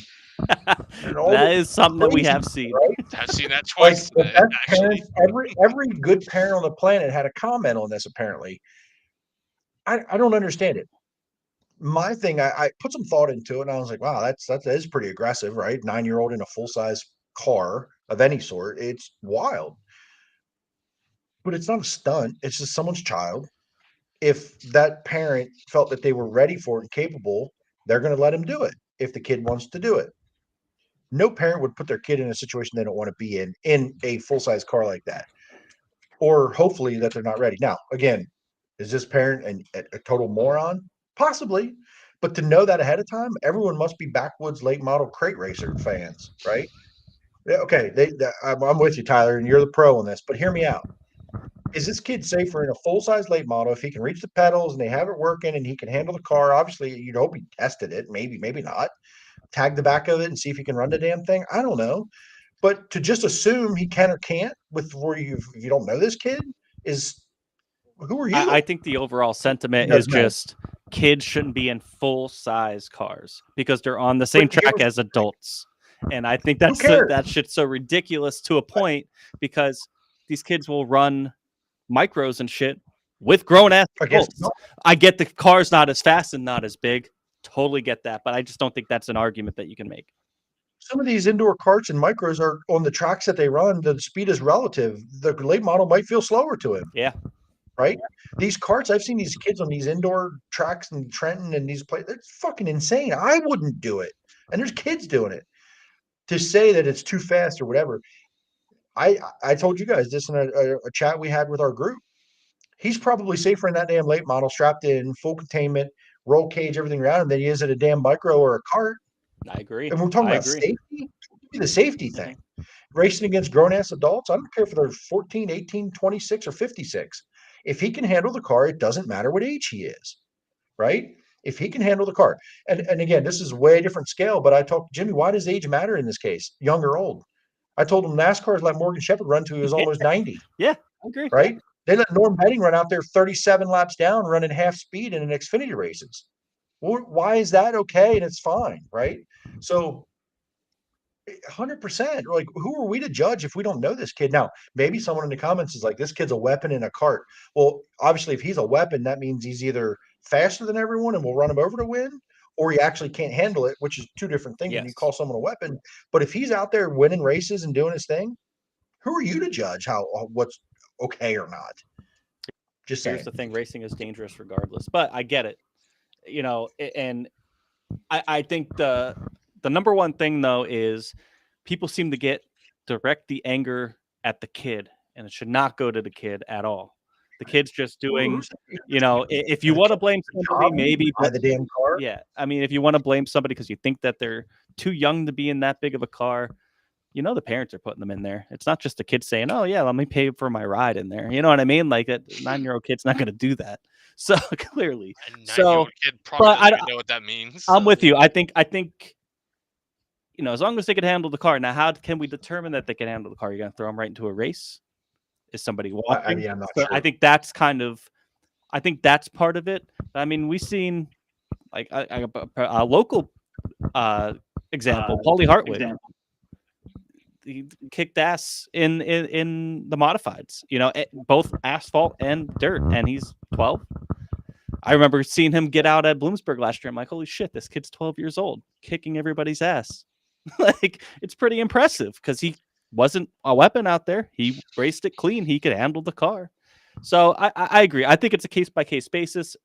all that is something that we have seen. Right? I've seen that twice. Like the best parents, every good parent on the planet had a comment on this, apparently. I don't understand it. My thing, I put some thought into it, and I was like, wow, that is pretty aggressive, right? 9-year-old in a full-size car of any sort. It's wild. But it's not a stunt. It's just someone's child. If that parent felt that they were ready for it and capable, they're going to let him do it if the kid wants to do it. No parent would put their kid in a situation they don't want to be in a full-size car like that. Or hopefully that they're not ready. Now, again, is this parent a total moron? Possibly. But to know that ahead of time, everyone must be backwoods late model crate racer fans, right? Yeah, okay, I'm with you, Tyler, and you're the pro on this, but hear me out. Is this kid safer in a full-size late model if he can reach the pedals and they have it working and he can handle the car? Obviously, you'd hope he tested it. Maybe not. Tag the back of it and see if he can run the damn thing. I don't know. But to just assume he can or can't if you don't know this kid is who are you? I think the overall sentiment is just kids shouldn't be in full-size cars because they're on the same track as adults. And I think that shit's so ridiculous to a point because these kids will run micros and shit with grown-ass adults. I get the car's not as fast and not as big. Totally get that. But I just don't think that's an argument that you can make. Some of these indoor karts and micros are on the tracks that they run. The speed is relative. The late model might feel slower to him. Yeah. Right? These karts, I've seen these kids on these indoor tracks in Trenton and these places. It's fucking insane. I wouldn't do it. And there's kids doing it. To say that it's too fast or whatever. I told you guys this in a chat we had with our group. He's probably safer in that damn late model, strapped in, full containment, roll cage, everything around him than he is at a damn micro or a cart. I agree. And we're talking about safety. The safety thing. Racing against grown-ass adults, I don't care if they're 14, 18, 26, or 56. If he can handle the car, it doesn't matter what age he is, right? If he can handle the car. And again, this is way different scale, but I talked to Jimmy, why does age matter in this case, young or old? I told him NASCAR is like Morgan Shepherd run to he was almost 90. Yeah, I agree. Right? They let Norm Benning run out there 37 laps down, running half speed in an Xfinity races. Well, why is that okay? And it's fine, right? So 100%. Like, who are we to judge if we don't know this kid? Now, maybe someone in the comments is like, this kid's a weapon in a cart. Well, obviously, if he's a weapon, that means he's either faster than everyone and we'll run him over to win, or he actually can't handle it, which is two different things when you call someone a weapon. But if he's out there winning races and doing his thing, who are you to judge what's okay or not? Just saying. Here's the thing: racing is dangerous regardless. But I get it, and I think the number one thing though is people seem to direct the anger at the kid, and it should not go to the kid at all. The kid's just doing, if you want to blame somebody, maybe buy the damn car. Yeah, I mean, if you want to blame somebody because you think that they're too young to be in that big of a car, the parents are putting them in there. It's not just a kid saying, "Oh yeah, let me pay for my ride in there." You know what I mean? Like that 9-year-old kid's not going to do that. So clearly, A 9-year-old kid probably doesn't even know what that means. I'm with you. I think as long as they can handle the car. Now, how can we determine that they can handle the car? You're going to throw them right into a race? Is somebody watching? I'm not So sure. I think that's that's part of it. I mean, we've seen like a local example, Paulie Hartwig. He kicked ass in the modifieds, both asphalt and dirt, and he's 12. I remember seeing him get out at Bloomsburg last year. I'm like, holy shit, this kid's 12 years old, kicking everybody's ass. Like, it's pretty impressive because he wasn't a weapon out there. He raced it clean. He could handle the car. So I agree. I think it's a case by case basis.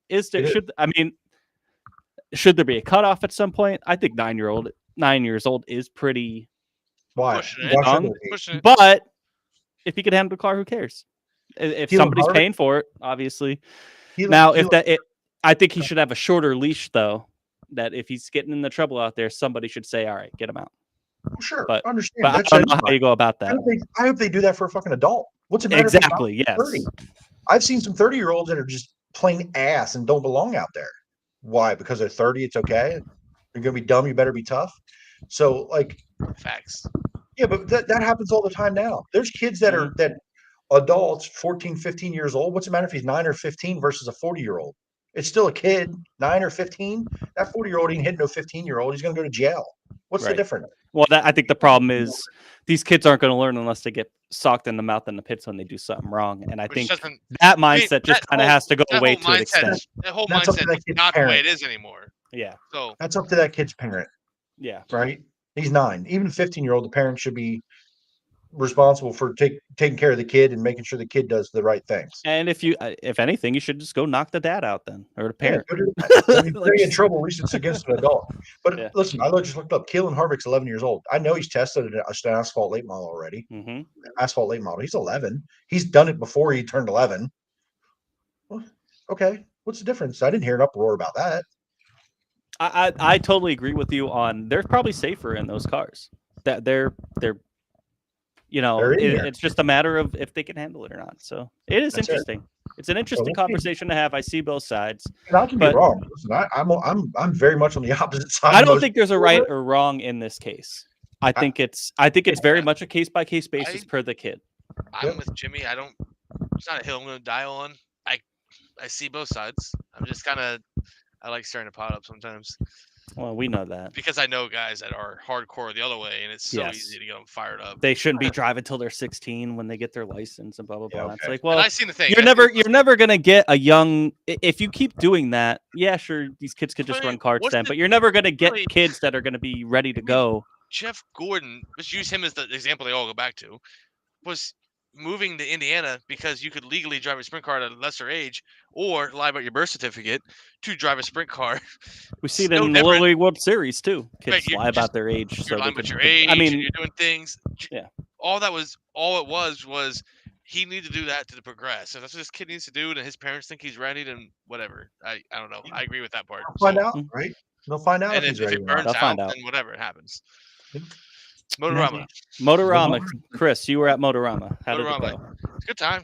Should there be a cutoff at some point? I think 9 years old is pretty young. But if he could handle the car, who cares? If somebody's paying for it, obviously. I think he should have a shorter leash, though. That if he's getting into trouble out there, somebody should say, "All right, get him out." Sure, but I understand. But I don't know how you go about that. I hope they do that for a fucking adult. What's the matter? Exactly. Yes. 30? I've seen some 30-year-olds that are just plain ass and don't belong out there. Why? Because they're 30. It's okay. You're gonna be dumb. You better be tough. So, like, facts. Yeah, but that happens all the time now. There's kids that are adults, 14, 15 years old. What's the matter if he's 9 or 15 versus a 40-year-old? It's still a kid, 9 or 15. That 40-year-old ain't hitting no 15-year-old. He's going to go to jail. What's the difference? Well, I think the problem is these kids aren't going to learn unless they get socked in the mouth in the pits when they do something wrong. And I think that mindset just kind of has to go away to an extent. That whole mindset is not the way it is anymore. Yeah. So that's up to that kid's parent. Yeah. Right? He's 9. Even 15-year-old, the parent should be responsible for taking care of the kid and making sure the kid does the right things. And if anything, you should just go knock the dad out then, or the parent. They're in trouble. At least it's against an adult. But listen, I just looked up. Keelan Harvick's 11 years old. I know he's tested an asphalt late model already. Mm-hmm. Asphalt late model. He's 11. He's done it before he turned 11. Well, okay, what's the difference? I didn't hear an uproar about that. I totally agree with you on. They're probably safer in those cars. That they're. It's just a matter of if they can handle it or not. So it is interesting. It's an interesting conversation to have. I see both sides. And I can be wrong. Listen, I'm very much on the opposite side. I don't think there's a right or wrong in this case. I think it's very much a case by case basis per the kid. I'm with Jimmy. It's not a hill I'm going to die on. I see both sides. I'm just I like stirring the pot up sometimes. Well, we know that. Because I know guys that are hardcore the other way, and it's so easy to get them fired up. They shouldn't be driving till they're 16 when they get their license and blah, blah, blah. Yeah, okay. It's like, well, I seen the thing. You're never going to get a young... If you keep doing that, yeah, sure, these kids could just run carts then, but you're never going to get kids that are going to be ready to go. Jeff Gordon, let's use him as the example they all go back to, was moving to Indiana because you could legally drive a sprint car at a lesser age or lie about your birth certificate to drive a sprint car. We see it in the Little League World Series too. Kids lie about their age. You're lying about your age. I mean, you're doing things. Yeah. All it was he needed to do that to progress. If that's what this kid needs to do, and his parents think he's ready, then whatever. I don't know. I agree with that part. They'll find out, right? They'll find out and if he's if ready. it burns out, then whatever, it happens. Motorama. Chris, you were at Motorama. How did it go? It's a good time.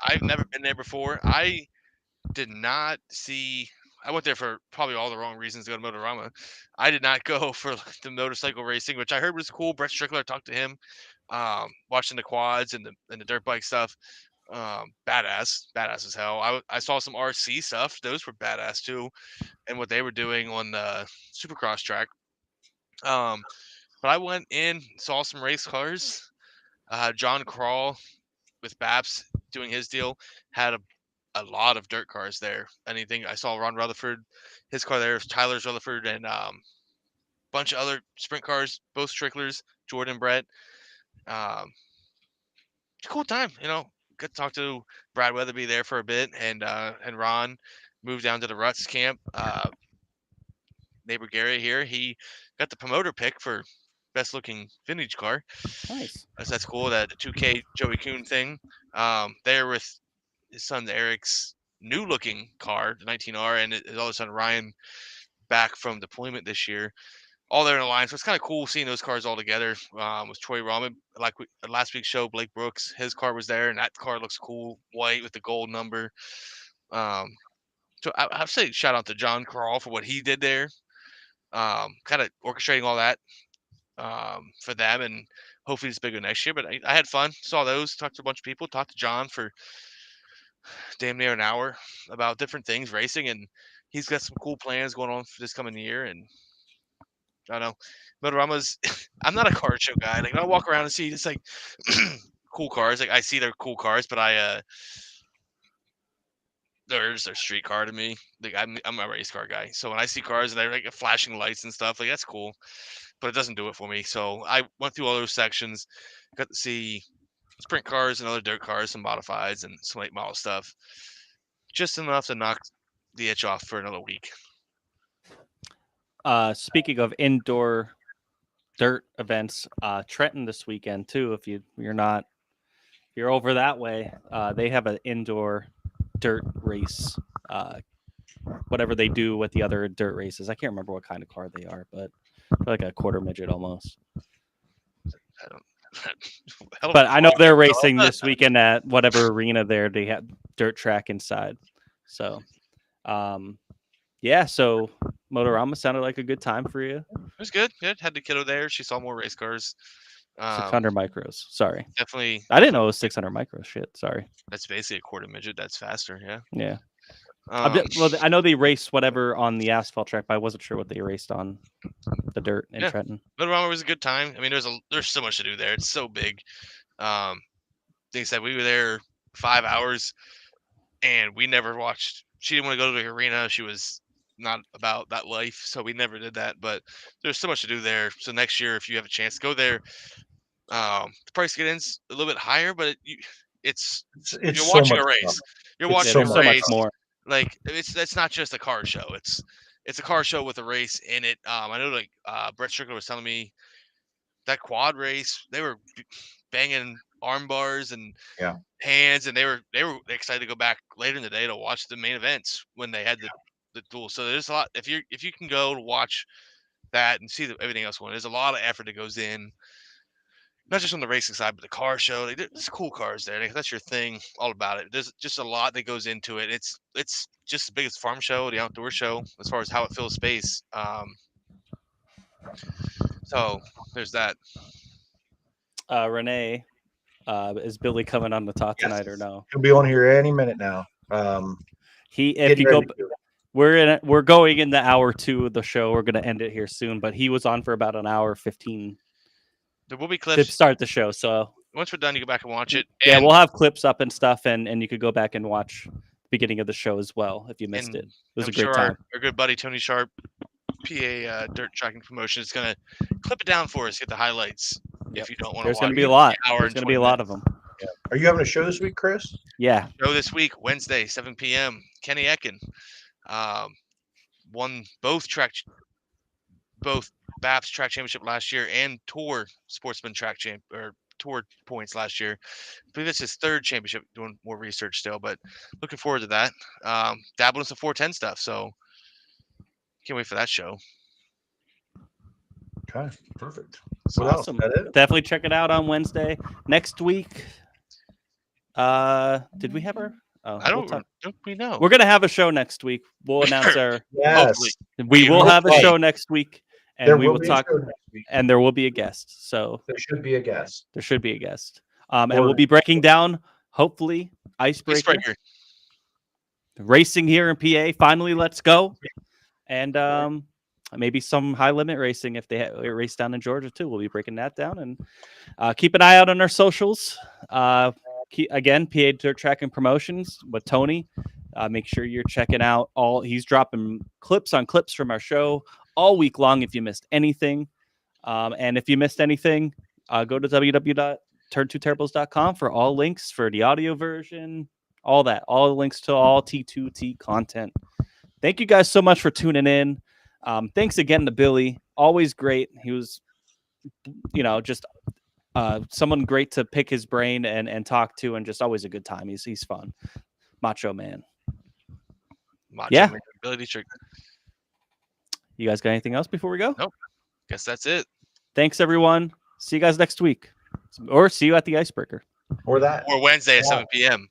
I've never been there before. I did not see. I went there for probably all the wrong reasons to go to Motorama. I did not go for the motorcycle racing, which I heard was cool. Brett Strickler, I talked to him, watching the quads and the dirt bike stuff. Badass as hell. I saw some RC stuff. Those were badass too, and what they were doing on the Supercross track. But I went in, saw some race cars. John Crawl with Baps doing his deal had a lot of dirt cars there. I saw Ron Rutherford, his car there, Tyler's Rutherford, and bunch of other sprint cars, both Stricklers, Jordan Brett. it's a cool time. Got to talk to Brad Weatherby there for a bit, and Ron moved down to the Ruts camp. Neighbor Gary here, he got the promoter pick for best looking vintage car. Nice. That's cool. That the 2K Joey Kuhn thing. There with his son Eric's new looking car, the 19R, and his other son Ryan back from deployment this year. All there in a line, so it's kind of cool seeing those cars all together. With Troy Rahman, like last week's show, Blake Brooks, his car was there, and that car looks cool, white with the gold number. So I'd say shout out to John Crawl for what he did there, kind of orchestrating all that for them, and hopefully it's bigger next year. But I had fun, saw those, talked to a bunch of people, talked to John for damn near an hour about different things racing, and he's got some cool plans going on for this coming year. And I don't know, Motorama's. I'm not a car show guy. Like I walk around and see just like cool cars. Like I see they're cool cars, but they're just a street car to me. Like I'm a race car guy. So when I see cars and they're like flashing lights and stuff, like that's cool, but it doesn't do it for me. So I went through all those sections, got to see sprint cars and other dirt cars, some modifieds and some late model stuff. Just enough to knock the itch off for another week. Speaking of indoor dirt events, Trenton this weekend too. If you're over that way, they have an indoor dirt race. Whatever they do with the other dirt races, I can't remember what kind of car they are, but they're like a quarter midget almost. I don't. But I know they're racing this weekend at whatever arena there. They have dirt track inside. So, yeah. So Motorama sounded like a good time for you. It was good. Good. Had the kiddo there. She saw more race cars. 600 micros. Sorry. Definitely. I didn't know it was 600 micros. Shit. Sorry. That's basically a quarter midget. That's faster. Yeah. Yeah. Well, I know they raced whatever on the asphalt track, but I wasn't sure what they raced on the dirt in Trenton. Motorama was a good time. I mean, there's so much to do there. It's so big. They said we were there 5 hours, and we never watched. She didn't want to go to the arena. She was not about that life, so we never did that. But there's so much to do there. So next year, if you have a chance, go there. The price to get in's a little bit higher, but It's you're so watching much a race. fun. You're It's watching so a so much race. much more. Like it's not just a car show. It's a car show with a race in it. I know like Brett Strickler was telling me that quad race, they were banging arm bars and Yeah. hands, and they were excited to go back later in the day to watch the main events when they had the duel. So there's a lot. If you can go to watch that and see everything else going, there's a lot of effort that goes in. Not just on the racing side, but the car show. Like, there's cool cars there. Like, that's your thing, all about it. There's just a lot that goes into it. It's just the biggest farm show, the outdoor show, as far as how it fills space. So there's that. Renee, is Billy coming on the talk Yes. tonight or no? He'll be on here any minute now. If you go, we're going in the hour 2 of the show. We're going to end it here soon, but he was on for about an hour 15 There will be to clips. start the show. So Once we're done, you go back and watch it. yeah, And- we'll have clips up and stuff, and you could go back and watch the beginning of the show as well if you missed And it. It was I'm a great sure time. Our good buddy Tony Sharp, PA Dirt Tracking Promotion, is going to clip it down for us, get the highlights. Yep. If you don't want to There's watch going to be a lot. hour There's and going to be 20 a lot minutes. of them. Are you having a show this week, Chris? Yeah. Show this week, Wednesday, 7 p.m. Kenny Ecken won both BAPS track championship last year and Tour Sportsman track or Tour points last year. I believe it's his third championship. Doing more research still, but looking forward to that. Dabbling in some 410 stuff, so can't wait for that show. Okay, perfect. So What else? awesome. That it? Definitely check it out on Wednesday. Next week, did we have our? Oh, I we'll don't we know. We're gonna have a show next week. We'll announce our. Yes. Hopefully. We will have a Hopefully. show next week, and There we will be a talk. show next week. And there will be a guest. So There should be a guest. there should be a guest. And we'll be breaking down, hopefully, Icebreaker. Racing here in PA. Finally, let's go. And maybe some high limit racing if they race down in Georgia too. We'll be breaking that down, and keep an eye out on our socials. Again, PA Dirt Tracking Promotions with Tony. Make sure you're checking out he's dropping clips on clips from our show all week long if you missed anything. And if you missed anything, go to turn2terribles.com for all links for the audio version, all that, all the links to all T2T content. Thank you guys so much for tuning in. Thanks again to Billy. Always great. He was, just someone great to pick his brain and talk to, and just always a good time. He's fun. Macho man. Man, Billy Dietrich. You guys got anything else before we go? Nope. Guess that's it. Thanks, everyone. See you guys next week. Or see you at the Icebreaker. Or that. Or Wednesday at 7 p.m.